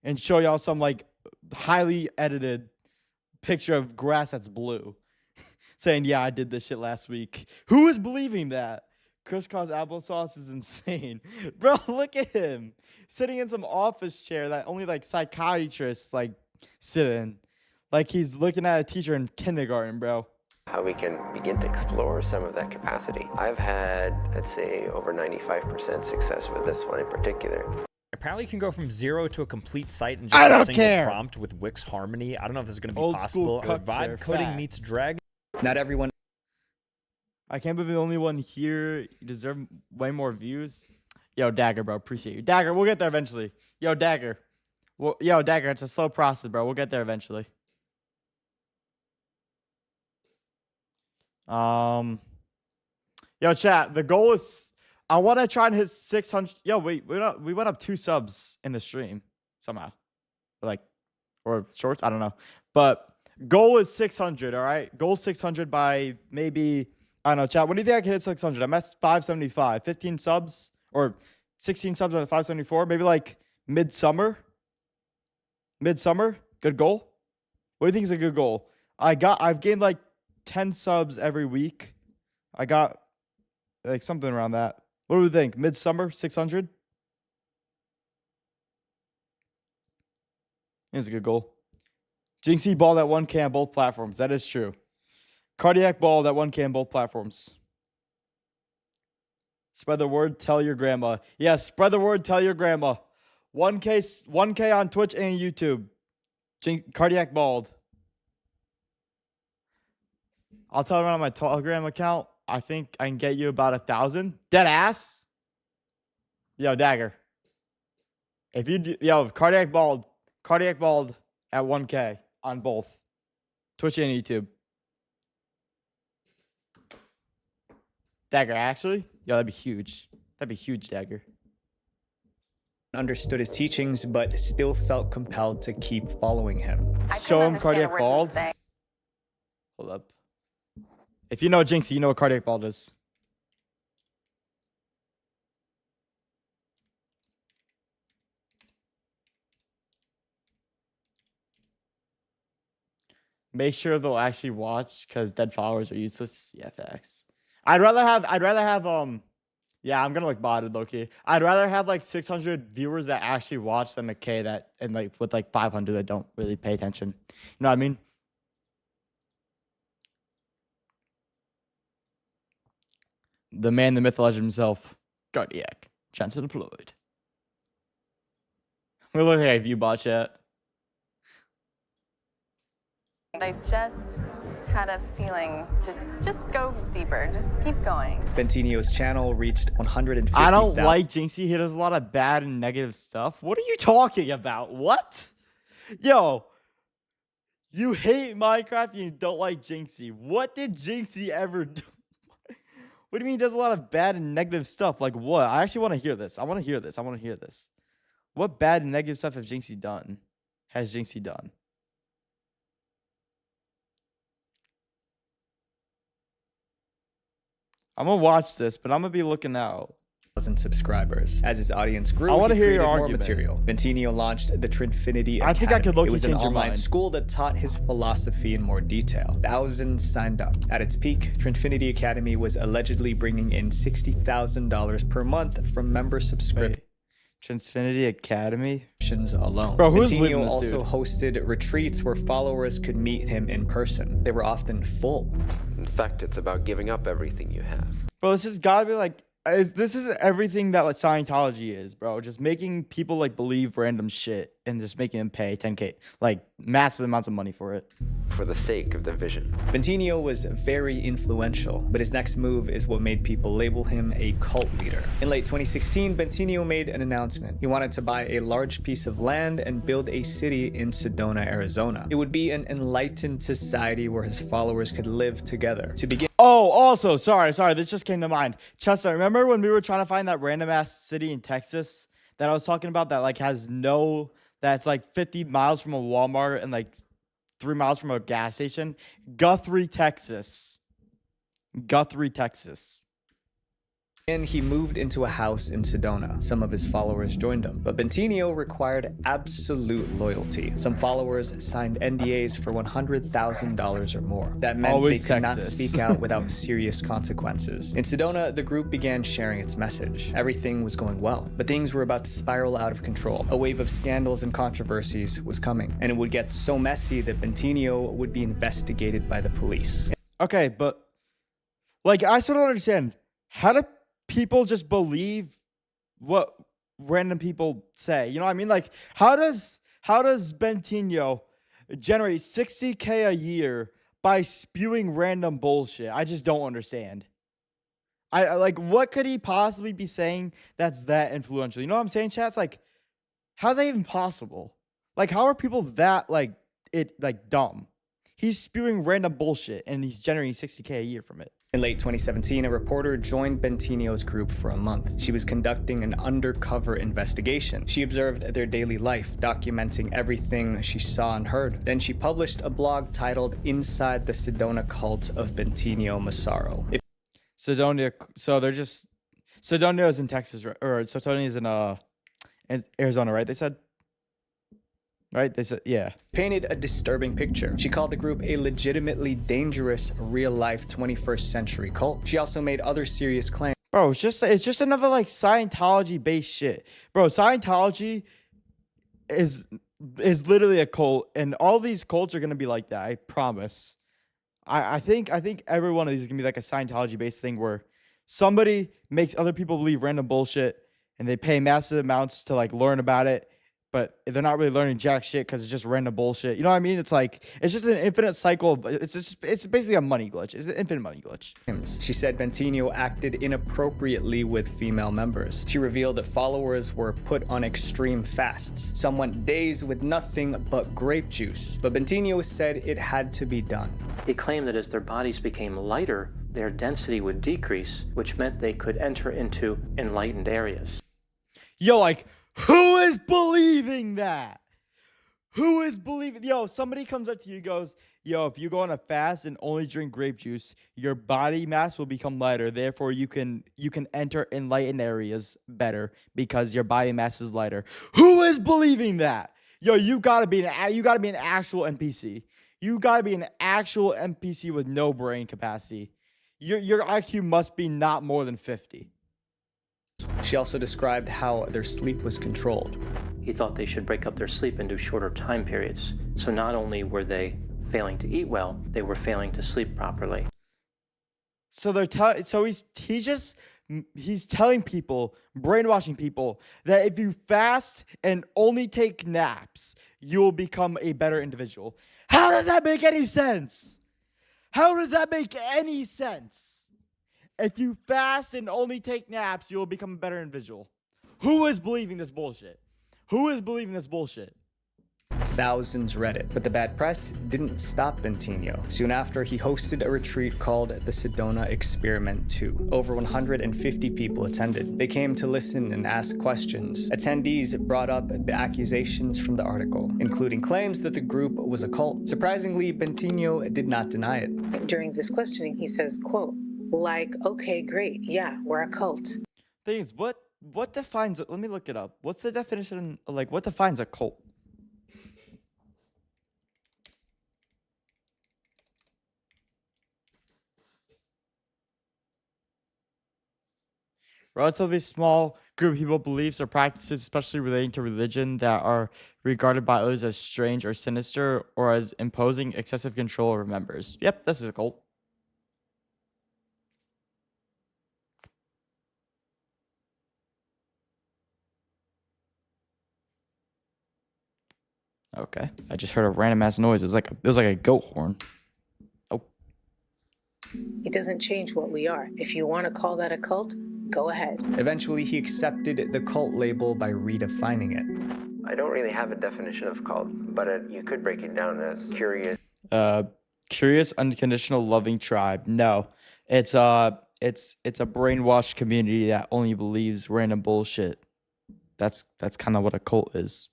and show y'all some like highly edited picture of grass that's blue. Saying, yeah, I did this shit last week. Who is believing that? Crisscross applesauce is insane. Bro, look at him. Sitting in some office chair that only like psychiatrists like sit in. Like he's looking at a teacher in kindergarten, bro. How we can begin to explore some of that capacity. I've had, I'd say, over 95% success with this one in particular. Apparently, you can go from 0 to a complete site in just a single prompt with Wix Harmony. I don't know if this is going to be possible. Or vibe coding meets drag. Not everyone. I can't believe the only one here. You deserve way more views. Yo, Dagger, bro. Appreciate you. Dagger, we'll get there eventually. Yo, Dagger. Yo, Dagger, it's a slow process, bro. We'll get there eventually. Yo, chat. The goal is, I want to try and hit 600. Yo, wait, we went up 2 subs in the stream somehow, or shorts. I don't know, but goal is 600. All right, goal 600 by maybe, I don't know, chat. When do you think I can hit 600? I'm at 575. 15 subs or 16 subs at 574. Maybe like midsummer. Good goal. What do you think is a good goal? I've gained like 10 subs every week. I got like something around that. What do we think? Midsummer, 600? It's a good goal. Jinxie balled at 1K on both platforms. That is true. Cardiac balled at 1K on both platforms. Spread the word, tell your grandma. Yes, spread the word, tell your grandma. 1K on Twitch and YouTube. Cardiac bald. I'll tell everyone on my Telegram account. I think I can get you about 1,000. Dead ass. Yo, Dagger. If you do, cardiac bald at 1K on both Twitch and YouTube. Dagger, actually? Yo, that'd be huge. That'd be huge, Dagger. Understood his teachings, but still felt compelled to keep following him. Show him cardiac bald. Hold up. If you know Jinxie, you know what cardiac bald is. Make sure they'll actually watch because dead followers are useless. Yeah, facts. I'd rather have yeah, I'm gonna look botted, low-key. I'd rather have like 600 viewers that actually watch than a K that and like with like 500 that don't really pay attention. You know what I mean? The man, the myth, the legend himself, Cardiac, Johnson deployed. We're looking at ViewBot chat. I just had a feeling to just go deeper, just keep going. Bentinho's channel reached 150,000. I don't like Jinxie. He does a lot of bad and negative stuff. What are you talking about? What? Yo, you hate Minecraft and you don't like Jinxie. What did Jinxie ever do? What do you mean he does a lot of bad and negative stuff? Like what? I actually want to hear this. I want to hear this. What bad and negative stuff has Jinxie done? I'm going to watch this, but I'm going to be looking out. subscribers. As his audience grew, I want to hear your more argument. material. Bentinho launched the Trinfinity Academy. I think I could look. It was an change your online mind. school that taught his philosophy in more detail. Thousands signed up. At its peak, Trinfinity Academy was allegedly bringing in $60,000 per month from member subscriptions. Trinfinity Academy Alone. Bro, who's Bentinho leading this also dude? hosted retreats where followers could meet him in person. They were often full. In fact, it's about giving up everything you have. Bro, this has gotta be like, this is everything that like Scientology is, bro. Just making people like believe random shit and just making them pay 10K, like massive amounts of money for it. For the sake of the vision. Bentinho was very influential, but his next move is what made people label him a cult leader. In late 2016, Bentinho made an announcement. He wanted to buy a large piece of land and build a city in Sedona, Arizona. It would be an enlightened society where his followers could live together. To begin. Oh, also, sorry, this just came to mind. Chester, remember when we were trying to find that random ass city in Texas that I was talking about that like has no, that's like 50 miles from a Walmart and like 3 miles from a gas station? Guthrie, Texas. And he moved into a house in Sedona. Some of his followers joined him, but Bentinho required absolute loyalty. Some followers signed NDAs for $100,000 or more. That meant Always they could not Texas. speak out without serious consequences. In Sedona, the group began sharing its message. Everything was going well, but things were about to spiral out of control. A wave of scandals and controversies was coming, and it would get so messy that Bentinho would be investigated by the police. Okay, but like I still don't understand. How do people just believe what random people say? You know what I mean? Like how does Bentinho generate 60K a year by spewing random bullshit? I just don't understand. I like, what could he possibly be saying that's that influential? You know what I'm saying, chat? It's like, how's that even possible? Like, how are people that like dumb? He's spewing random bullshit and he's generating 60K a year from it. In late 2017, a reporter joined Bentinho's group for a month. She was conducting an undercover investigation. She observed their daily life, documenting everything she saw and heard. Then she published a blog titled Inside the Sedona Cult of Bentinho Massaro. Sedona, so they're just, Sedona is in Texas, right? Or Sedona is in Arizona, right? They said? Right? They said, yeah. Painted a disturbing picture. She called the group a legitimately dangerous, real-life 21st century cult. She also made other serious claims. Bro, it's just another like Scientology-based shit. Bro, Scientology is literally a cult, and all these cults are gonna be like that. I promise. I think every one of these is gonna be like a Scientology-based thing where somebody makes other people believe random bullshit, and they pay massive amounts to like learn about it. But they're not really learning jack shit because it's just random bullshit. You know what I mean? It's like, it's just an infinite cycle. It's basically a money glitch. It's an infinite money glitch. She said Bentinho acted inappropriately with female members. She revealed that followers were put on extreme fasts. Some went days with nothing but grape juice. But Bentinho said it had to be done. He claimed that as their bodies became lighter, their density would decrease, which meant they could enter into enlightened areas. Yo, like, who is believing that? Who is believing? Yo, somebody comes up to you and goes, yo, if you go on a fast and only drink grape juice, your body mass will become lighter. Therefore, you can enter enlightened areas better because your body mass is lighter. Who is believing that? Yo, you gotta be an actual NPC. You gotta be an actual NPC with no brain capacity. Your IQ must be not more than 50. She also described how their sleep was controlled. He thought they should break up their sleep into shorter time periods. So not only were they failing to eat well, they were failing to sleep properly. So he's telling people, brainwashing people, that if you fast and only take naps, you will become a better individual. How does that make any sense? How does that make any sense? If you fast and only take naps, you will become a better individual. Who is believing this bullshit? Who is believing this bullshit? Thousands read it, but the bad press didn't stop Bentinho. Soon after, he hosted a retreat called the Sedona Experiment 2. Over 150 people attended. They came to listen and ask questions. Attendees brought up the accusations from the article, including claims that the group was a cult. Surprisingly, Bentinho did not deny it. During this questioning, he says, quote, like, okay, great, yeah, we're a cult. thing is, what defines? Let me look it up. What's the definition? Like, what defines a cult? Relatively small group of people beliefs or practices, especially relating to religion, that are regarded by others as strange or sinister or as imposing excessive control over members. Yep, this is a cult. Okay, I just heard a random ass noise. It was like a goat horn. Oh. It doesn't change what we are. If you want to call that a cult, go ahead. Eventually, he accepted the cult label by redefining it. I don't really have a definition of cult, but you could break it down as curious. Curious, unconditional, loving tribe. No, it's a brainwashed community that only believes random bullshit. That's kind of what a cult is.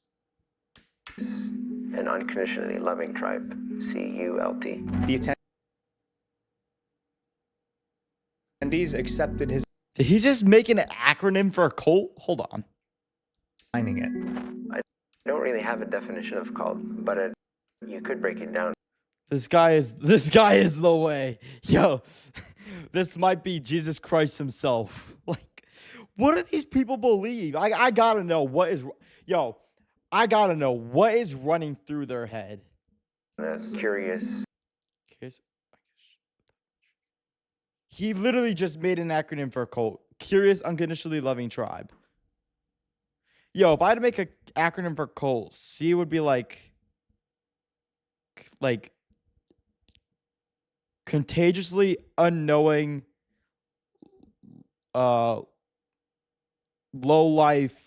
An unconditionally loving tribe. CULT. The attendees accepted his. Did he just make an acronym for a cult? Hold on. Finding it. I don't really have a definition of cult, but you could break it down. This guy is the way. Yo, this might be Jesus Christ himself. Like, what do these people believe? I gotta know what is. Yo, I gotta know what is running through their head. As curious. He literally just made an acronym for a cult. Curious, unconditionally loving tribe. Yo, if I had to make an acronym for cult, C would be like contagiously unknowing, low life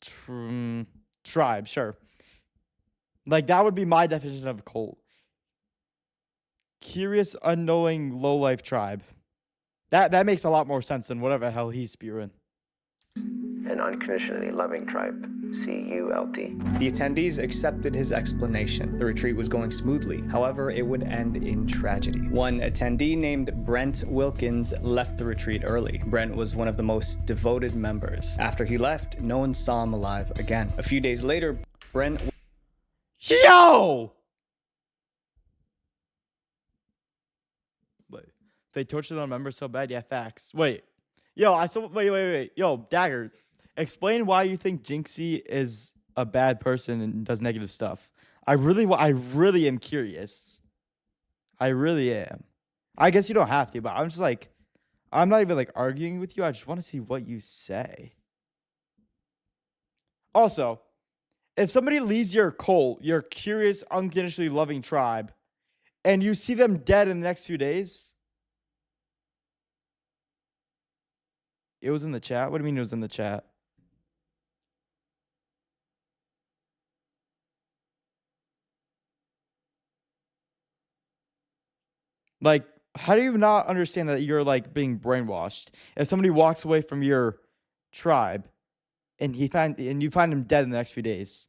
tribe. Sure. Like, that would be my definition of a cult. Curious, unknowing, low life tribe. That makes a lot more sense than whatever the hell he's spewing. An unconditionally loving tribe. CULT. The attendees accepted his explanation. The retreat was going smoothly. However, it would end in tragedy. One attendee named Brent Wilkins left the retreat early. Brent was one of the most devoted members. After he left, no one saw him alive again. A few days later, Brent... Yo! They tortured our members so bad. Yeah, facts. Wait. Yo, wait. Yo, Dagger, explain why you think Jinxie is a bad person and does negative stuff. I really am curious. I really am. I guess you don't have to, but I'm just like, I'm not even like arguing with you. I just want to see what you say. Also, if somebody leaves your cult, your curious, unconditionally loving tribe, and you see them dead in the next few days... It was in the chat? What do you mean it was in the chat? Like, how do you not understand that you're, like, being brainwashed? If somebody walks away from your tribe and you find him dead in the next few days,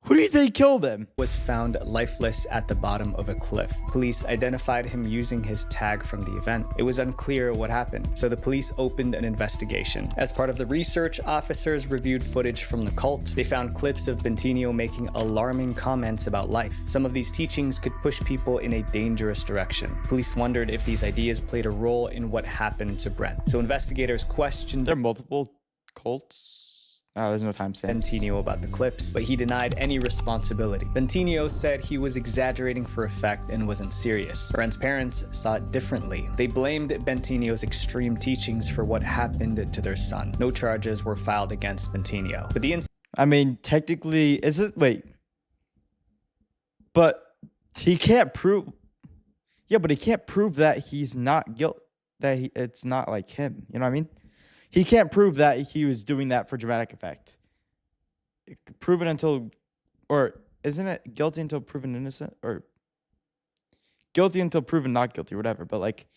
who do you think killed him? Was found lifeless at the bottom of a cliff. Police identified him using his tag from the event. It was unclear what happened, so the police opened an investigation. As part of the research, officers reviewed footage from the cult. They found clips of Bentinho making alarming comments about life. Some of these teachings could push people in a dangerous direction. Police wondered if these ideas played a role in what happened to Brent. So investigators questioned... There are multiple cults? Oh, there's no time stamps. Bentinho about the clips, but he denied any responsibility. Bentinho said he was exaggerating for effect and wasn't serious. Brent's parents saw it differently. They blamed Bentinho's extreme teachings for what happened to their son. No charges were filed against Bentinho. But I mean, technically, is it? Wait. But he can't prove... Yeah, but he can't prove that he's not guilty. It's not like him. You know what I mean? He can't prove that he was doing that for dramatic effect. Proven until... Or isn't it guilty until proven innocent? Or guilty until proven not guilty, whatever. But, like...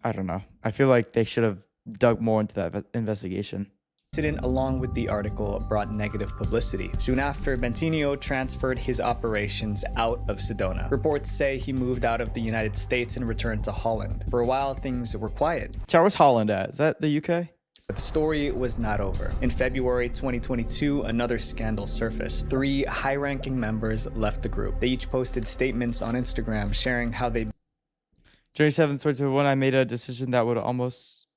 I don't know. I feel like they should have dug more into that investigation. incident, along with the article, brought negative publicity. Soon after, Bentinho transferred his operations out of Sedona. Reports say he moved out of the United States and returned to Holland. For a while, things were quiet. Chat, where's Holland at? Is that the UK? But the story was not over. In February 2022, another scandal surfaced. 3 high-ranking members left the group. They each posted statements on Instagram sharing how they... January 7th, 2021, I made a decision that would almost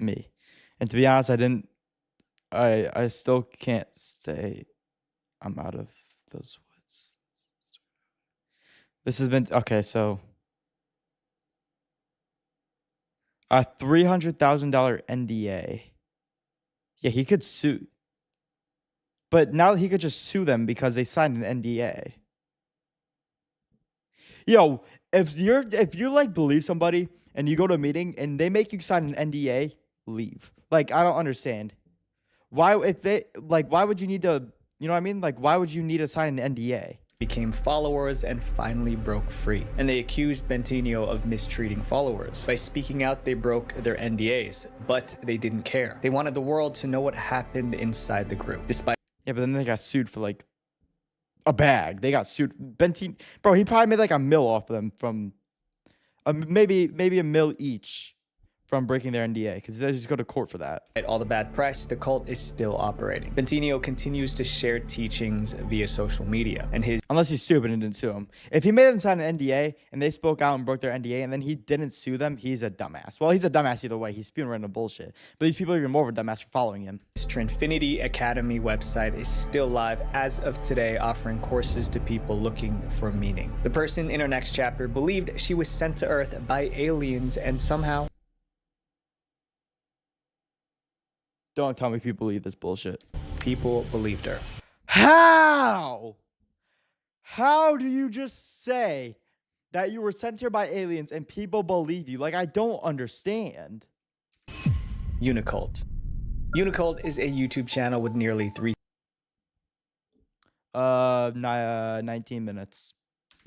me. And to be honest, I still can't stay. I'm out of those woods. This has been, okay, so... a $300,000 NDA. Yeah, he could sue. But now he could just sue them because they signed an NDA. Yo, if you like believe somebody and you go to a meeting and they make you sign an NDA, leave. Like, I don't understand. Why would you need to, you know what I mean? Like, why would you need to sign an NDA? Became followers and finally broke free. And they accused Bentinho of mistreating followers. By speaking out, they broke their NDAs, but they didn't care. They wanted the world to know what happened inside the group. Despite... Yeah, but then they got sued for like a bag. They got sued. Bentinho, bro, he probably made like $1 million off them from maybe $1 million each from breaking their NDA, because they just go to court for that. All the bad press, the cult is still operating. Bentinho continues to share teachings via social media, and his... Unless he's stupid and didn't sue him. If he made them sign an NDA and they spoke out and broke their NDA and then he didn't sue them, he's a dumbass. Well, he's a dumbass either way. He's spewing random bullshit. But these people are even more of a dumbass for following him. His Trinfinity Academy website is still live as of today, offering courses to people looking for meaning. The person in our next chapter believed she was sent to Earth by aliens and somehow... Don't tell me people believe this bullshit. People believed her. How? How do you just say that you were sent here by aliens and people believe you? Like, I don't understand. Unicult. Unicult is a YouTube channel with nearly 19 minutes.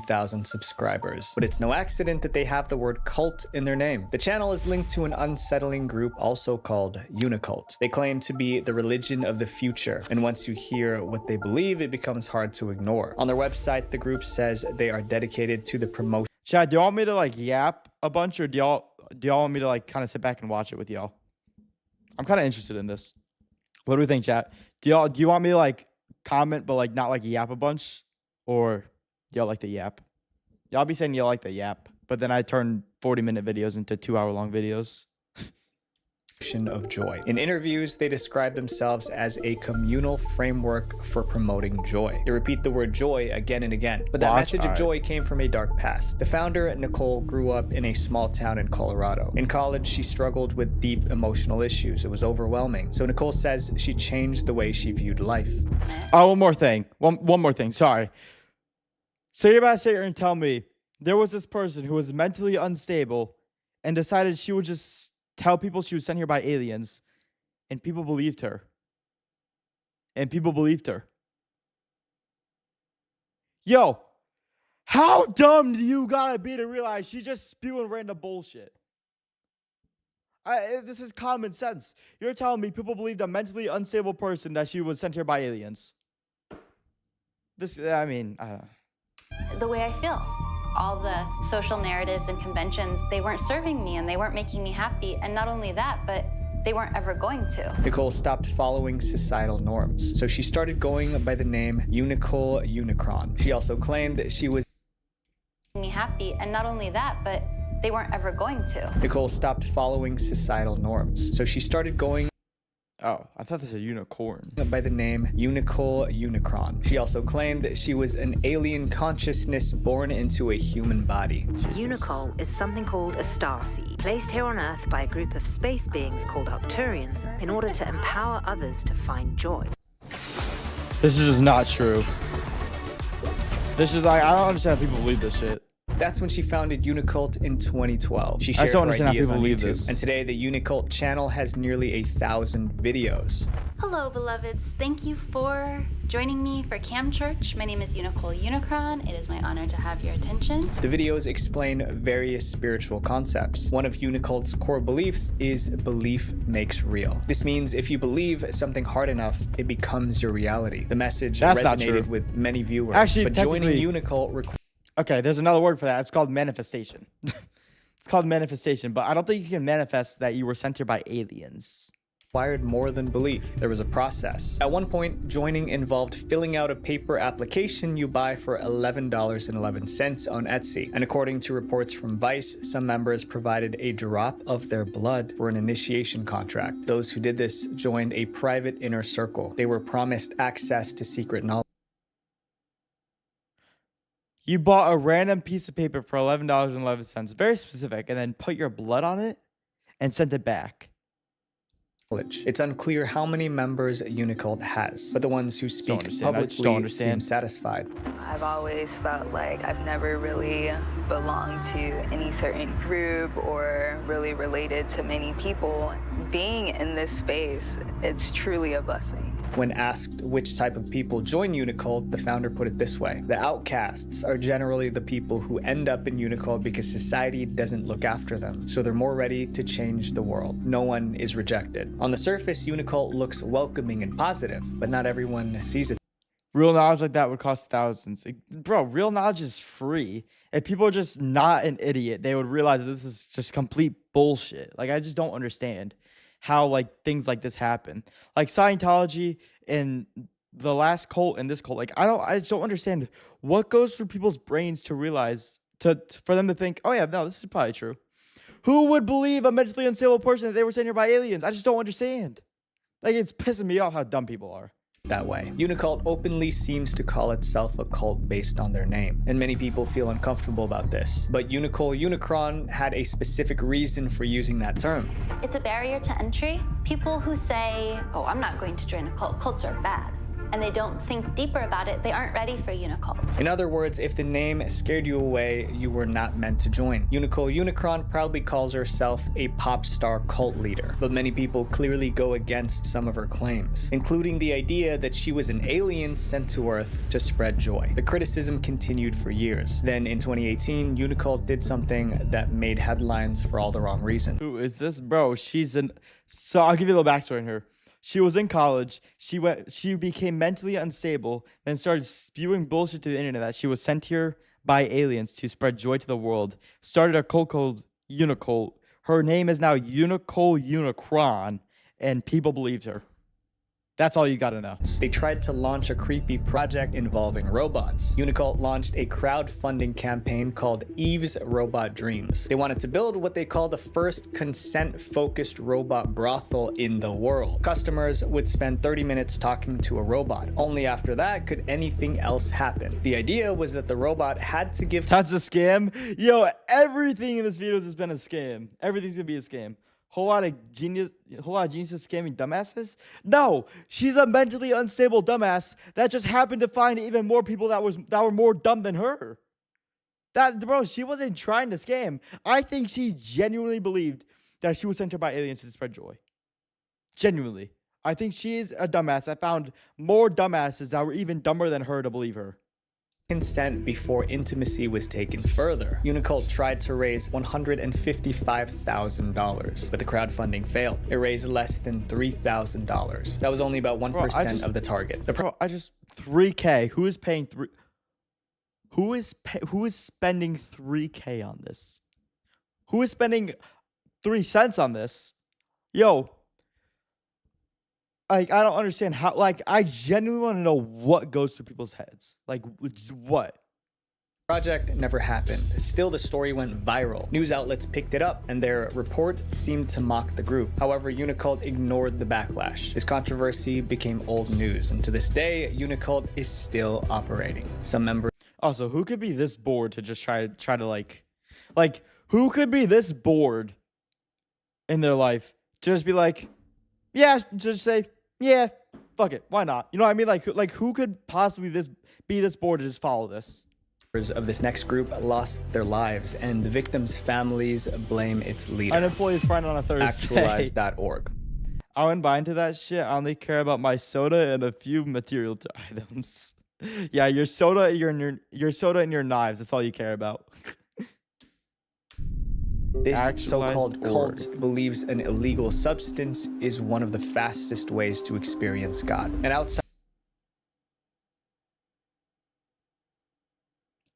1,000 subscribers, but it's no accident that they have the word cult in their name. The channel is linked to an unsettling group also called Unicult. They claim to be the religion of the future, and once you hear what they believe, it becomes hard to ignore. On their website, the group says they are dedicated to the promotion. Chad, do y'all want me to like yap a bunch, or do y'all want me to like kind of sit back and watch it with y'all? I'm kind of interested in this. What do we think, chat? Do you want me to like comment but like not like yap a bunch, or y'all like the yap? Y'all be saying y'all like the yap, but then I turn 40-minute videos into 2-hour-long videos. Of joy. In interviews, they describe themselves as a communal framework for promoting joy. They repeat the word joy again and again, but that message of joy came from a dark past. The founder, Nicole, grew up in a small town in Colorado. In college, she struggled with deep emotional issues. It was overwhelming. So Nicole says she changed the way she viewed life. Oh, one more thing. One more thing. Sorry. So you're about to sit here and tell me there was this person who was mentally unstable and decided she would just tell people she was sent here by aliens, and people believed her. Yo, how dumb do you gotta be to realize she's just spewing random bullshit? This is common sense. You're telling me people believed a mentally unstable person that she was sent here by aliens. I don't know. The way I feel. All the social narratives and conventions, they weren't serving me and they weren't making me happy. And not only that, but they weren't ever going to. Nicole stopped following societal norms, so she started going by the name Unicole Unicron. She also claimed that she was me happy, and not only that, but they weren't ever going to. Nicole stopped following societal norms, so she started going... Oh, I thought this was a unicorn. By the name Unicole Unicron. She also claimed that she was an alien consciousness born into a human body. Unicole is something called a starseed, placed here on Earth by a group of space beings called Arcturians in order to empower others to find joy. This is just not true. This is like, I don't understand how people believe this shit. That's when she founded Unicult in 2012. She shared her ideas on YouTube, and today the Unicult channel has nearly 1,000 videos. Hello, beloveds. Thank you for joining me for Cam Church. My name is Unicole Unicron. It is my honor to have your attention. The videos explain various spiritual concepts. One of Unicult's core beliefs is belief makes real. This means if you believe something hard enough, it becomes your reality. The message resonated with many viewers. Actually, but joining Unicult okay, there's another word for that. It's called manifestation. It's called manifestation, but I don't think you can manifest that you were sent here by aliens. Required more than belief. There was a process. At one point, joining involved filling out a paper application you buy for $11.11 on Etsy. And according to reports from Vice, some members provided a drop of their blood for an initiation contract. Those who did this joined a private inner circle. They were promised access to secret knowledge. You bought a random piece of paper for $11.11, very specific, and then put your blood on it and sent it back. It's unclear how many members Unicult has, but the ones who speak publicly seem satisfied. I've always felt like I've never really belonged to any certain group or really related to many people. Being in this space, it's truly a blessing. When asked which type of people join Unicult, the founder put it this way: the outcasts are generally the people who end up in Unicult because society doesn't look after them, so they're more ready to change the world. No one is rejected. On the surface, Unicult looks welcoming and positive, but not everyone sees it. Real knowledge like that would cost thousands. Bro, real knowledge is free. If people are just not an idiot, they would realize that this is just complete bullshit. Like, I just don't understand how like things like this happen. Like Scientology and the last cult and this cult. Like, I just don't understand what goes through people's brains to realize for them to think, oh yeah, no, this is probably true. Who would believe a mentally unstable person that they were sent here by aliens? I just don't understand. Like, it's pissing me off how dumb people are. That way. Unicult openly seems to call itself a cult based on their name, and many people feel uncomfortable about this. But Unicole Unicron had a specific reason for using that term. It's a barrier to entry. People who say, oh, I'm not going to join a cult, cults are bad, and they don't think deeper about it, they aren't ready for Unicult. In other words, if the name scared you away, you were not meant to join. Unicole Unicron proudly calls herself a pop star cult leader, but many people clearly go against some of her claims, including the idea that she was an alien sent to Earth to spread joy. The criticism continued for years. Then in 2018, Unicult did something that made headlines for all the wrong reasons. Who is this? Bro, so I'll give you a little backstory on her. She was in college. She became mentally unstable, then started spewing bullshit to the internet that she was sent here by aliens to spread joy to the world. Started a cult called Unicult. Her name is now Unicole Unicron, and people believed her. That's all you gotta know. They tried to launch a creepy project involving robots. Unicult launched a crowdfunding campaign called Eve's Robot Dreams. They wanted to build what they call the first consent-focused robot brothel in the world. Customers would spend 30 minutes talking to a robot. Only after that could anything else happen. The idea was that the robot had to give— That's a scam? Yo, everything in this video has been a scam. Everything's gonna be a scam. Whole lot of geniuses scamming dumbasses? No, she's a mentally unstable dumbass that just happened to find even more people that were more dumb than her. Bro, she wasn't trying to scam. I think she genuinely believed that she was sent here by aliens to spread joy. Genuinely. I think she is a dumbass that found more dumbasses that were even dumber than her to believe her. Consent before intimacy was taken further. Unicult tried to raise $155,000, but the crowdfunding failed. It raised less than $3,000. That was only about 1% of the target. $3K. Who is paying Who is spending $3K on this? Who is spending 3 cents on this? Yo. Like, I don't understand how, like, I genuinely want to know what goes through people's heads. Like, what? Project never happened. Still, the story went viral. News outlets picked it up, and their report seemed to mock the group. However, Unicult ignored the backlash. This controversy became old news, and to this day, Unicult is still operating. Some members— Also, who could be this bored to just try to like, who could be this bored in their life to just be like, yeah, just say, yeah, fuck it, why not? You know what I mean? Like who could possibly be this bored to just follow this? of this next group lost their lives, and the victims' families blame its leader. Unemployed friend on a Thursday. Actualize.org. I wouldn't buy into that shit. I only care about my soda and a few material items. Yeah, your soda, your soda and your knives. That's all you care about. This so-called cult believes an illegal substance is one of the fastest ways to experience God. And outside.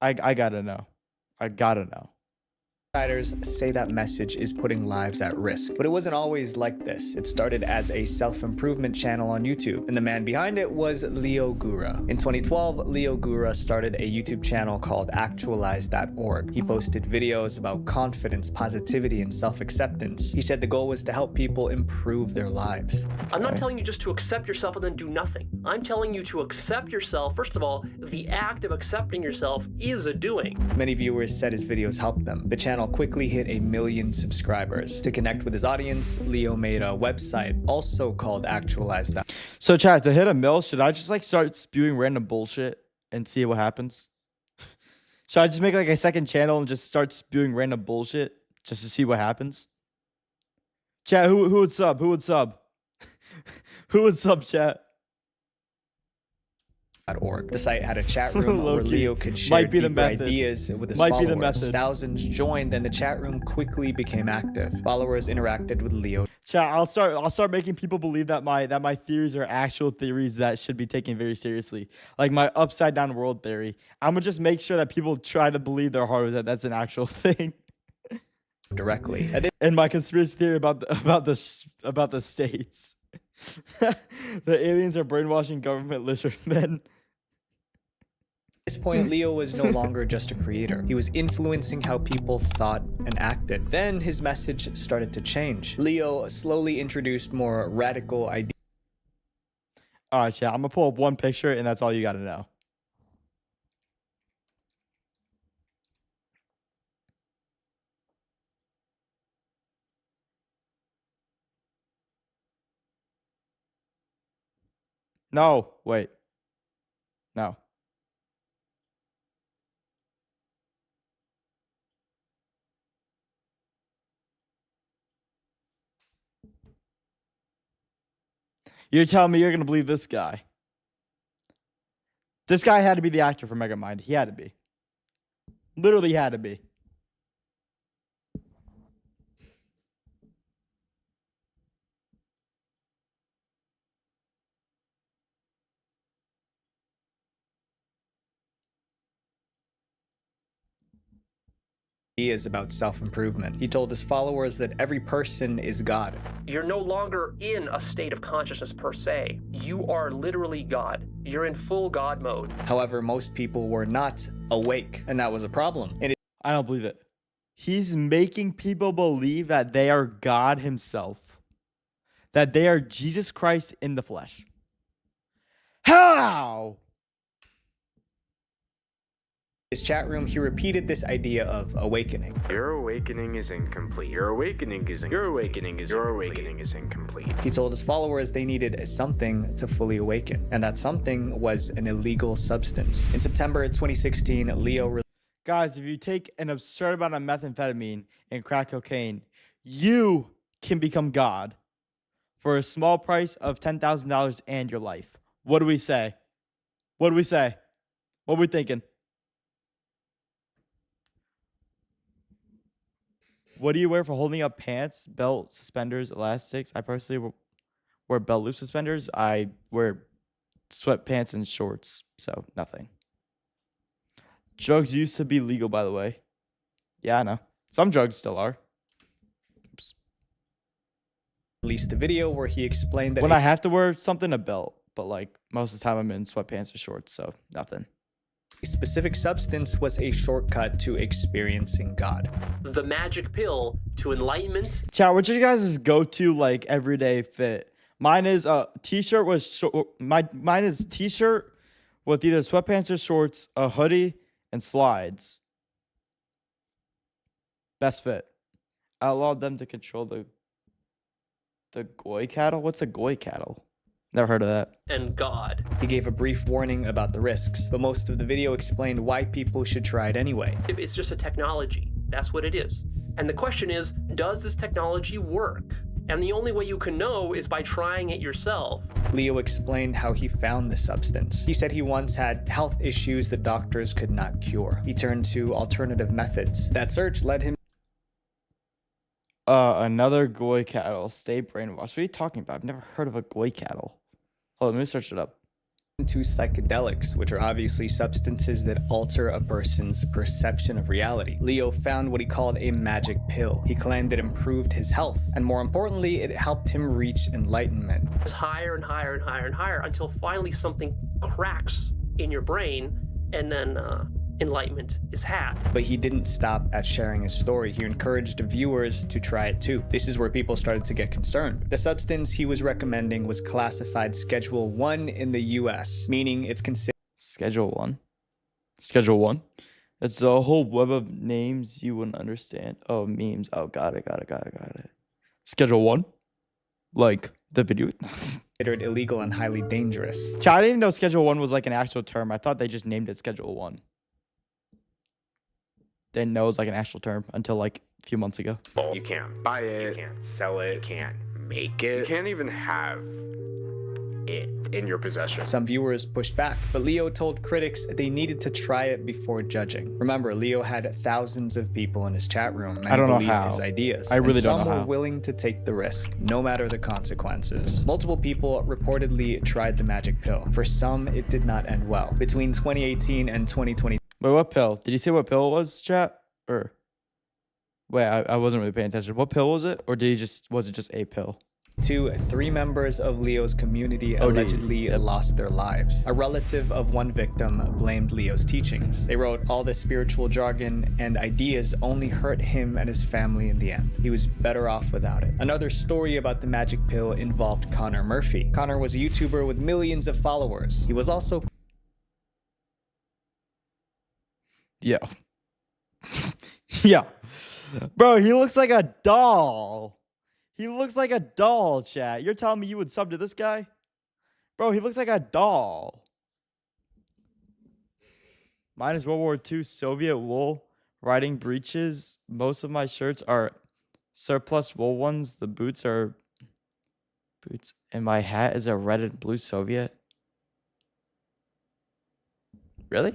I gotta know. I gotta know. Outsiders say that message is putting lives at risk. But it wasn't always like this. It started as a self-improvement channel on YouTube, and the man behind it was Leo Gura. In 2012, Leo Gura started a YouTube channel called Actualize.org. He posted videos about confidence, positivity, and self-acceptance. He said the goal was to help people improve their lives. I'm not telling you just to accept yourself and then do nothing. I'm telling you to accept yourself. First of all, the act of accepting yourself is a doing. Many viewers said his videos helped them. The channel quickly hit 1 million subscribers. To connect with his audience, Leo made a website also called Actualize. So chat, to hit 1 mil, should I just like start spewing random bullshit and see what happens? Should I just make like a second channel and just start spewing random bullshit just to see what happens? Chat, who would sub? Who would sub? Who would sub, chat? The site had a chat room where Leo could share deeper ideas with his followers. Thousands joined, and the chat room quickly became active. Followers interacted with Leo. Chat, I'll start making people believe that my theories are actual theories that should be taken very seriously. Like my upside down world theory. I'm gonna just make sure that people try to believe their heart that that's an actual thing. Directly. And my conspiracy theory about the states. The aliens are brainwashing government lizard men. At this point, Leo was no longer just a creator. He was influencing how people thought and acted. Then his message started to change. Leo slowly introduced more radical ideas. All right, chat. I'm gonna pull up one picture, and that's all you gotta know. No, wait. No. You're telling me you're going to believe this guy? This guy had to be the actor for Megamind. He had to be. Literally had to be. Ideas about self-improvement. He told his followers that every person is God. You're no longer in a state of consciousness per se. You are literally God. You're in full God mode. However, most people were not awake, and that was a problem. I don't believe it. He's making people believe that they are God himself. That they are Jesus Christ in the flesh. How? His chat room, he repeated this idea of awakening. Your awakening is incomplete. Your awakening is incomplete. He told his followers they needed something to fully awaken, and that something was an illegal substance. In September 2016, Leo... Guys, if you take an absurd amount of methamphetamine and crack cocaine, you can become God for a small price of $10,000 and your life. What do we say? What do we say? What are we thinking? What do you wear for holding up pants, belt, suspenders, elastics? I personally wear belt loop suspenders. I wear sweatpants and shorts, so nothing. Drugs used to be legal, by the way. Yeah, I know. Some drugs still are. Oops. Released a video where he explained that when I have to wear something, a belt, but like most of the time I'm in sweatpants or shorts, so nothing. A specific substance was a shortcut to experiencing God. The magic pill to enlightenment. Chat, what's your guys' go-to like everyday fit? Mine is t-shirt with mine is t-shirt with either sweatpants or shorts, a hoodie, and slides. Best fit. I allowed them to control the goy cattle. What's a goy cattle? Never heard of that. And God. He gave a brief warning about the risks, but most of the video explained why people should try it anyway. It's just a technology. That's what it is. And the question is, does this technology work? And the only way you can know is by trying it yourself. Leo explained how he found the substance. He said he once had health issues that doctors could not cure. He turned to alternative methods. That search led him another goy cattle. Stay brainwashed. What are you talking about? I've never heard of a goy cattle. Hold on, let me search it up. To psychedelics, which are obviously substances that alter a person's perception of reality. Leo found what he called a magic pill. He claimed it improved his health, and more importantly, it helped him reach enlightenment. It's higher and higher and higher and higher until finally something cracks in your brain, and then enlightenment is had. But he didn't stop at sharing his story. He encouraged viewers to try it too. This is where people started to get concerned. The substance he was recommending was classified Schedule 1 in the US, meaning it's considered Schedule 1? Schedule 1? It's a whole web of names you wouldn't understand. Oh, memes. Oh, got it. Schedule 1? Like the video? considered illegal and highly dangerous. I didn't even know Schedule 1 was like an actual term. I thought they just named it Schedule 1. Didn't know it was like an actual term until like a few months ago. You can't buy it, you can't sell it, you can't make it, you can't even have it in your possession. Some viewers pushed back, but Leo told critics they needed to try it before judging. Remember, Leo had thousands of people in his chat room and I don't know believed how. his ideas. I really don't know some how. were willing to take the risk, no matter the consequences. Multiple people reportedly tried the magic pill. For some, it did not end well. Between 2018 and 2020. Wait, what pill? Did you say what pill it was, chat? Or wait, I wasn't really paying attention. What pill was it? Or was it just a pill? 3 members of Leo's community allegedly lost their lives. A relative of one victim blamed Leo's teachings. They wrote, all the spiritual jargon and ideas only hurt him and his family in the end. He was better off without it. Another story about the magic pill involved Connor Murphy. Connor was a YouTuber with millions of followers. He was also Yeah. Yeah. Bro, he looks like a doll. He looks like a doll, chat. You're telling me you would sub to this guy? Bro, he looks like a doll. Mine is World War II Soviet wool riding breeches. Most of my shirts are surplus wool ones. The boots are boots. And my hat is a red and blue Soviet. Really?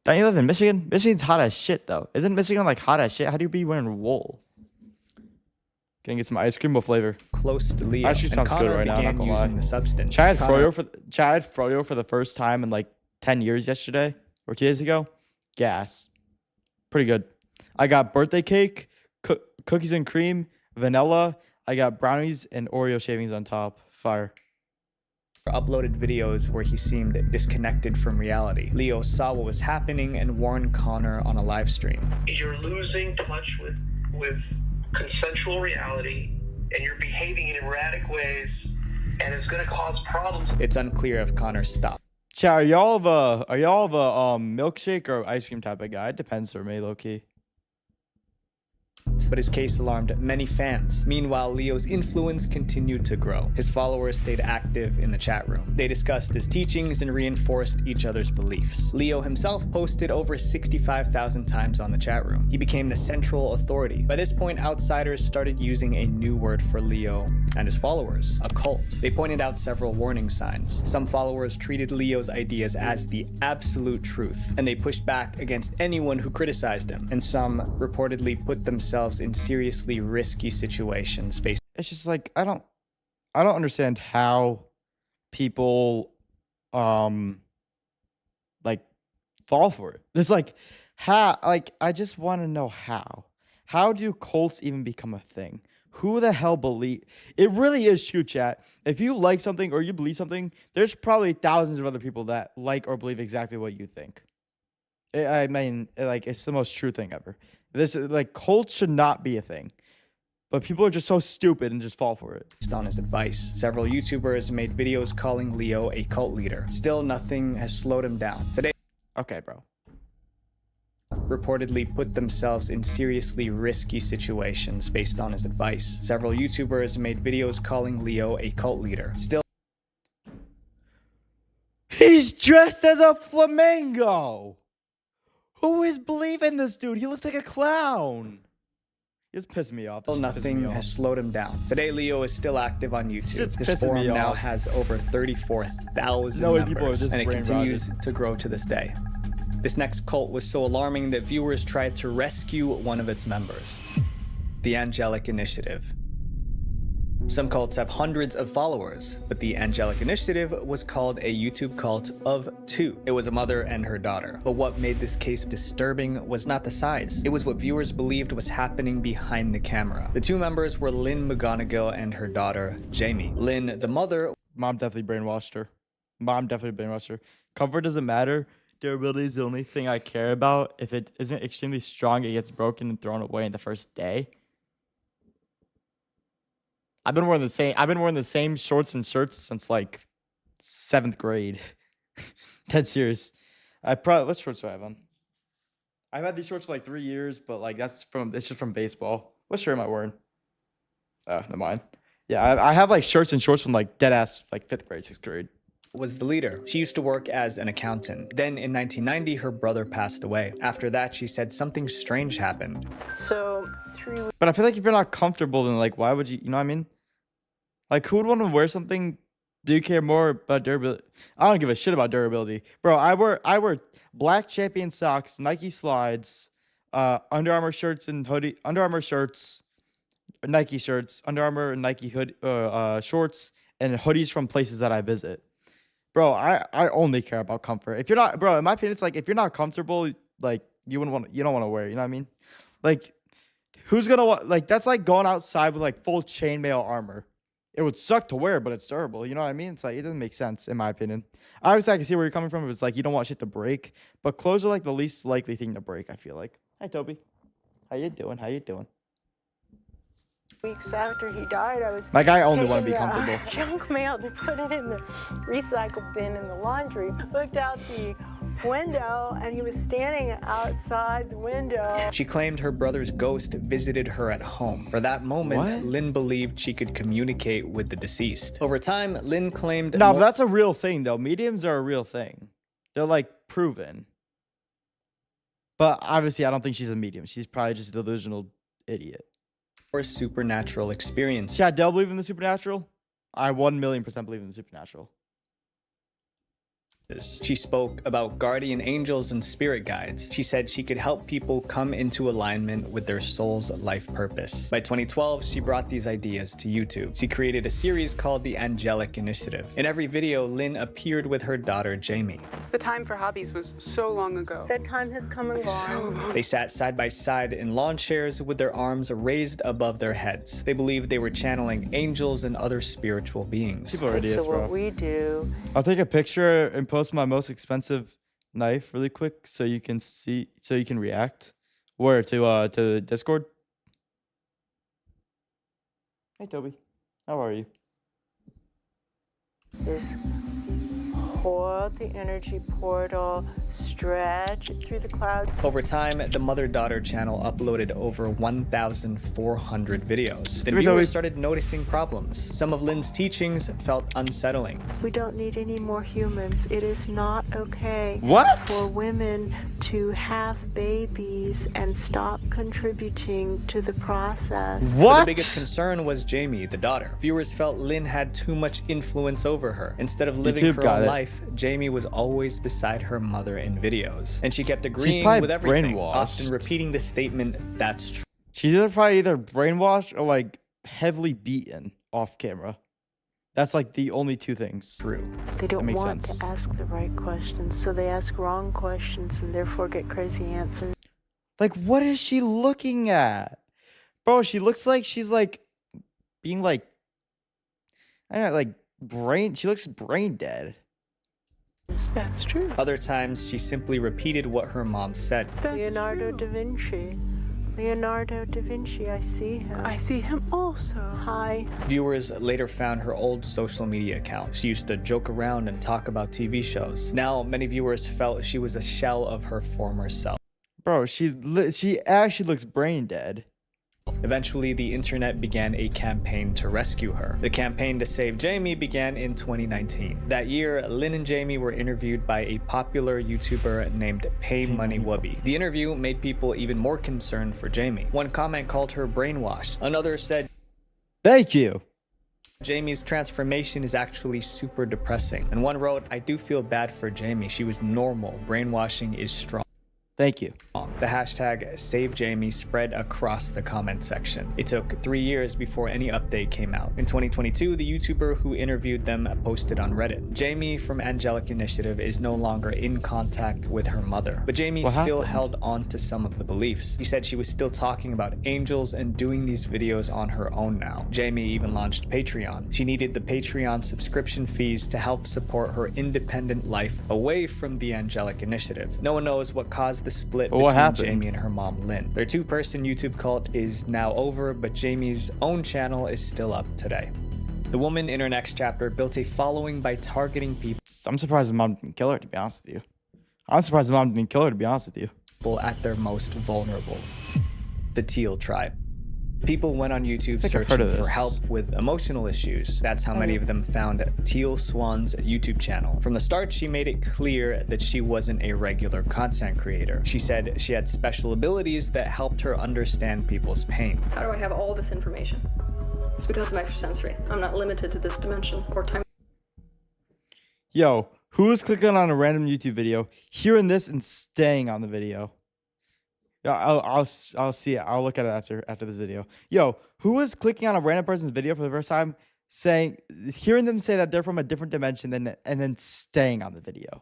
Don't you live in Michigan? Michigan's hot as shit, though. Isn't Michigan like hot as shit? How do you be wearing wool? Gonna get some ice cream. What flavor? close to Leo. Ice cream sounds good right now. I'm not gonna lie. The substance. Chad Froyo for the first time in like 10 years yesterday or 2 days ago. Gas. Pretty good. I got birthday cake, cookies and cream, vanilla. I got brownies and Oreo shavings on top. Fire. Uploaded videos where he seemed disconnected from reality. Leo saw what was happening and warned Connor on a live stream. You're losing touch with consensual reality, and you're behaving in erratic ways, and it's going to cause problems. It's unclear if Connor stopped. Chat, are y'all of a milkshake or ice cream type of guy? It depends for me, low key. But his case alarmed many fans. Meanwhile, Leo's influence continued to grow. His followers stayed active in the chat room. They discussed his teachings and reinforced each other's beliefs. Leo himself posted over 65,000 times on the chat room. He became the central authority. By this point, outsiders started using a new word for Leo and his followers, a cult. They pointed out several warning signs. Some followers treated Leo's ideas as the absolute truth, and they pushed back against anyone who criticized him. And some reportedly put themselves in seriously risky situations based. It's just like I don't understand how people like fall for it. It's like I just want to know how do cults even become a thing? Who the hell believe it? Really is true, chat. If you like something or you believe something, there's probably thousands of other people that like or believe exactly what you think. I mean, like, it's the most true thing ever. This, like, cults should not be a thing. But people are just so stupid and just fall for it. Based on his advice, several YouTubers made videos calling Leo a cult leader. Still, nothing has slowed him down. Today, okay, bro. Reportedly put themselves in seriously risky situations based on his advice. Several YouTubers made videos calling Leo a cult leader. Still, He's dressed as a flamingo. Who is believing this dude? He looks like a clown. It's pissing me off. Nothing has slowed him down. Today, Leo is still active on YouTube. His forum now has over 34,000 members, and it continues to grow to this day. This next cult was so alarming that viewers tried to rescue one of its members, the Angelic Initiative. Some cults have hundreds of followers, but the Angelic Initiative was called a YouTube cult of 2. It was a mother and her daughter. But what made this case disturbing was not the size. It was what viewers believed was happening behind the camera. The 2 members were Lynn McGonigal and her daughter, Jamie. Lynn, the mother... Mom definitely brainwashed her. Comfort doesn't matter. Durability is the only thing I care about. If it isn't extremely strong, it gets broken and thrown away in the first day. I've been wearing the same shorts and shirts since like 7th grade. Dead serious. What shorts do I have on? I've had these shorts for like 3 years, but like it's just from baseball. What shirt am I wearing? Oh, never mind. Yeah, I have like shirts and shorts from like dead ass like 5th grade, 6th grade. Was the leader. She used to work as an accountant. Then in 1990, her brother passed away. After that, she said something strange happened. So 3 weeks. But I feel like if you're not comfortable, then like why would you know what I mean? Like, who would want to wear something? Do you care more about durability? I don't give a shit about durability. Bro, I wear black Champion socks, Nike slides, Under Armour shirts and hoodie, Under Armour shirts, Nike shirts, Under Armour and Nike hood shorts, and hoodies from places that I visit. Bro, I only care about comfort. If you're not, bro, in my opinion, it's like if you're not comfortable, like you don't want to wear it, you know what I mean? Like, who's gonna like that's like going outside with like full chainmail armor. It would suck to wear, but it's durable. You know what I mean? It's like, it doesn't make sense, in my opinion. Obviously, I can see where you're coming from if it's like you don't want shit to break. But clothes are like the least likely thing to break, I feel like. Hi, Toby. How you doing? Weeks after he died, I was like, I only want to be comfortable. Junk mail to put it in the recycle bin in the laundry. Looked out the window, and he was standing outside the window. She claimed her brother's ghost visited her at home. For that moment, Lynn believed she could communicate with the deceased. Over time, Lynn claimed... No, but that's a real thing, though. Mediums are a real thing. They're, like, proven. But obviously, I don't think she's a medium. She's probably just a delusional idiot. Or supernatural experience. Yeah, do I believe in the supernatural? I 1,000,000% believe in the supernatural. She spoke about guardian angels and spirit guides. She said she could help people come into alignment with their soul's life purpose. By 2012, she brought these ideas to YouTube. She created a series called the Angelic Initiative. In every video, Lynn appeared with her daughter, Jamie. The time for hobbies was so long ago. That time has come and gone. They sat side by side in lawn chairs with their arms raised above their heads. They believed they were channeling angels and other spiritual beings. People are idiots, bro. What we do. I'll take a picture and post my most expensive knife really quick so you can see, so you can react. Where to the Discord? Hey Toby, how are you? Just hold the energy portal, stretch it through the clouds. Over time, the mother-daughter channel uploaded over 1,400 videos. Then viewers started noticing problems. Some of Lynn's teachings felt unsettling. We don't need any more humans. It is not okay for women to have babies and stop contributing to the process. But the biggest concern was Jamie, the daughter. Viewers felt Lynn had too much influence over her. Instead of living her own life, Jamie was always beside her mother in videos. And she kept agreeing with everything, often repeating the statement, "That's true." She's probably either brainwashed or like heavily beaten off camera. That's like the only two things. True. They don't want to ask the right questions, so they ask wrong questions and therefore get crazy answers. Like, what is she looking at? Bro, she looks like she's like being like, I don't know, like she looks brain dead. That's true. Other times, she simply repeated what her mom said. Leonardo da Vinci. Leonardo da Vinci, I see him. I see him also. Hi. Viewers later found her old social media account. She used to joke around and talk about TV shows. Now, many viewers felt she was a shell of her former self. Bro, she actually looks brain dead. Eventually, the internet began a campaign to rescue her. The campaign to save Jamie began in 2019. That year, Lynn and Jamie were interviewed by a popular YouTuber named Pay Money Wubby. The interview made people even more concerned for Jamie. One comment called her brainwashed. Another said, "Thank you. Jamie's transformation is actually super depressing." And one wrote, "I do feel bad for Jamie. She was normal. Brainwashing is strong." Thank you. The hashtag #SaveJamie spread across the comment section. It took 3 years before any update came out. In 2022, the YouTuber who interviewed them posted on Reddit. Jamie from Angelic Initiative is no longer in contact with her mother, but Jamie still held on to some of the beliefs. She said she was still talking about angels and doing these videos on her own now. Jamie even launched Patreon. She needed the Patreon subscription fees to help support her independent life away from the Angelic Initiative. No one knows what caused the split between Jamie and her mom, Lynn. Their two-person YouTube cult is now over, but Jamie's own channel is still up today. The woman in her next chapter built a following by targeting people. I'm surprised the mom didn't kill her, to be honest with you. I'm surprised the mom didn't kill her, to be honest with you. At their most vulnerable. The Teal Tribe. People went on YouTube searching for help with emotional issues. That's how many of them found Teal Swan's YouTube channel. From the start, she made it clear that she wasn't a regular content creator. She said she had special abilities that helped her understand people's pain. How do I have all this information? It's because I'm extrasensory. I'm not limited to this dimension or time. Yo, who is clicking on a random YouTube video, hearing this, and staying on the video? Yeah, I'll see it. I'll look at it after this video. Yo, who is clicking on a random person's video for the first time, hearing them say that they're from a different dimension, and then staying on the video?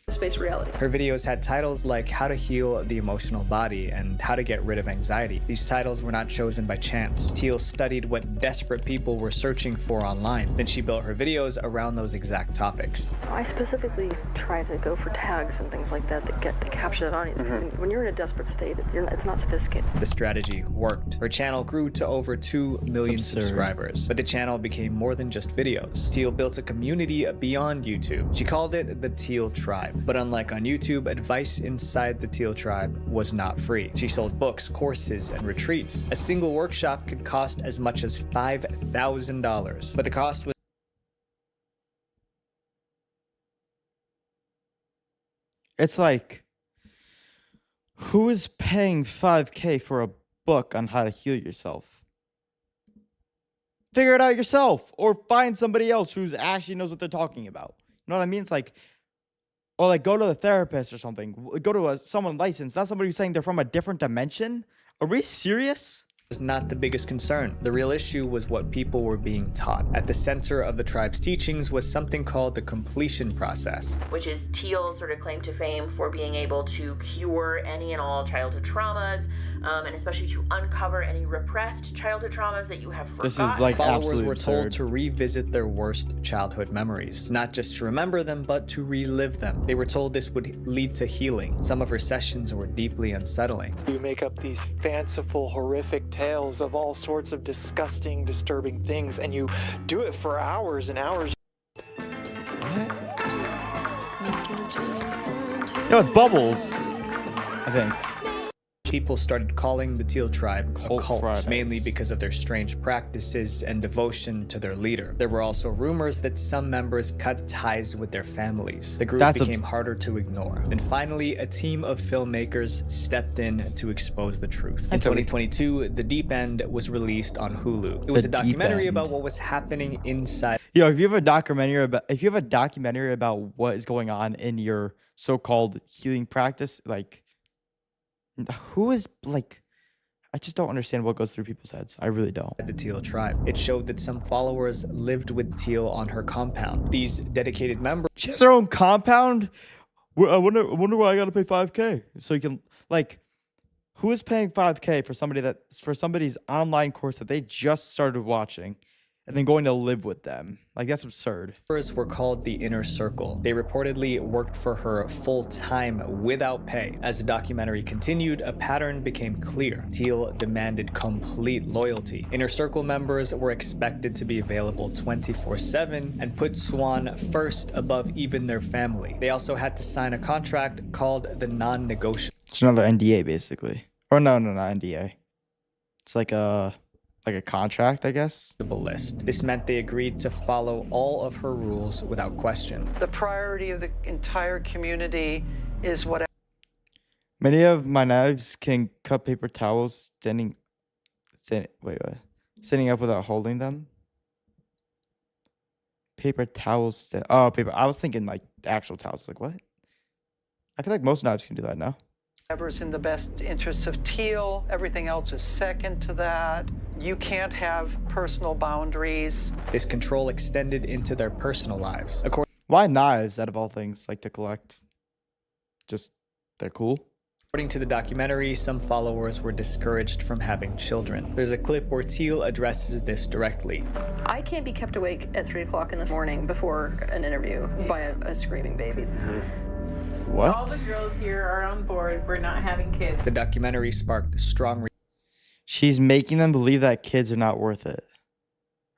Space reality. Her videos had titles like How to Heal the Emotional Body and How to Get Rid of Anxiety. These titles were not chosen by chance. Teal studied what desperate people were searching for online. Then she built her videos around those exact topics. I specifically try to go for tags and things like that that capture that audience. When you're in a desperate state, it's not sophisticated. The strategy worked. Her channel grew to over 2 million subscribers, but the channel became more than just videos. Teal built a community beyond YouTube. She called it the Teal Tribe. But unlike on YouTube, advice inside the Teal Tribe was not free. She sold books, courses, and retreats. A single workshop could cost as much as $5,000, but the cost was It's like, who is paying $5K for a book on how to heal yourself? Figure it out yourself, or find somebody else who actually knows what they're talking about. You know what I mean? It's like, or like go to a therapist or something. Go to someone licensed, not somebody who's saying they're from a different dimension. Are we serious? Was not the biggest concern. The real issue was what people were being taught. At the center of the tribe's teachings was something called the completion process, which is Teal's sort of claim to fame for being able to cure any and all childhood traumas, and especially to uncover any repressed childhood traumas that you have forgotten. This is like followers were absurd. told to revisit their worst childhood memories, not just to remember them, but to relive them. They were told this would lead to healing. Some of her sessions were deeply unsettling. You make up these fanciful, horrific tales of all sorts of disgusting, disturbing things, and you do it for hours and hours. Yo, it's Bubbles, I think. People started calling the Teal Tribe a cult, mainly because of their strange practices and devotion to their leader. There were also rumors that some members cut ties with their families. The group became harder to ignore. Then finally, a team of filmmakers stepped in to expose the truth. In 2022, The Deep End was released on Hulu. It was a documentary about what was happening inside. Yo, if you have a documentary about what is going on in your so-called healing practice, like, who is, like, I just don't understand what goes through people's heads. I really don't. The Teal Tribe. It showed that some followers lived with Teal on her compound. These dedicated members. She has her own compound? I wonder why I gotta pay $5K. So you can, like, who is paying $5K for somebody's online course that they just started watching and then going to live with them? Like, that's absurd. Members were called the Inner Circle. They reportedly worked for her full time without pay. As the documentary continued, a pattern became clear. Teal demanded complete loyalty. Inner Circle members were expected to be available 24/7 and put Swan first above even their family. They also had to sign a contract called the non-negotiable. It's another NDA, basically. Or no, not NDA. It's like a contract, I guess. List. This meant they agreed to follow all of her rules without question. The priority of the entire community is what. Many of my knives can cut paper towels standing up without holding them. Paper towels. Paper. I was thinking like actual towels. Like what? I feel like most knives can do that now. Whatever's in the best interests of Teal. Everything else is second to that. You can't have personal boundaries. This control extended into their personal lives. Why knives out of all things like to collect? Just they're cool. According to the documentary, some followers were discouraged from having children. There's a clip where Teal addresses this directly. I can't be kept awake at 3 o'clock in the morning before an interview by a screaming baby. What? All the girls here are on board. We're not having kids. The documentary sparked strong She's making them believe that kids are not worth it.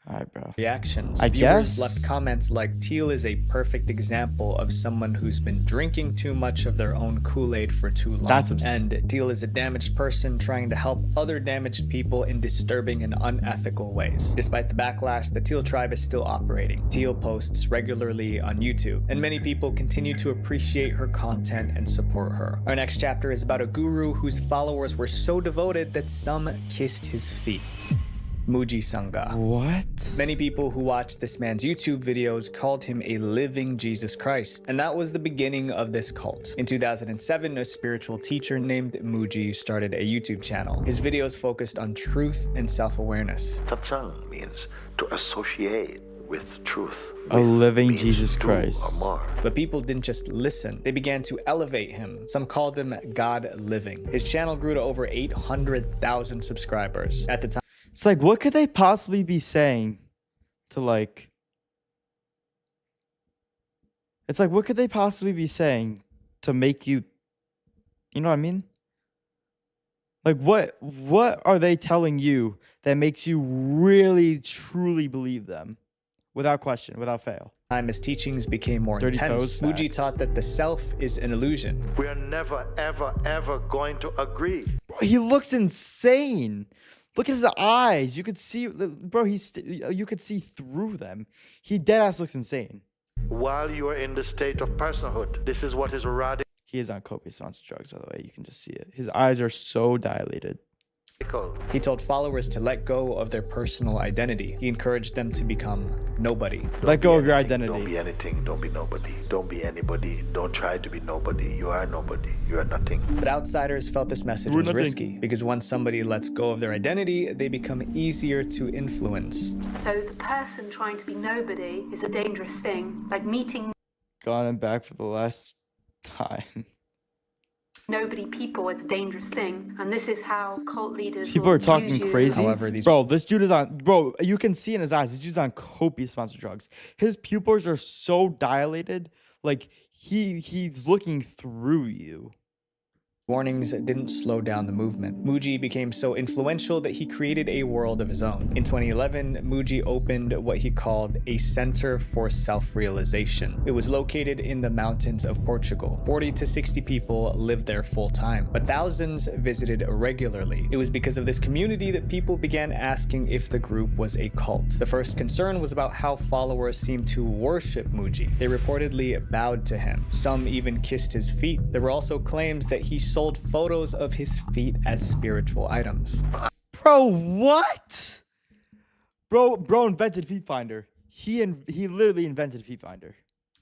All right, bro. Reactions. I Viewers guess. left comments like, Teal is a perfect example of someone who's been drinking too much of their own Kool-Aid for too long. And Teal is a damaged person trying to help other damaged people in disturbing and unethical ways. Despite the backlash, the Teal tribe is still operating. Teal posts regularly on YouTube, and many people continue to appreciate her content and support her. Our next chapter is about a guru whose followers were so devoted that some kissed his feet. Muji Sangha. What? Many people who watched this man's YouTube videos called him a living Jesus Christ, and that was the beginning of this cult. In 2007, a spiritual teacher named Muji started a YouTube channel. His videos focused on truth and self-awareness. Satsang means to associate with truth. A living Jesus Christ. But people didn't just listen, they began to elevate him. Some called him God Living. His channel grew to over 800,000 subscribers. At the time, it's like, what could they possibly be saying to like... It's like, what could they possibly be saying to make you... You know what I mean? Like, what are they telling you that makes you really, truly believe them? Without question, without fail. His teachings became more intense. Muji taught that the self is an illusion. We are never, ever, ever going to agree. Bro, he looks insane. Look at his eyes. You could see, bro, you could see through them. He deadass looks insane. While you are in the state of personhood, this is what is radical. He is on copious amounts of drugs, by the way. You can just see it. His eyes are so dilated. He told followers to let go of their personal identity. He encouraged them to become nobody. Let go of your identity. Don't be anything. Don't be nobody. Don't be anybody. Don't try to be nobody. You are nobody. You are nothing. But outsiders felt this message was risky because once somebody lets go of their identity, they become easier to influence. So the person trying to be nobody is a dangerous thing. Like meeting Gone and back for the last time. nobody people is a dangerous thing, and this is how cult leaders People are talking crazy. However, bro, this dude is on, bro, you can see in his eyes, this dude's on copious amounts of drugs. His pupils are so dilated, like he's looking through you. Warnings didn't slow down the movement. Muji became so influential that he created a world of his own. In 2011, Muji opened what he called a Center for Self-Realization. It was located in the mountains of Portugal. 40 to 60 people lived there full-time, but thousands visited regularly. It was because of this community that people began asking if the group was a cult. The first concern was about how followers seemed to worship Muji. They reportedly bowed to him. Some even kissed his feet. There were also claims that he sold photos of his feet as spiritual items. Bro, what? Bro invented Feet Finder. He literally invented Feet Finder.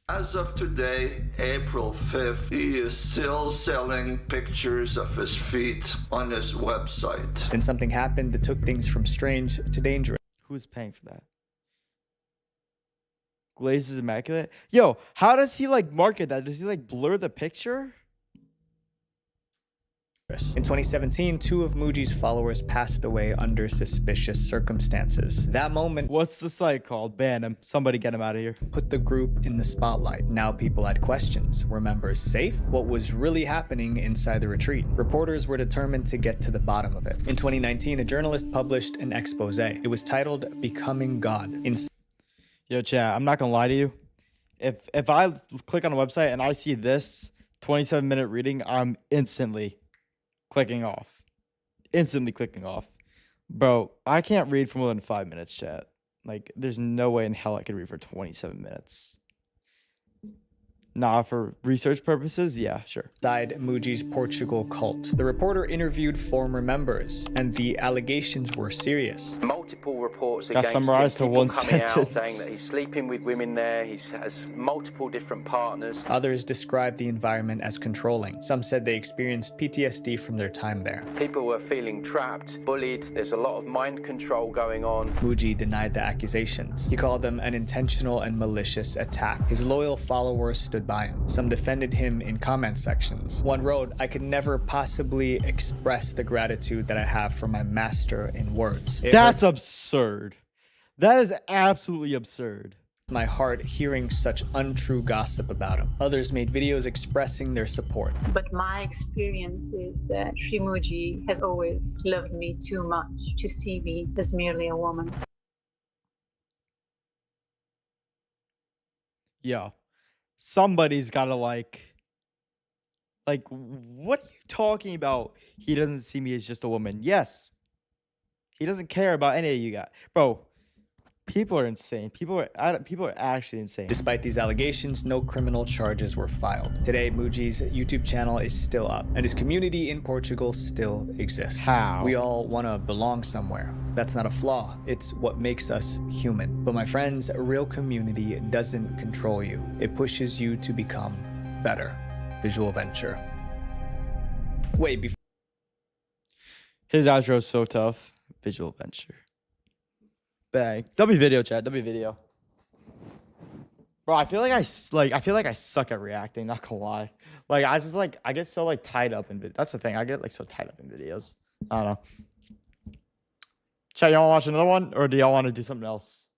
As of today, April 5th, he is still selling pictures of his feet on his website. Then something happened that took things from strange to dangerous. Who's paying for that? Glaze is immaculate. Yo, how does he like market that? Does he like blur the picture? In 2017, 2 of Muji's followers passed away under suspicious circumstances. That moment, what's the site called? Ban him. Somebody get him out of here. Put the group in the spotlight. Now people had questions. Were members safe? What was really happening inside the retreat? Reporters were determined to get to the bottom of it. In 2019, a journalist published an expose. It was titled Becoming God. Yo, chat, I'm not gonna lie to you. If I click on a website and I see this 27-minute reading, I'm instantly clicking off. Bro, I can't read for more than 5 minutes, chat. Like, there's no way in hell I could read for 27 minutes. Nah, for research purposes, yeah, sure. Inside Muji's Portugal cult. The reporter interviewed former members, and the allegations were serious. Multiple reports Got against him, summarized to people one coming out sentence. saying that he's sleeping with women there, he has multiple different partners. Others described the environment as controlling. Some said they experienced PTSD from their time there. People were feeling trapped, bullied, there's a lot of mind control going on. Muji denied the accusations. He called them an intentional and malicious attack. His loyal followers stood by him. Some defended him in comment sections. One wrote, "I could never possibly express the gratitude that I have for my master in words." That's absurd. That is absolutely absurd. My heart hearing such untrue gossip about him. Others made videos expressing their support. But my experience is that Shimuji has always loved me too much to see me as merely a woman. Yo, somebody's gotta like, what are you talking about? He doesn't see me as just a woman. Yes. He doesn't care about any of you guys. Bro, people are insane. People are actually insane. Despite these allegations, no criminal charges were filed. Today, Muji's YouTube channel is still up, and his community in Portugal still exists. How? We all want to belong somewhere. That's not a flaw. It's what makes us human. But my friends, a real community doesn't control you. It pushes you to become better. Visual Venture. Wait, before... His outro is so tough. Visual Venture. Bang. W video, chat. W video. Bro, I feel like I suck at reacting, not gonna lie. Like, I get so tied up in that's the thing. I get so tied up in videos. I don't know. Chat, y'all wanna watch another one? Or do y'all want to do something else?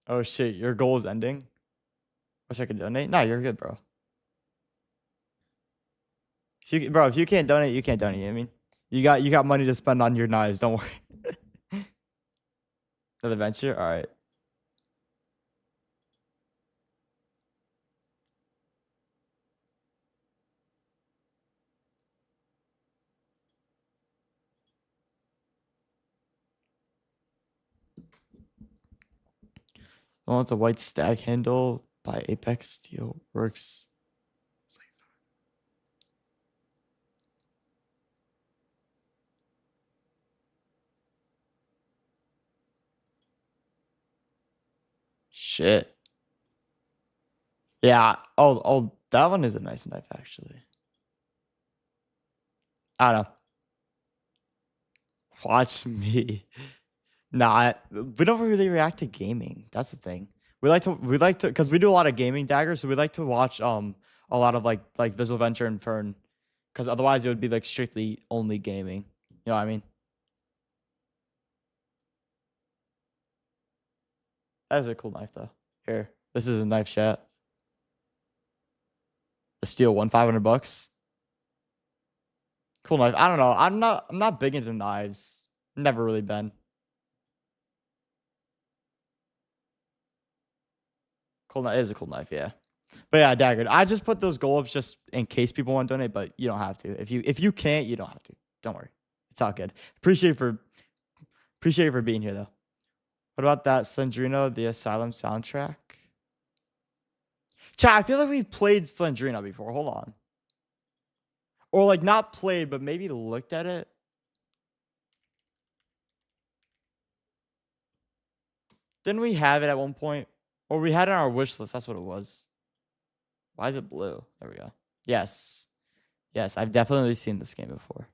Oh shit, your goal is ending? Wish I could donate? Nah, you're good, bro. If you can't donate, you can't donate. You know what I mean? You got money to spend on your knives. Don't worry. Another venture? All right. I want the white stag handle by Apex Steel Works. Shit. Yeah. Oh, that one is a nice knife, actually. I don't know. Watch me. Nah, we don't really react to gaming. That's the thing. We like to, because we do a lot of gaming, Dagger, so we like to watch a lot of like Visual Venture and Fern, because otherwise it would be like strictly only gaming. You know what I mean? That is a cool knife, though. Here, this is a knife, chat. The steel one, $500. Cool knife. I don't know. I'm not big into knives. Never really been. Cool knife. It is a cool knife, yeah. But yeah, Dagger. I just put those goal ups just in case people want to donate, but you don't have to. If you can't, you don't have to. Don't worry. It's all good. Appreciate you for being here, though. What about that Slendrina, the Asylum soundtrack? Chat, I feel like we've played Slendrina before. Hold on. Or like not played, but maybe looked at it. Didn't we have it at one point? Or we had it on our wish list. That's what it was. Why is it blue? There we go. Yes. Yes, I've definitely seen this game before.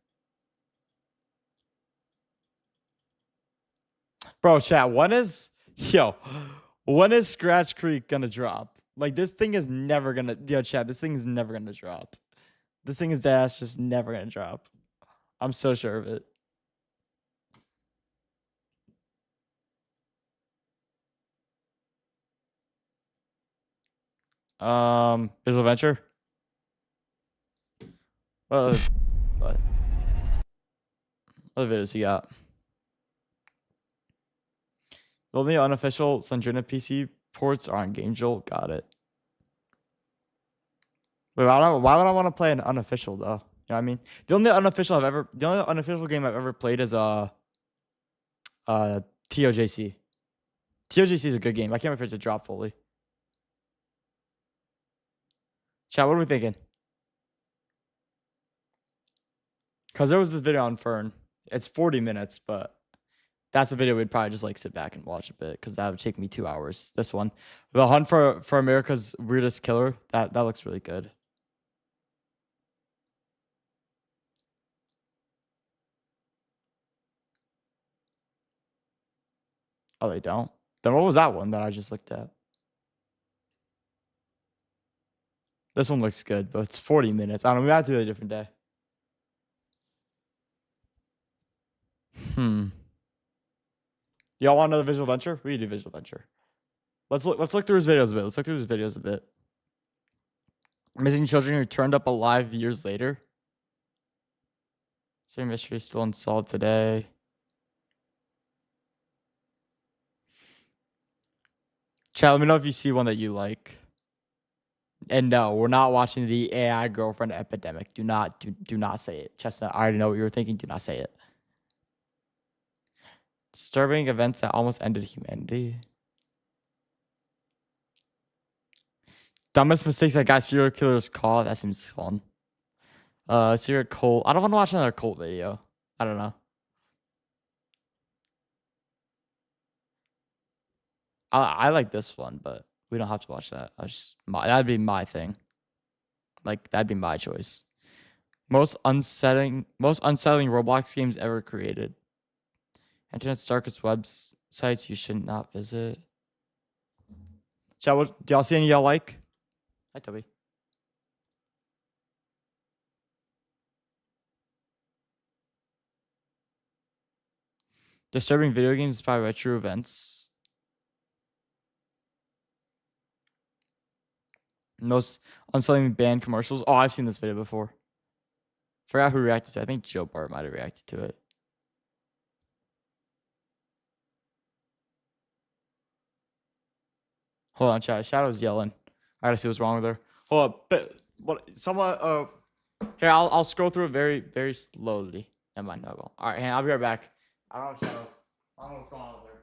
Bro, chat, when is Scratch Creek gonna drop? Like, this thing is never gonna, chat, this thing is never gonna drop. This thing is just never gonna drop. I'm so sure of it. Visual Venture? What other videos you got? The only unofficial Slendrina PC ports are on GameJolt. Got it. Wait, why would I want to play an unofficial, though? know what I mean? The only unofficial game I've ever played is TOJC. TOJC is a good game. I can't wait for it to drop fully. Chat, what are we thinking? Because there was this video on Fern. It's 40 minutes, but that's a video we'd probably just like sit back and watch a bit because that would take me 2 hours. This one, The Hunt for America's Weirdest Killer, that looks really good. Oh, they don't? Then what was that one that I just looked at? This one looks good, but it's 40 minutes. I don't know. We have to do it a different day. Y'all want another visual venture? We can do visual venture. Let's look through his videos a bit. Missing children who turned up alive years later. Same mystery still unsolved today. Chat, let me know if you see one that you like. And no, we're not watching the AI girlfriend epidemic. Do not say it. Chestnut, I already know what you were thinking. Do not say it. Disturbing events that almost ended humanity. Dumbest mistakes that got serial killers caught. That seems fun. Serial cult. I don't want to watch another cult video. I don't know. I like this one, but we don't have to watch that. That'd be my thing. Like, that'd be my choice. Most unsettling Roblox games ever created. Internet's darkest websites you should not visit. Chat, do y'all see any y'all like? Hi, Toby. Disturbing video games inspired by true events. Most unsettling band commercials. Oh, I've seen this video before. Forgot who reacted to it. I think Joe Bart might have reacted to it. Hold on, chat. Shadow's yelling. I gotta see what's wrong with her. Hold up. But here, I'll scroll through it very, very slowly. Never mind. No, go. All right, I'll be right back. I don't know, Shadow. I don't know what's going on with her.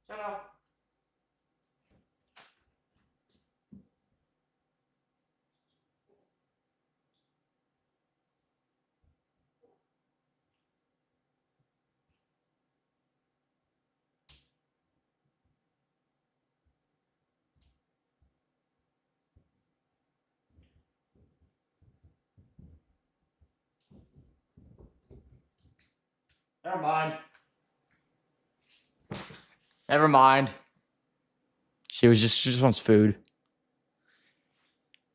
Shadow. Never mind. She just wants food.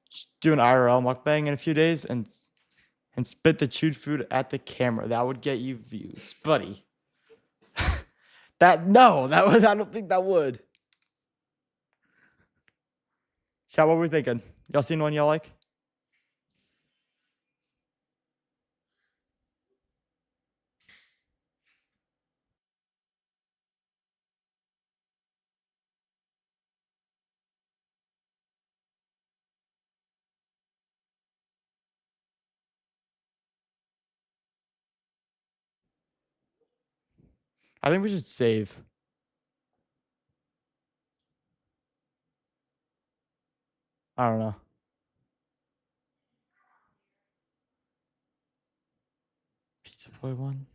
She's doing IRL mukbang in a few days and spit the chewed food at the camera. That would get you views, buddy. I don't think that would. Chat, what were we thinking? Y'all seen one y'all like? I think we should save. I don't know. Pizza Boy one.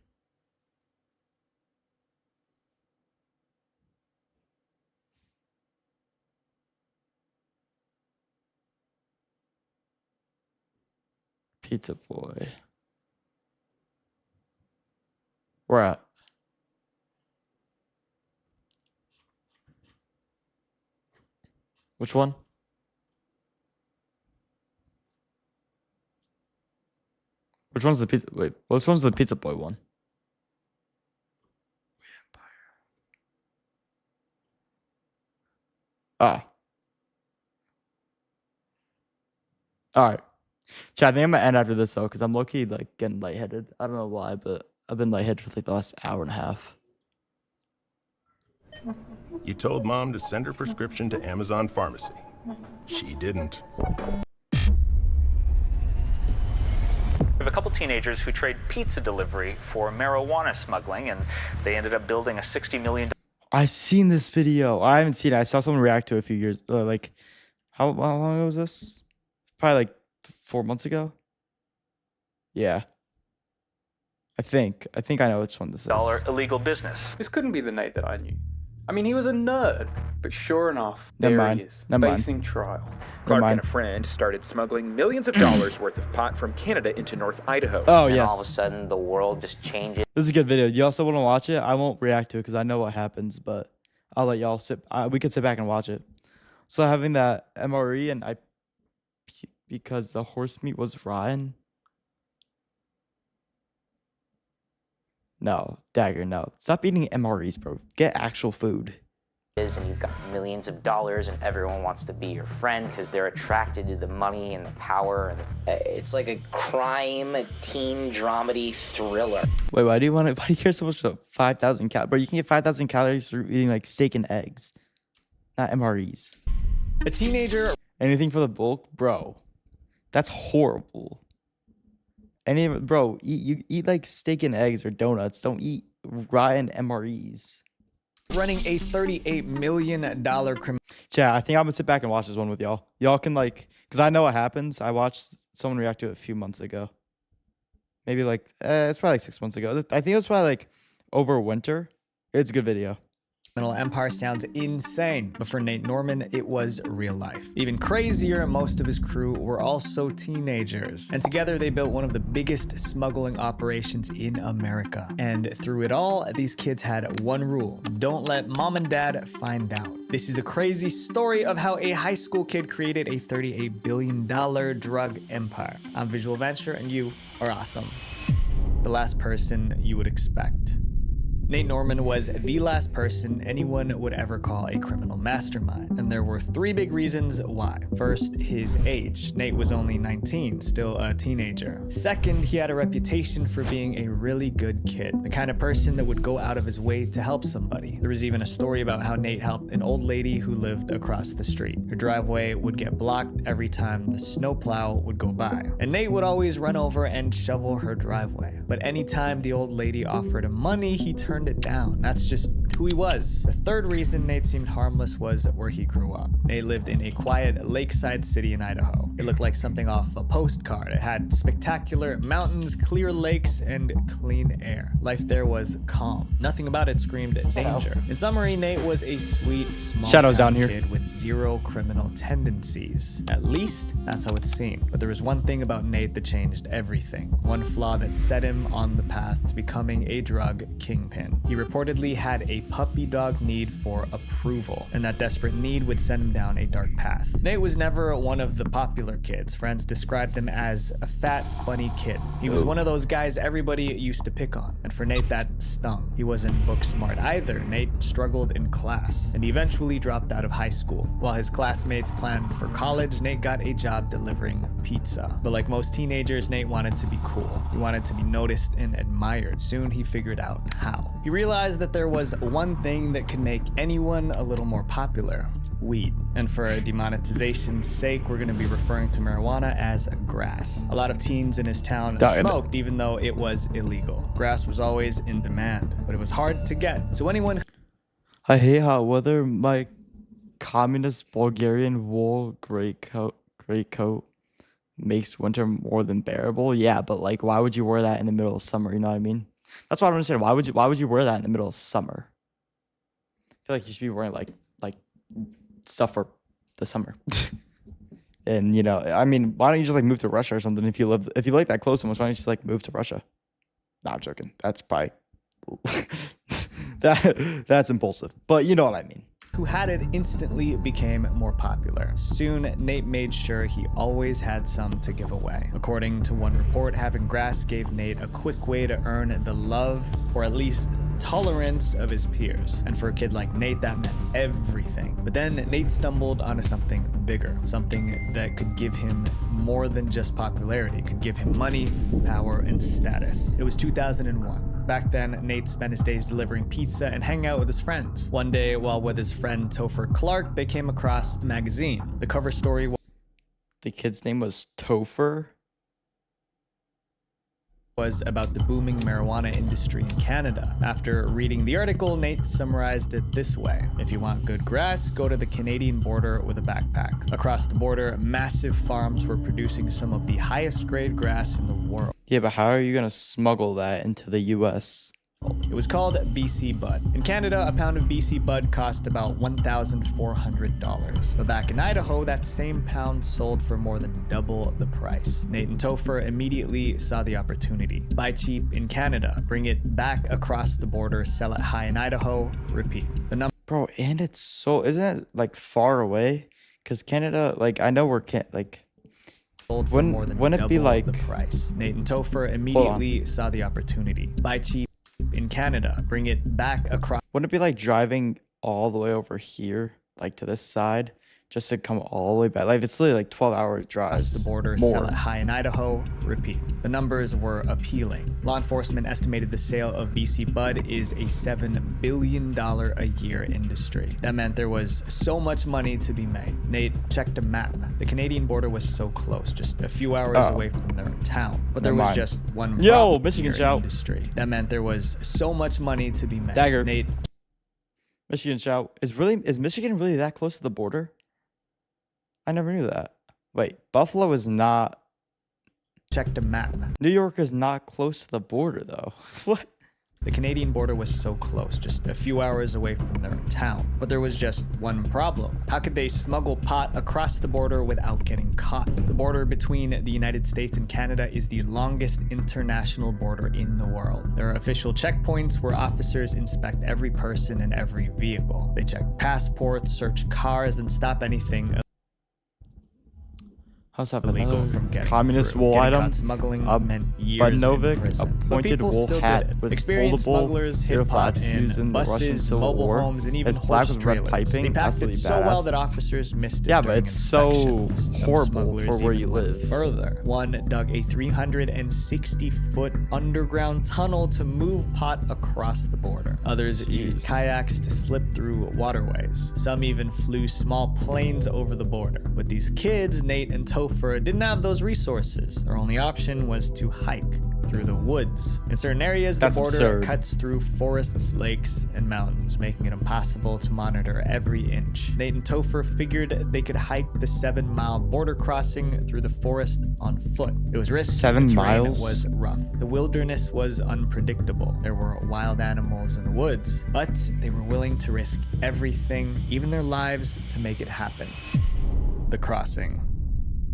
Pizza Boy. Where at? Which one? Which one's the pizza? Wait, which one's the Pizza Boy one? Ah. All right. Chat, I think I'm gonna end after this though, because I'm low-key like getting lightheaded. I don't know why, but I've been lightheaded for like the last hour and a half. You told Mom to send her prescription to Amazon Pharmacy. She didn't. If teenagers who trade pizza delivery for marijuana smuggling, and they ended up building a $60 million I seen this video. I haven't seen it. I saw someone react to it a few years. Like, how long ago was this? Probably like 4 months ago. Yeah. I think I know which one this is. illegal business. This couldn't be the Nate that I knew. I mean, he was a nerd, but sure enough, Never there mind. he is, Never mind. facing trial. Clark and a friend started smuggling millions of dollars worth of pot from Canada into North Idaho. Oh, and yes. all of a sudden, the world just changes. This is a good video. You also want to watch it? I won't react to it because I know what happens, but I'll let y'all sit. We could sit back and watch it. So having that MRE and because the horse meat was rotten. No, Dagger, no. Stop eating MREs, bro. Get actual food. And you've got millions of dollars and everyone wants to be your friend because they're attracted to the money and the power. And it's like a crime teen dramedy thriller. Wait, why do you care so much about 5,000 calories? Bro, you can get 5,000 calories through eating like steak and eggs, not MREs. A teenager. Anything for the bulk, bro. That's horrible. Bro, you eat like steak and eggs or donuts. Don't eat rotten MREs. Running a $38 million criminal. Chat, I think I'm gonna sit back and watch this one with y'all. Y'all can like, cause I know what happens. I watched someone react to it a few months ago. Maybe like, it's probably like 6 months ago. I think it was probably like over winter. It's a good video. Empire sounds insane, but for Nate Norman, it was real life. Even crazier, most of his crew were also teenagers. And together they built one of the biggest smuggling operations in America. And through it all, these kids had one rule: don't let mom and dad find out. This is the crazy story of how a high school kid created a $38 billion drug empire. I'm Visual Venture, and you are awesome. The last person you would expect. Nate Norman was the last person anyone would ever call a criminal mastermind, and there were 3 big reasons why. First, his age. Nate was only 19, still a teenager. Second, he had a reputation for being a really good kid, the kind of person that would go out of his way to help somebody. There was even a story about how Nate helped an old lady who lived across the street. Her driveway would get blocked every time the snowplow would go by, and Nate would always run over and shovel her driveway. But anytime the old lady offered him money, he turned it down. That's just who he was. The third reason Nate seemed harmless was where he grew up. Nate lived in a quiet lakeside city in Idaho. It looked like something off a postcard. It had spectacular mountains, clear lakes, and clean air. Life there was calm. Nothing about it screamed danger. In summary, Nate was a sweet, small-town kid with 0 criminal tendencies. At least, that's how it seemed. But there was one thing about Nate that changed everything. One flaw that set him on the path to becoming a drug kingpin. He reportedly had a puppy dog need for approval, and that desperate need would send him down a dark path. Nate was never one of the popular kids. Friends described him as a fat, funny kid. He was one of those guys everybody used to pick on, and for Nate that stung. He wasn't book smart either. Nate struggled in class, and he eventually dropped out of high school. While his classmates planned for college, Nate got a job delivering pizza. But like most teenagers, Nate wanted to be cool. He wanted to be noticed and admired. Soon he figured out how. He realized that there was one thing that could make anyone a little more popular: weed. And for demonetization's sake, we're going to be referring to marijuana as grass. A lot of teens in his town smoked even though it was illegal. Grass was always in demand, but it was hard to get. So anyone... I hate how whether my communist Bulgarian wool greatcoat makes winter more than bearable. Yeah, but like, why would you wear that in the middle of summer? You know what I mean? That's what I don't understand. Why would you wear that in the middle of summer? I feel like you should be wearing like stuff for the summer. And you know, I mean, why don't you just like move to Russia or something? If you like that close so much, why don't you just like move to Russia? Nah, I'm joking. That's probably that's impulsive, but you know what I mean. Who had it instantly became more popular. Soon, Nate made sure he always had some to give away. According to one report, having grass gave Nate a quick way to earn the love, or at least tolerance, of his peers. And for a kid like Nate, that meant everything. But then Nate stumbled onto something bigger, something that could give him more than just popularity. It could give him money, power, and status. It was 2001. Back then, Nate spent his days delivering pizza and hanging out with his friends. One day, while with his friend Topher Clark, they came across a magazine. The cover story was... The kid's name was Topher? was about the booming marijuana industry in Canada. After reading the article, Nate summarized it this way: if you want good grass, go to the Canadian border with a backpack. Across the border, massive farms were producing some of the highest grade grass in the world. Yeah, but how are you gonna smuggle that into the US? It was called BC Bud. In Canada, a pound of BC Bud cost about $1,400. But back in Idaho, that same pound sold for more than double the price. Nate and Topher immediately saw the opportunity. Buy cheap in Canada, bring it back across the border, sell it high in Idaho, repeat. Bro, and it's so, isn't it like far away? Because Canada, like, I know we're sold for more than wouldn't it be double like the price. Nate and Topher immediately saw the opportunity. Buy cheap in Canada, bring it back across. Wouldn't it be like driving all the way over here, like to this side, just to come all the way back? Like, it's literally like 12-hour drives. The border, more. sell it high in Idaho, repeat. The numbers were appealing. Law enforcement estimated the sale of BC Bud is a $7 billion a year industry. That meant there was so much money to be made. Nate checked a map. The Canadian border was so close, just a few hours away from their town. But there was just one problem. Michigan shout. Industry. That meant there was so much money to be made. Dagger. Nate. Michigan shout. Is Michigan really that close to the border? I never knew that. Wait, Buffalo is not. Checked a map. New York is not close to the border, though. What? The Canadian border was so close, just a few hours away from their town. But there was just one problem. How could they smuggle pot across the border without getting caught? The border between the United States and Canada is the longest international border in the world. There are official checkpoints where officers inspect every person and every vehicle. They check passports, search cars, and stop anything How's that illegal from getting communist through. wool Getting item? caught smuggling meant years in Budnovic, prison. a But pointed people wool still hat did it. with Experienced foldable smugglers ear hid pot flaps used in in the Russian buses, Civil mobile War. homes, and even It's black horse with red trailers. piping. They packed Absolutely it so well badass. that officers missed it Yeah, but during it's so inspections. Some horrible smugglers for where even you went live. Further, one dug a 360-foot underground tunnel to move pot across the border. Others used kayaks to slip through waterways. Some even flew small planes over the border. With these kids, Nate and Topher didn't have those resources. Their only option was to hike through the woods. In certain areas, the border cuts through forests, lakes, and mountains, making it impossible to monitor every inch. Nate and Topher figured they could hike the 7-mile border crossing through the forest on foot. It was risky. 7 the terrain miles? was rough. The wilderness was unpredictable. There were wild animals in the woods, but they were willing to risk everything, even their lives, to make it happen. The crossing.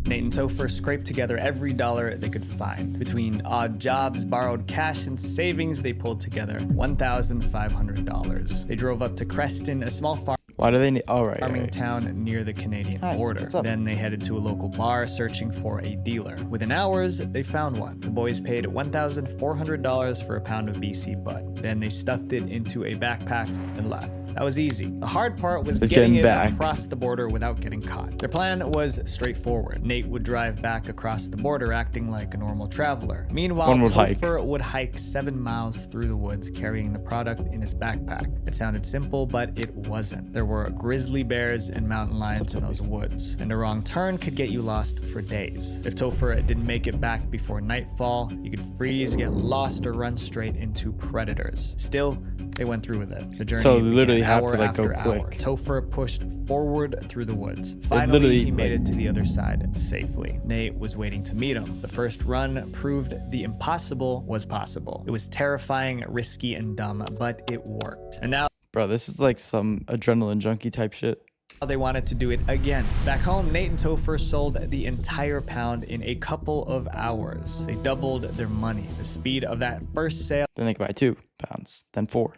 Nate and Topher scraped together every dollar they could find. Between odd jobs, borrowed cash, and savings, they pulled together $1,500. They drove up to Creston, a small Why do they need? Oh, right. farming town near the Canadian border. Then they headed to a local bar searching for a dealer. Within hours, they found one. The boys paid $1,400 for a pound of BC Bud. Then they stuffed it into a backpack and left. That was easy. The hard part was getting it across the border without getting caught. Their plan was straightforward. Nate would drive back across the border acting like a normal traveler. Meanwhile, Topher would hike 7 miles through the woods carrying the product in his backpack. It sounded simple, but it wasn't. There were grizzly bears and mountain lions in those woods, and a wrong turn could get you lost for days. If Topher didn't make it back before nightfall, you could freeze, get lost, or run straight into predators. Still, they went through with it. The journey So literally have hour to like go after hour. quick. Topher pushed forward through the woods. Finally, he made it to the other side safely. Nate was waiting to meet him. The first run proved the impossible was possible. It was terrifying, risky, and dumb, but it worked. And now, bro, this is like some adrenaline junkie type shit. they wanted to do it again. Back home, Nate and Topher sold the entire pound in a couple of hours. They doubled their money. The speed of that first sale Then they could buy 2 pounds, then 4,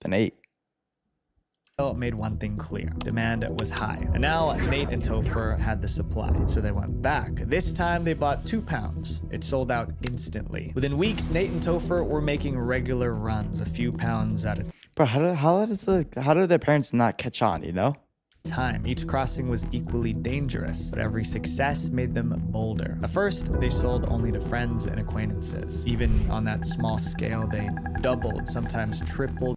then 8. made one thing clear. Demand was high. And now Nate and Topher had the supply, so they went back. This time they bought 2 pounds. It sold out instantly. Within weeks, Nate and Topher were making regular runs, a few pounds at a Bro, how did their parents not catch on, you know? time. Each crossing was equally dangerous, but every success made them bolder. At first, they sold only to friends and acquaintances. Even on that small scale, they doubled, sometimes tripled.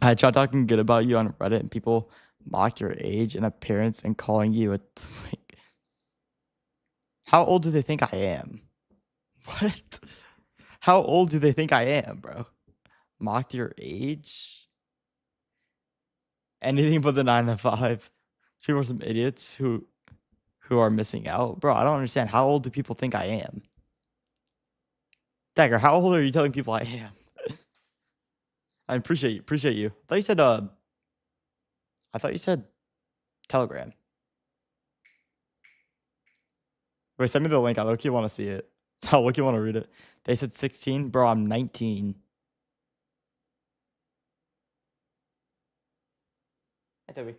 I tried talking good about you on Reddit and people mock your age and appearance and calling you a like, how old do they think I am? What? How old do they think I am, bro? Mocked your age? Anything but the 9 to 5. People are some idiots who are missing out. Bro, I don't understand. How old do people think I am? Dagger, how old are you telling people I am? I appreciate you. I thought you said Telegram. Wait, send me the link. I look, you want to see it. I look, you want to read it. They said 16. Bro, I'm 19. Hi, Toby.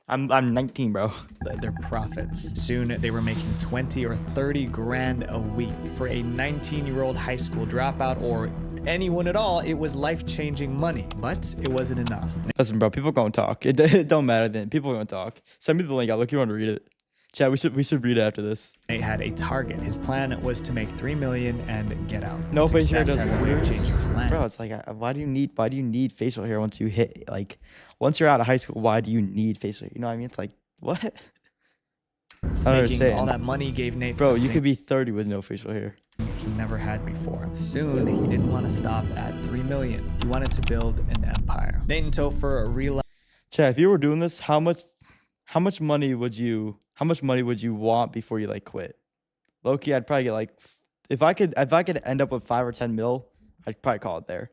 I'm 19, bro. Their profits. Soon they were making 20 or 30 grand a week. For a 19-year-old high school dropout or anyone at all, it was life-changing money, but it wasn't enough. Listen, bro, people gonna talk. It don't matter then. People gonna talk. Send me the link. I look, you want to read it. Chat, we should read it after this. Nate had a target. His plan was to make $3 million and get out. No facial hair Success doesn't has a change game-changing plan. Bro, it's like, why do you need facial hair once you hit, like, once you're out of high school? Why do you need facial hair? You know what I mean? It's like, what? I don't Making understand. all that money gave Nate Bro, something you could be 30 with no facial hair. he never had before. Soon, he didn't want to stop at $3 million. He wanted to build an empire. Nate and Topher realized. Chat, if you were doing this, how much money would you want before you like quit? Low-key, I'd probably get like, if I could end up with 5 or 10 mil, I'd probably call it there.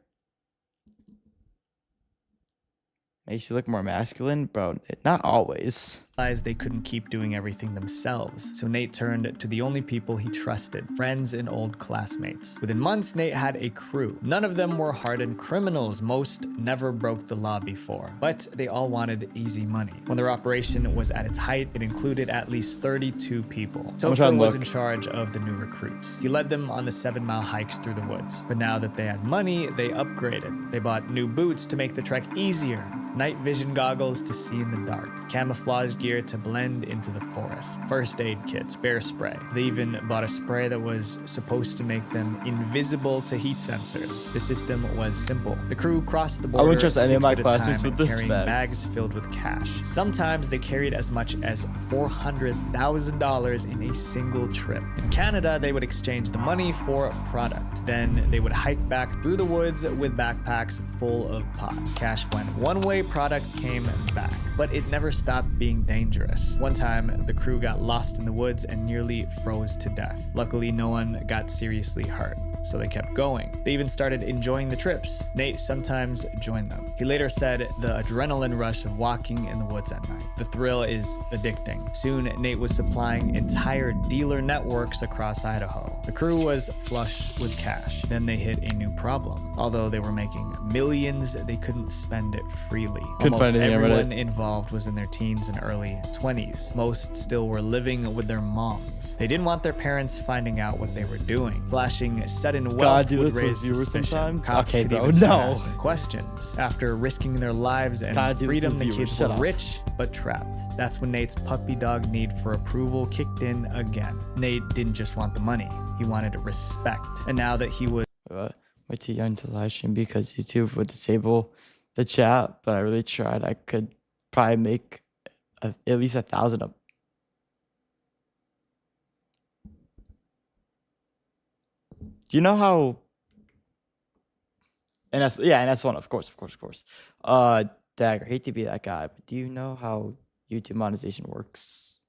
Makes you look more masculine, bro. Not always. They couldn't keep doing everything themselves, so Nate turned to the only people he trusted, friends and old classmates. Within months, Nate had a crew. None of them were hardened criminals. Most never broke the law before, but they all wanted easy money. When their operation was at its height, it included at least 32 people. Topher was in charge of the new recruits. He led them on the 7-mile hikes through the woods. But now that they had money, they upgraded. They bought new boots to make the trek easier, night vision goggles to see in the dark, camouflage gear to blend into the forest, first aid kits, bear spray. They even bought a spray that was supposed to make them invisible to heat sensors. The system was simple. The crew crossed the border. I wouldn't trust any of my 6 at a classmates time, with this carrying facts. bags filled with cash. Sometimes they carried as much as $400,000 in a single trip. In Canada, they would exchange the money for a product. Then they would hike back through the woods with backpacks full of pot. Cash went one way, product came back. But it never stopped being dangerous. One time, the crew got lost in the woods and nearly froze to death. Luckily, no one got seriously hurt, so they kept going. They even started enjoying the trips. Nate sometimes joined them. He later said the adrenaline rush of walking in the woods at night. The thrill is addicting. Soon, Nate was supplying entire dealer networks across Idaho. The crew was flush with cash. Then they hit a new problem. Although they were making millions, they couldn't spend it freely. Almost everyone involved was in their teens and early 20s. Most still were living with their moms. They didn't want their parents finding out what they were doing. Flashing sudden wealth would raise suspicion. Cops could even start asking questions. After risking their lives and freedom, the kids were rich but trapped. That's when Nate's puppy dog need for approval kicked in again. Nate didn't just want the money, he wanted respect. And now that he was way too young to live stream because YouTube would disable the chat, but I really tried. I could probably make at least 1,000 up. Do you know how? And that's one, of course. Dagger, hate to be that guy, but do you know how YouTube monetization works?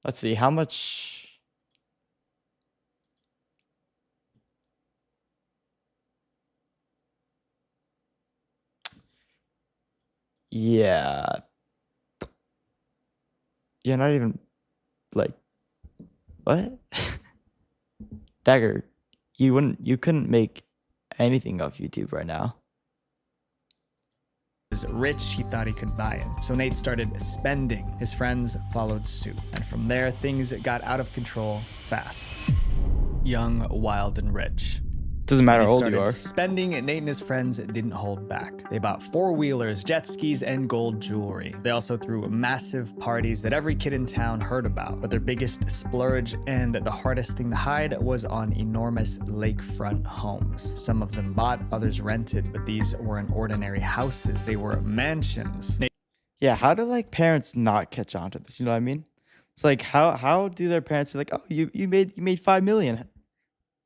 Let's see, how much? Yeah. You're not even like what? Dagger, you couldn't make anything off YouTube right now. Was rich, he thought he could buy it. So Nate started spending. His friends followed suit. And from there, things got out of control fast. Young, wild, and rich. Doesn't matter how old you are. Spending, Nate and his friends didn't hold back. They bought 4-wheelers, jet skis, and gold jewelry. They also threw massive parties that every kid in town heard about. But their biggest splurge and the hardest thing to hide was on enormous lakefront homes. Some of them bought, others rented, but these weren't ordinary houses. They were mansions. Yeah, how do like parents not catch on to this? You know what I mean? It's like how do their parents be like, oh, you made $5 million?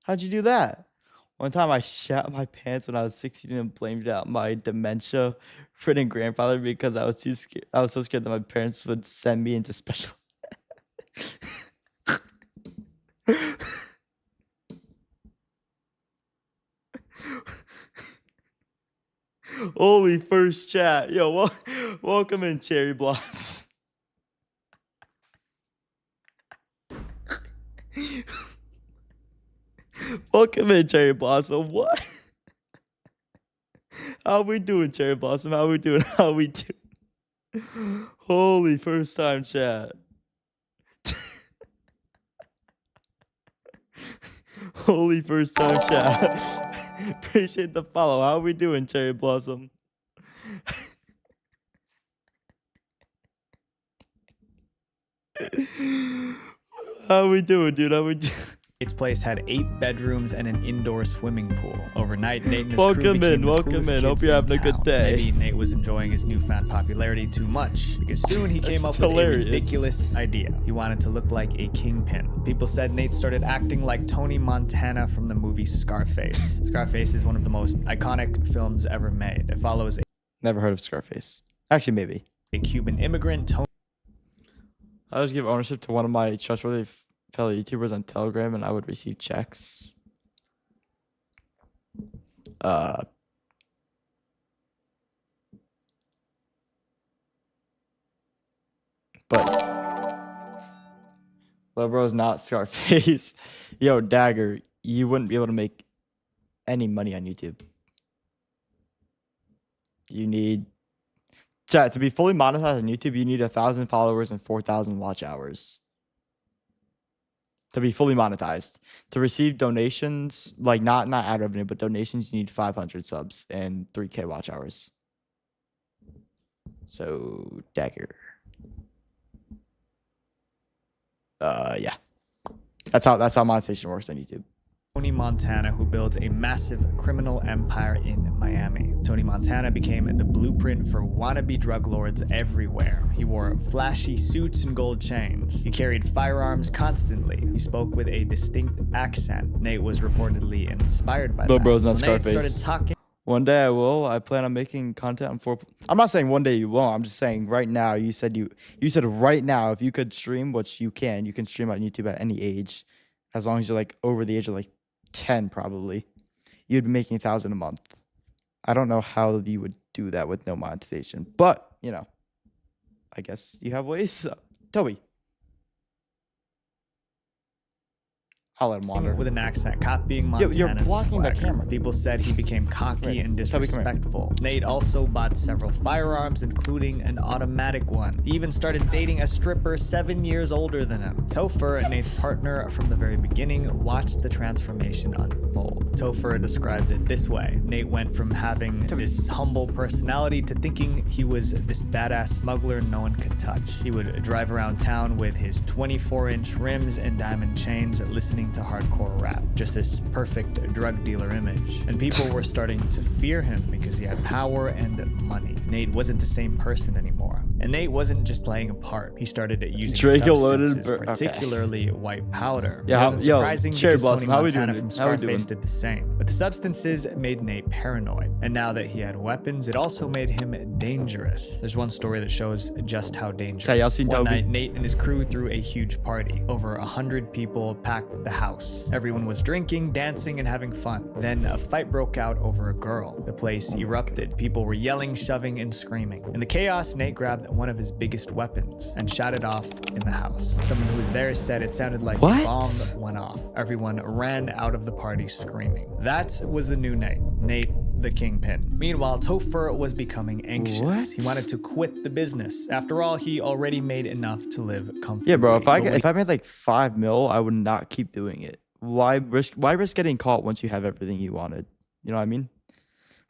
How'd you do that? One time I shat my pants when I was 16 and blamed out my dementia-ridden grandfather because I was too scared. I was so scared that my parents would send me into special. Holy first chat. Yo, welcome in, Cherry Blossom. Welcome in, Cherry Blossom. What? How we doing, Cherry Blossom? How we doing? How we doing? Holy first time chat. Holy first time chat. Appreciate the follow. How we doing, Cherry Blossom? How we doing, dude? How we doing? Nate's place had 8 bedrooms and an indoor swimming pool. Overnight, Nate and his crew became the welcome coolest in. Hope kids you're in having a good town. day. Maybe Nate was enjoying his newfound popularity too much, because soon he came up with a ridiculous idea. He wanted to look like a kingpin. People said Nate started acting like Tony Montana from the movie Scarface. Scarface is one of the most iconic films ever made. It follows a Never heard of Scarface. Actually, maybe. A Cuban immigrant, Tony. I'll just give ownership to one of my trustworthy fellow YouTubers on Telegram, and I would receive checks. But Lil Bro's not Scarface. Yo, Dagger, you wouldn't be able to make any money on YouTube. You need chat to be fully monetized on YouTube. You need 1,000 followers and 4,000 watch hours to be fully monetized. To receive donations, like not ad revenue, but donations, you need 500 subs and 3K watch hours. So Dagger. Yeah. That's how monetization works on YouTube. Tony Montana, who builds a massive criminal empire in Miami. Tony Montana became the blueprint for wannabe drug lords everywhere. He wore flashy suits and gold chains. He carried firearms constantly. He spoke with a distinct accent. Nate was reportedly inspired by Lil that. Bro's not So Nate Scarface. started talking. One day I will. I plan on making content on 4. I'm not saying one day you won't. I'm just saying right now. You said right now if you could stream, which you can stream on YouTube at any age, as long as you're like over the age of like 10 probably, you'd be making 1,000 a month. I don't know how you would do that with no monetization, but you know, I guess you have ways. Toby, I'll let him wander. With an accent, copying Yo, Montana's you're blocking the swagger. camera. People said he became cocky Right. and Toby, come here. disrespectful. Nate also bought several firearms, including an automatic one. He even started dating a stripper 7 years older than him. Topher, Nate's partner from the very beginning, watched the transformation unfold. Topher described it this way. Nate went from having this humble personality to thinking he was this badass smuggler no one could touch. He would drive around town with his 24-inch rims and diamond chains, listening to hardcore rap. Just this perfect drug dealer image. And people were starting to fear him because he had power and money. Nate wasn't the same person anymore. And Nate wasn't just playing a part. He started using Draco loaded substances, okay. particularly white powder. Yeah, It wasn't yo, surprising Cherry because Blossom, Tony how we Montana doing, from dude? How we Scarface doing? did the same. But the substances made Nate paranoid. And now that he had weapons, it also made him dangerous. There's one story that shows just how dangerous. Okay, y'all seen One Toby? night, Nate and his crew threw a huge party. Over 100 people packed the house. Everyone was drinking, dancing, and having fun. Then a fight broke out over a girl. The place erupted. People were yelling, shoving, and screaming. In the chaos, Nate grabbed one of his biggest weapons and shot it off in the house. Someone who was there said it sounded like What? a bomb went off. Everyone ran out of the party screaming. That was the new Nate. Nate the Kingpin. Meanwhile, Topher was becoming anxious. What? He wanted to quit the business. After all, he already made enough to live comfortably. Yeah, bro. But If I made like 5 mil, I would not keep doing it. Why risk getting caught once you have everything you wanted? You know what I mean?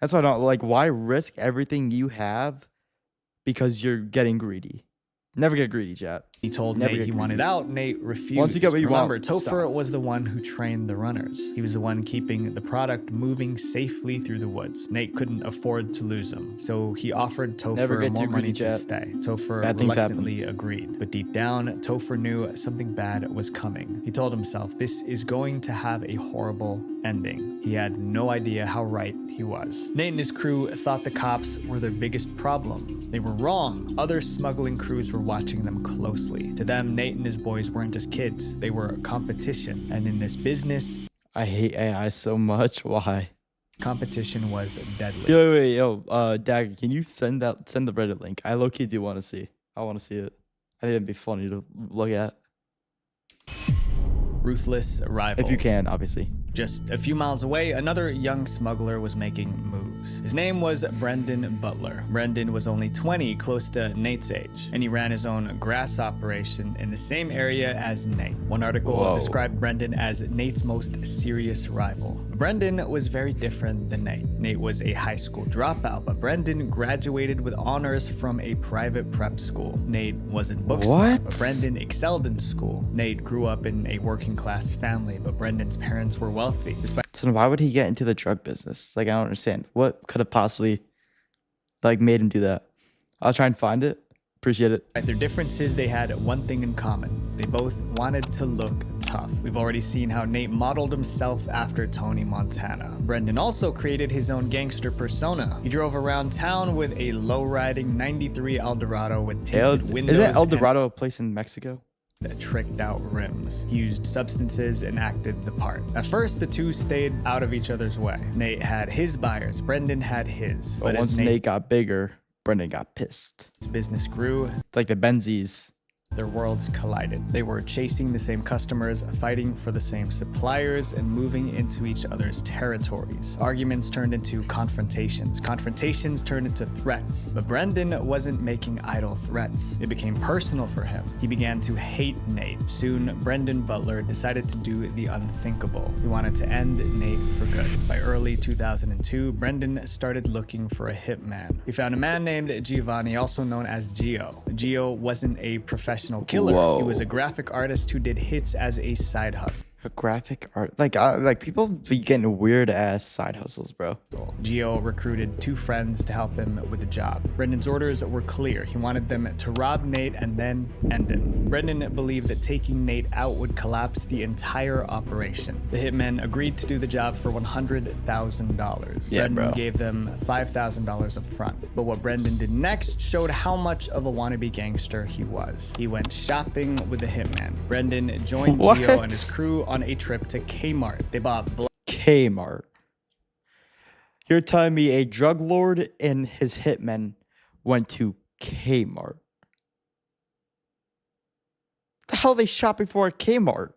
That's why I don't like. Why risk everything you have because you're getting greedy? Never get greedy, chat. He told Never Nate get he greedy. wanted out. Nate refused. Once you get what you Remember, want, Topher stop. was the one who trained the runners. He was the one keeping the product moving safely through the woods. Nate couldn't afford to lose him, so he offered Never Topher get more too money greedy, to chat. stay. Topher Bad things happen. reluctantly agreed, but deep down, Topher knew something bad was coming. He told himself, this is going to have a horrible ending. He had no idea how right he was. Nate and his crew thought the cops were their biggest problem. They were wrong. Other smuggling crews were watching them closely. To them, Nate and his boys weren't just kids. They were competition. And in this business, I hate AI so much. Why? competition was deadly. Yo, Dagger, can you send the Reddit link? I low-key do want to see. I want to see it. I think it'd be funny to look at. Ruthless rivals. If you can, obviously. Just a few miles away, another young smuggler was making moves. His name was Brendan Butler. Brendan was only 20, close to Nate's age, and he ran his own grass operation in the same area as Nate. One article described Brendan as Nate's most serious rival. Brendan was very different than Nate. Nate was a high school dropout, but Brendan graduated with honors from a private prep school. Nate wasn't book smart, but Brendan excelled in school. Nate grew up in a working class family, but Brendan's parents were wealthy. Despite So then why would he get into the drug business? Like, I don't understand. What could have possibly, like, made him do that? I'll try and find it. Appreciate it. their differences, they had one thing in common. They both wanted to look tough. We've already seen how Nate modeled himself after Tony Montana. Brendan also created his own gangster persona. He drove around town with a low-riding 93 Eldorado with tinted windows. Isn't El Dorado a place in Mexico? That tricked out rims. He used substances and acted the part. At first, the two stayed out of each other's way. Nate had his buyers, Brendan had his. But as once Nate got bigger, Brendan got pissed. His business grew. It's like the Benzies. Their worlds collided. They were chasing the same customers, fighting for the same suppliers, and moving into each other's territories. Arguments turned into confrontations. Confrontations turned into threats. But Brendan wasn't making idle threats. It became personal for him. He began to hate Nate. Soon, Brendan Butler decided to do the unthinkable. He wanted to end Nate for good. By early 2002, Brendan started looking for a hitman. He found a man named Giovanni, also known as Gio. Gio wasn't a professional killer. Whoa. He was a graphic artist who did hits as a side hustle. A graphic art, like people be getting weird ass side hustles, bro. Gio recruited two friends to help him with the job. Brendan's orders were clear. He wanted them to rob Nate and then end him. Brendan believed that taking Nate out would collapse the entire operation. The hitmen agreed to do the job for $100,000. Yeah, Brendan bro. gave them $5,000 up front. But what Brendan did next showed how much of a wannabe gangster he was. He went shopping with the hitman. Brendan joined What? Gio and his crew on a trip to Kmart. They bought Kmart. You're telling me a drug lord and his hitmen went to Kmart? The hell are they shopping for at Kmart?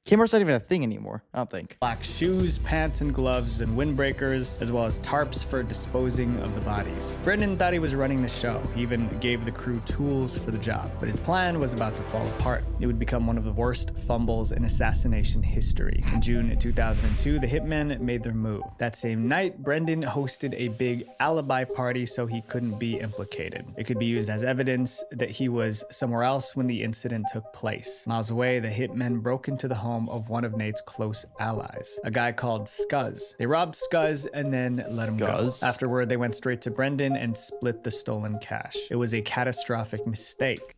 Kmart's not even a thing anymore, I don't think. black shoes, pants and gloves, and windbreakers, as well as tarps for disposing of the bodies. Brendan thought he was running the show. He even gave the crew tools for the job, but his plan was about to fall apart. It would become one of the worst fumbles in assassination history. In June 2002, the hitmen made their move. That same night, Brendan hosted a big alibi party so he couldn't be implicated. It could be used as evidence that he was somewhere else when the incident took place. Miles away, the hitmen broke into the home of one of Nate's close allies, a guy called Scuzz. They robbed Scuzz and then let him go. Scuzz? Afterward, they went straight to Brendan and split the stolen cash. It was a catastrophic mistake.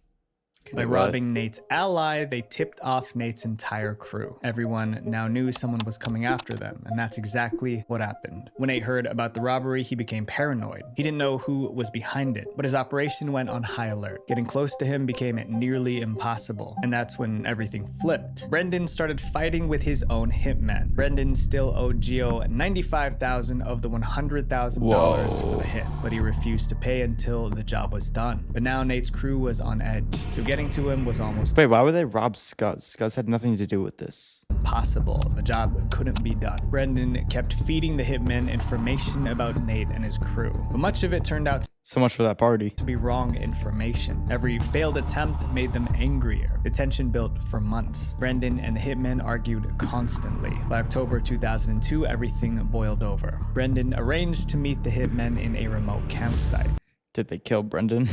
By robbing Nate's ally, they tipped off Nate's entire crew. Everyone now knew someone was coming after them, and that's exactly what happened. When Nate heard about the robbery, he became paranoid. He didn't know who was behind it, but his operation went on high alert. Getting close to him became nearly impossible, and that's when everything flipped. Brendan started fighting with his own hitmen. Brendan still owed Gio $95,000 of the $100,000 for the hit, but he refused to pay until the job was done. But now Nate's crew was on edge, so getting to him was almost Wait, why would they rob Scuzz? Scuzz had nothing to do with this. impossible. The job couldn't be done. Brendan kept feeding the hitmen information about Nate and his crew, but much of it turned out So much for that party. to be wrong information. Every failed attempt made them angrier. The tension built for months. Brendan and the hitmen argued constantly. By October 2002, everything boiled over. Brendan arranged to meet the hitmen in a remote campsite. Did they kill Brendan?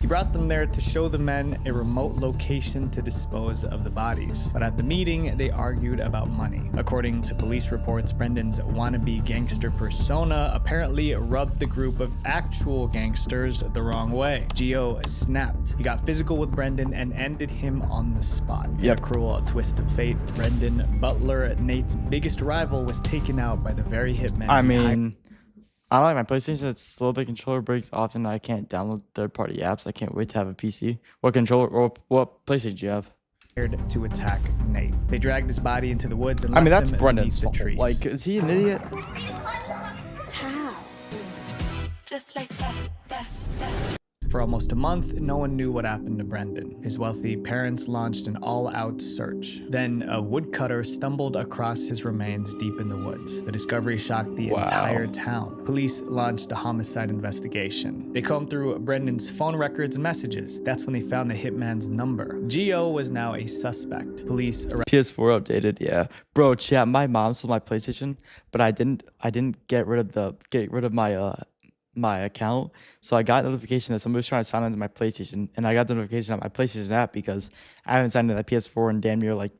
He brought them there to show the men a remote location to dispose of the bodies. But at the meeting, they argued about money. According to police reports, Brendan's wannabe gangster persona apparently rubbed the group of actual gangsters the wrong way. Gio snapped. He got physical with Brendan and ended him on the spot. In a cruel twist of fate, Brendan Butler, Nate's biggest rival, was taken out by the very hitman. I mean, I like my PlayStation. It's slow. The controller breaks often. I can't download third-party apps. I can't wait to have a PC. What controller or what PlayStation do you have? To attack Nate. They dragged his body into the woods and left that's him Brendan's beneath the fault. trees. Like, is he an idiot? How? Just like that. For almost a month, no one knew what happened to Brendan. His wealthy parents launched an all-out search. Then a woodcutter stumbled across his remains deep in the woods. The discovery shocked the entire town. Police launched a homicide investigation. They combed through Brendan's phone records and messages. That's when they found the hitman's number. Gio was now a suspect. Police PS4 updated, yeah. Bro, chat, my mom sold my PlayStation, but I didn't get rid of my account, so I got a notification that somebody was trying to sign into my PlayStation, and I got the notification on my PlayStation app because I haven't signed into that PS4 in damn near like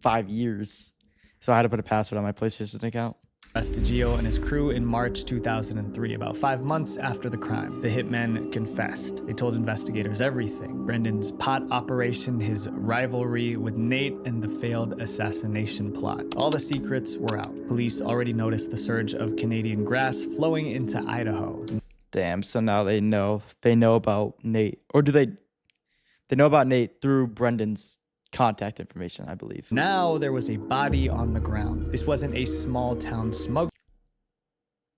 5 years, so I had to put a password on my PlayStation account. Arrested Gio and his crew in March 2003, about 5 months after the crime. The hitmen confessed. They told investigators everything: Brendan's pot operation, his rivalry with Nate, and the failed assassination plot. All the secrets were out. Police already noticed the surge of Canadian grass flowing into Idaho. Damn, so now they know about Nate, or do they know about Nate through Brendan's contact information, I believe. Now there was a body on the ground. This wasn't a small town smuggler.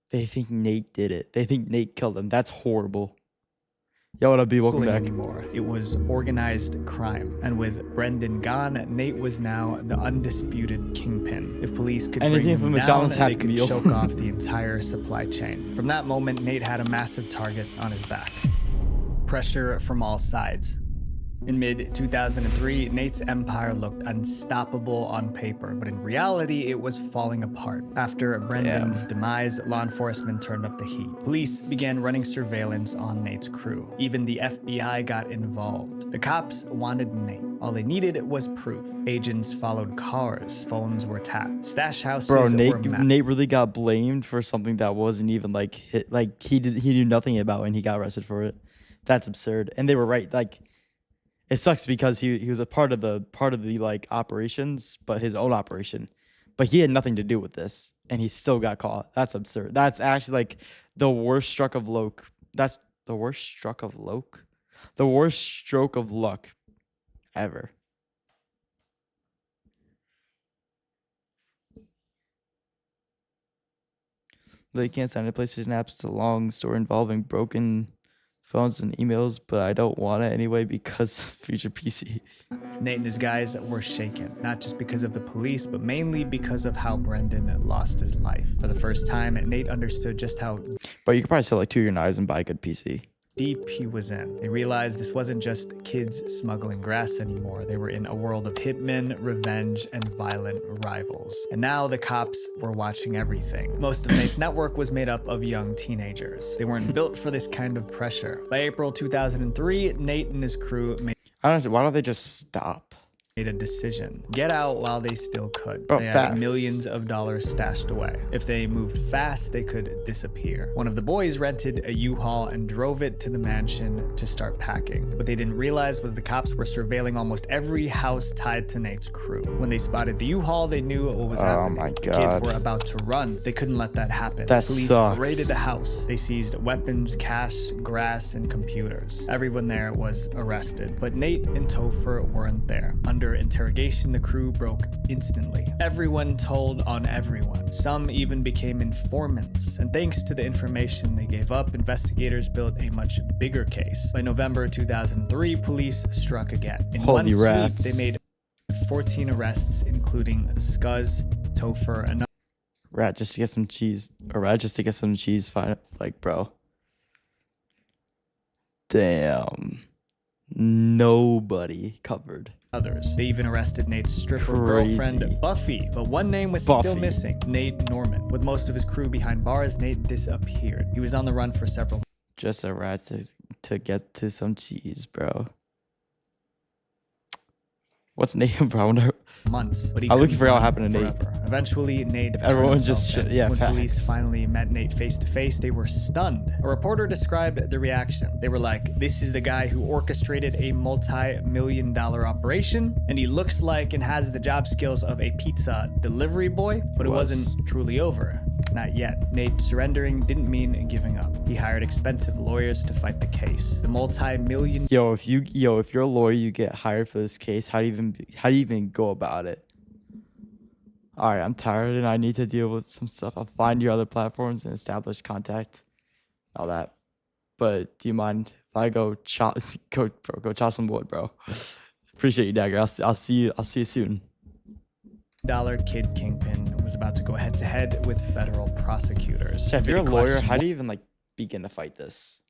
They think Nate did it. They think Nate killed him. That's horrible. Yo, what up, B? Welcome back. Anymore. It was organized crime. And with Brendan gone, Nate was now the undisputed kingpin. If police could bring him down, they could choke off the entire supply chain. From that moment, Nate had a massive target on his back. Pressure from all sides. In mid-2003, Nate's empire looked unstoppable on paper, but in reality, it was falling apart. After Brendan's demise, law enforcement turned up the heat. Police began running surveillance on Nate's crew. Even the FBI got involved. The cops wanted Nate. All they needed was proof. Agents followed cars. Phones were tapped. Stash houses were mapped. Nate really got blamed for something that wasn't even he knew nothing about, and he got arrested for it. That's absurd. And they were right. Like, it sucks because he was a part of the like operations, but his own operation, but he had nothing to do with this, and he still got caught. That's absurd. That's actually like the worst stroke of luck. That's the worst stroke of luck. The worst stroke of luck ever. They can't sign a PlayStation apps. It's a long story involving broken phones and emails, but I don't want it anyway because future PC. Nate and his guys were shaken, not just because of the police, but mainly because of how Brendan lost his life. For the first time, Nate understood just how But you could probably sell like 2 of your knives and buy a good PC. Deep he was in. They realized this wasn't just kids smuggling grass anymore. They were in a world of hitmen, revenge, and violent rivals. And now the cops were watching everything. Most of Nate's network was made up of young teenagers. They weren't built for this kind of pressure. By April 2003, Nate and his crew made I don't know, why don't they just stop? A decision. Get out while they still could. Bro, they had millions of dollars stashed away. If they moved fast, they could disappear. One of the boys rented a U-Haul and drove it to the mansion to start packing. What they didn't realize was the cops were surveilling almost every house tied to Nate's crew. When they spotted the U-Haul, they knew what was happening. Oh my God. Kids were about to run. They couldn't let that happen. That Police sucks. raided the house. They seized weapons, cash, grass, and computers. Everyone there was arrested, but Nate and Topher weren't there. Under interrogation, the crew broke instantly. Everyone told on everyone. Some even became informants. And thanks to the information they gave up, investigators built a much bigger case. By November 2003, police struck again. In one sweep, they made 14 arrests, including Scuzz, Topher, and Rat just to get some cheese. Or rat just to get some cheese. Fine. Like, bro. Damn. Nobody covered. Others. They even arrested Nate's stripper girlfriend, Buffy, but one name was still missing: Nate Norman. With most of his crew behind bars, Nate disappeared. He was on the run for several. Just a rat to to get to some cheese, bro. What's Nate, bro? I wonder. Months, but I'm looking for what happened to Nate. Eventually, Nate. Everyone's just when police finally met Nate face to face, they were stunned. A reporter described the reaction. They were like, "This is the guy who orchestrated a multi-million-dollar operation, and he looks like and has the job skills of a pizza delivery boy." But it wasn't truly over. Not yet. Nate surrendering didn't mean giving up. He hired expensive lawyers to fight the case. The multi-million. If you're a lawyer, you get hired for this case. How do you even go about it? All right, I'm tired and I need to deal with some stuff. I'll find your other platforms and establish contact, all that. But do you mind if I go chop some wood, bro? Appreciate you, Dagger. I'll see you soon. Dollar Kid Kingpin was about to go head to head with federal prosecutors. Chef, if you're a lawyer, how do you even begin to fight this?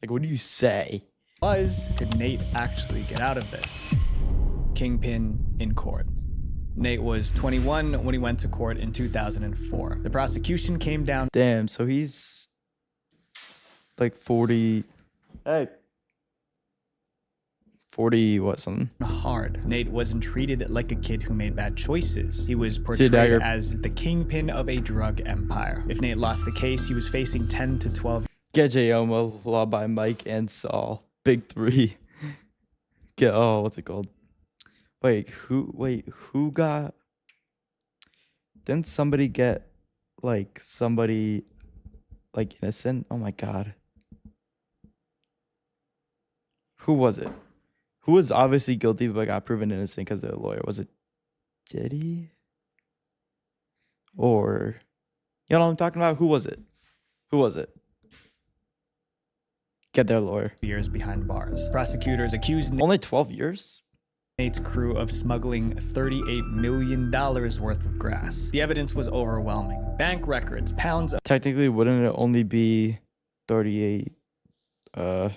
What do you say? Could Nate actually get out of this? Kingpin in court. Nate was 21 when he went to court in 2004. The prosecution came down. Damn, so he's 40. Hey. 40 what something? Hard. Nate wasn't treated like a kid who made bad choices. He was portrayed as the kingpin of a drug empire. If Nate lost the case, he was facing 10 to 12. Get J-Omo, Law by Mike and Saul. Big 3. What's it called? Who got? Didn't somebody get somebody innocent? Oh my god. Who was it? Who was obviously guilty but got proven innocent because they're a lawyer? Was it Diddy? Or you know what I'm talking about? Who was it? Get their lawyer. Years behind bars. Prosecutors accused only 12 years? Nate's crew of smuggling $38 million worth of grass. The evidence was overwhelming. Bank records, pounds of... Technically, wouldn't it only be 38? Wouldn't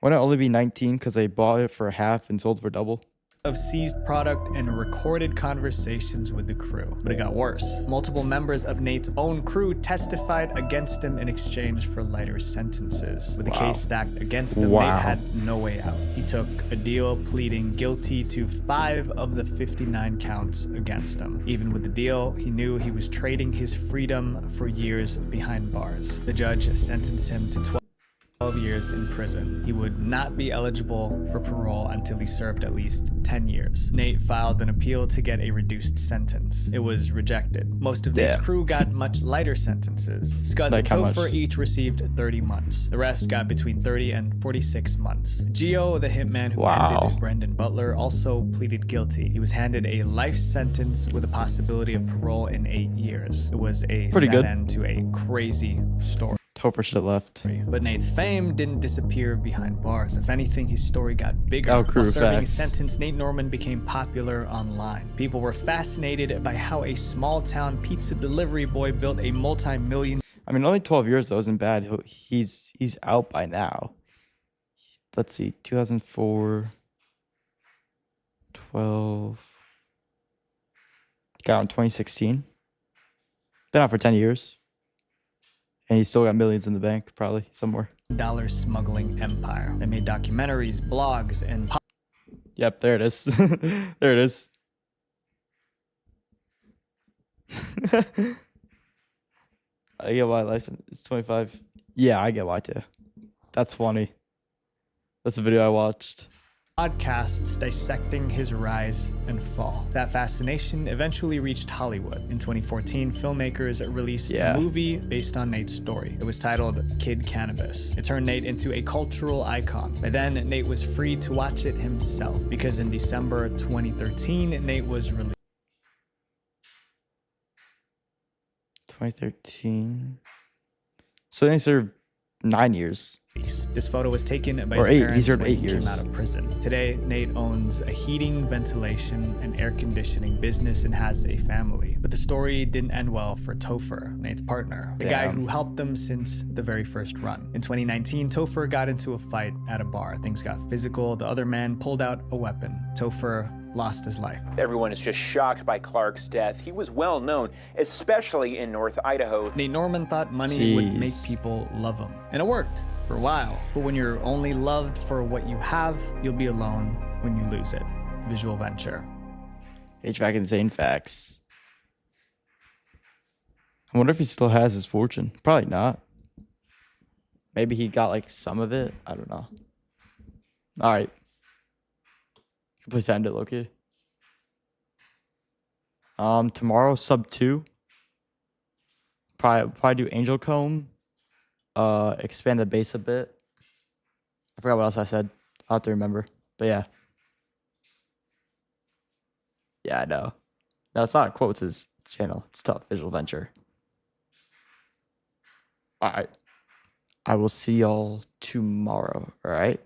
it only be 19 because they bought it for half and sold for double? Of seized product and recorded conversations with the crew. But it got worse. Multiple members of Nate's own crew testified against him in exchange for lighter sentences. With the case stacked against him, Nate had no way out. He took a deal pleading guilty to 5 of the 59 counts against him. Even with the deal, he knew he was trading his freedom for years behind bars. The judge sentenced him to 12 years in prison. He would not be eligible for parole until he served at least 10 years. Nate filed an appeal to get a reduced sentence. It was rejected. Most of Nate's crew got much lighter sentences. Scuzz and Topher each received 30 months. The rest got between 30 and 46 months. Gio, the hitman who ended Brendan Butler, also pleaded guilty. He was handed a life sentence with a possibility of parole in 8 years. It was a sad end to a crazy story. Topher should have left. But Nate's fame didn't disappear behind bars. If anything, his story got bigger. While serving his sentence, Nate Norman became popular online. People were fascinated by how a small-town pizza delivery boy built a multi-million... I mean, only 12 years, though, isn't bad. He's out by now. Let's see, 2004... 12... Got out in 2016. Been out for 10 years. And he's still got millions in the bank, probably, somewhere. Dollar smuggling empire. They made documentaries, blogs, and... Yep, there it is. There it is. I get why license. It's 25. Yeah, I get why, too. That's funny. That's a video I watched. Podcasts dissecting his rise and fall. That fascination eventually reached Hollywood. In 2014, filmmakers released a movie based on Nate's story. It was titled Kid Cannabis. It turned Nate into a cultural icon. By then, Nate was free to watch it himself, because in December 2013, Nate was released. 2013. So they served 9 years. This photo was taken by his parents when he came out of prison. Today, Nate owns a heating, ventilation, and air conditioning business and has a family. But the story didn't end well for Topher, Nate's partner, the guy who helped them since the very first run. In 2019, Topher got into a fight at a bar. Things got physical. The other man pulled out a weapon. Topher lost his life. Everyone is just shocked by Clark's death. He was well known, especially in North Idaho. Nate Norman thought money would make people love him. And it worked for a while. But when you're only loved for what you have, you'll be alone when you lose it. Visual Venture. HVAC Insane Facts. I wonder if he still has his fortune. Probably not. Maybe he got like some of it. I don't know. All right. Please end it, Loki. Tomorrow sub 2. Probably do Angel Comb. Expand the base a bit. I forgot what else I said. I'll have to remember. But yeah. Yeah, I know. No, it's not a quote, it's his channel. It's tough. Visual Venture. Alright. I will see y'all tomorrow. Alright.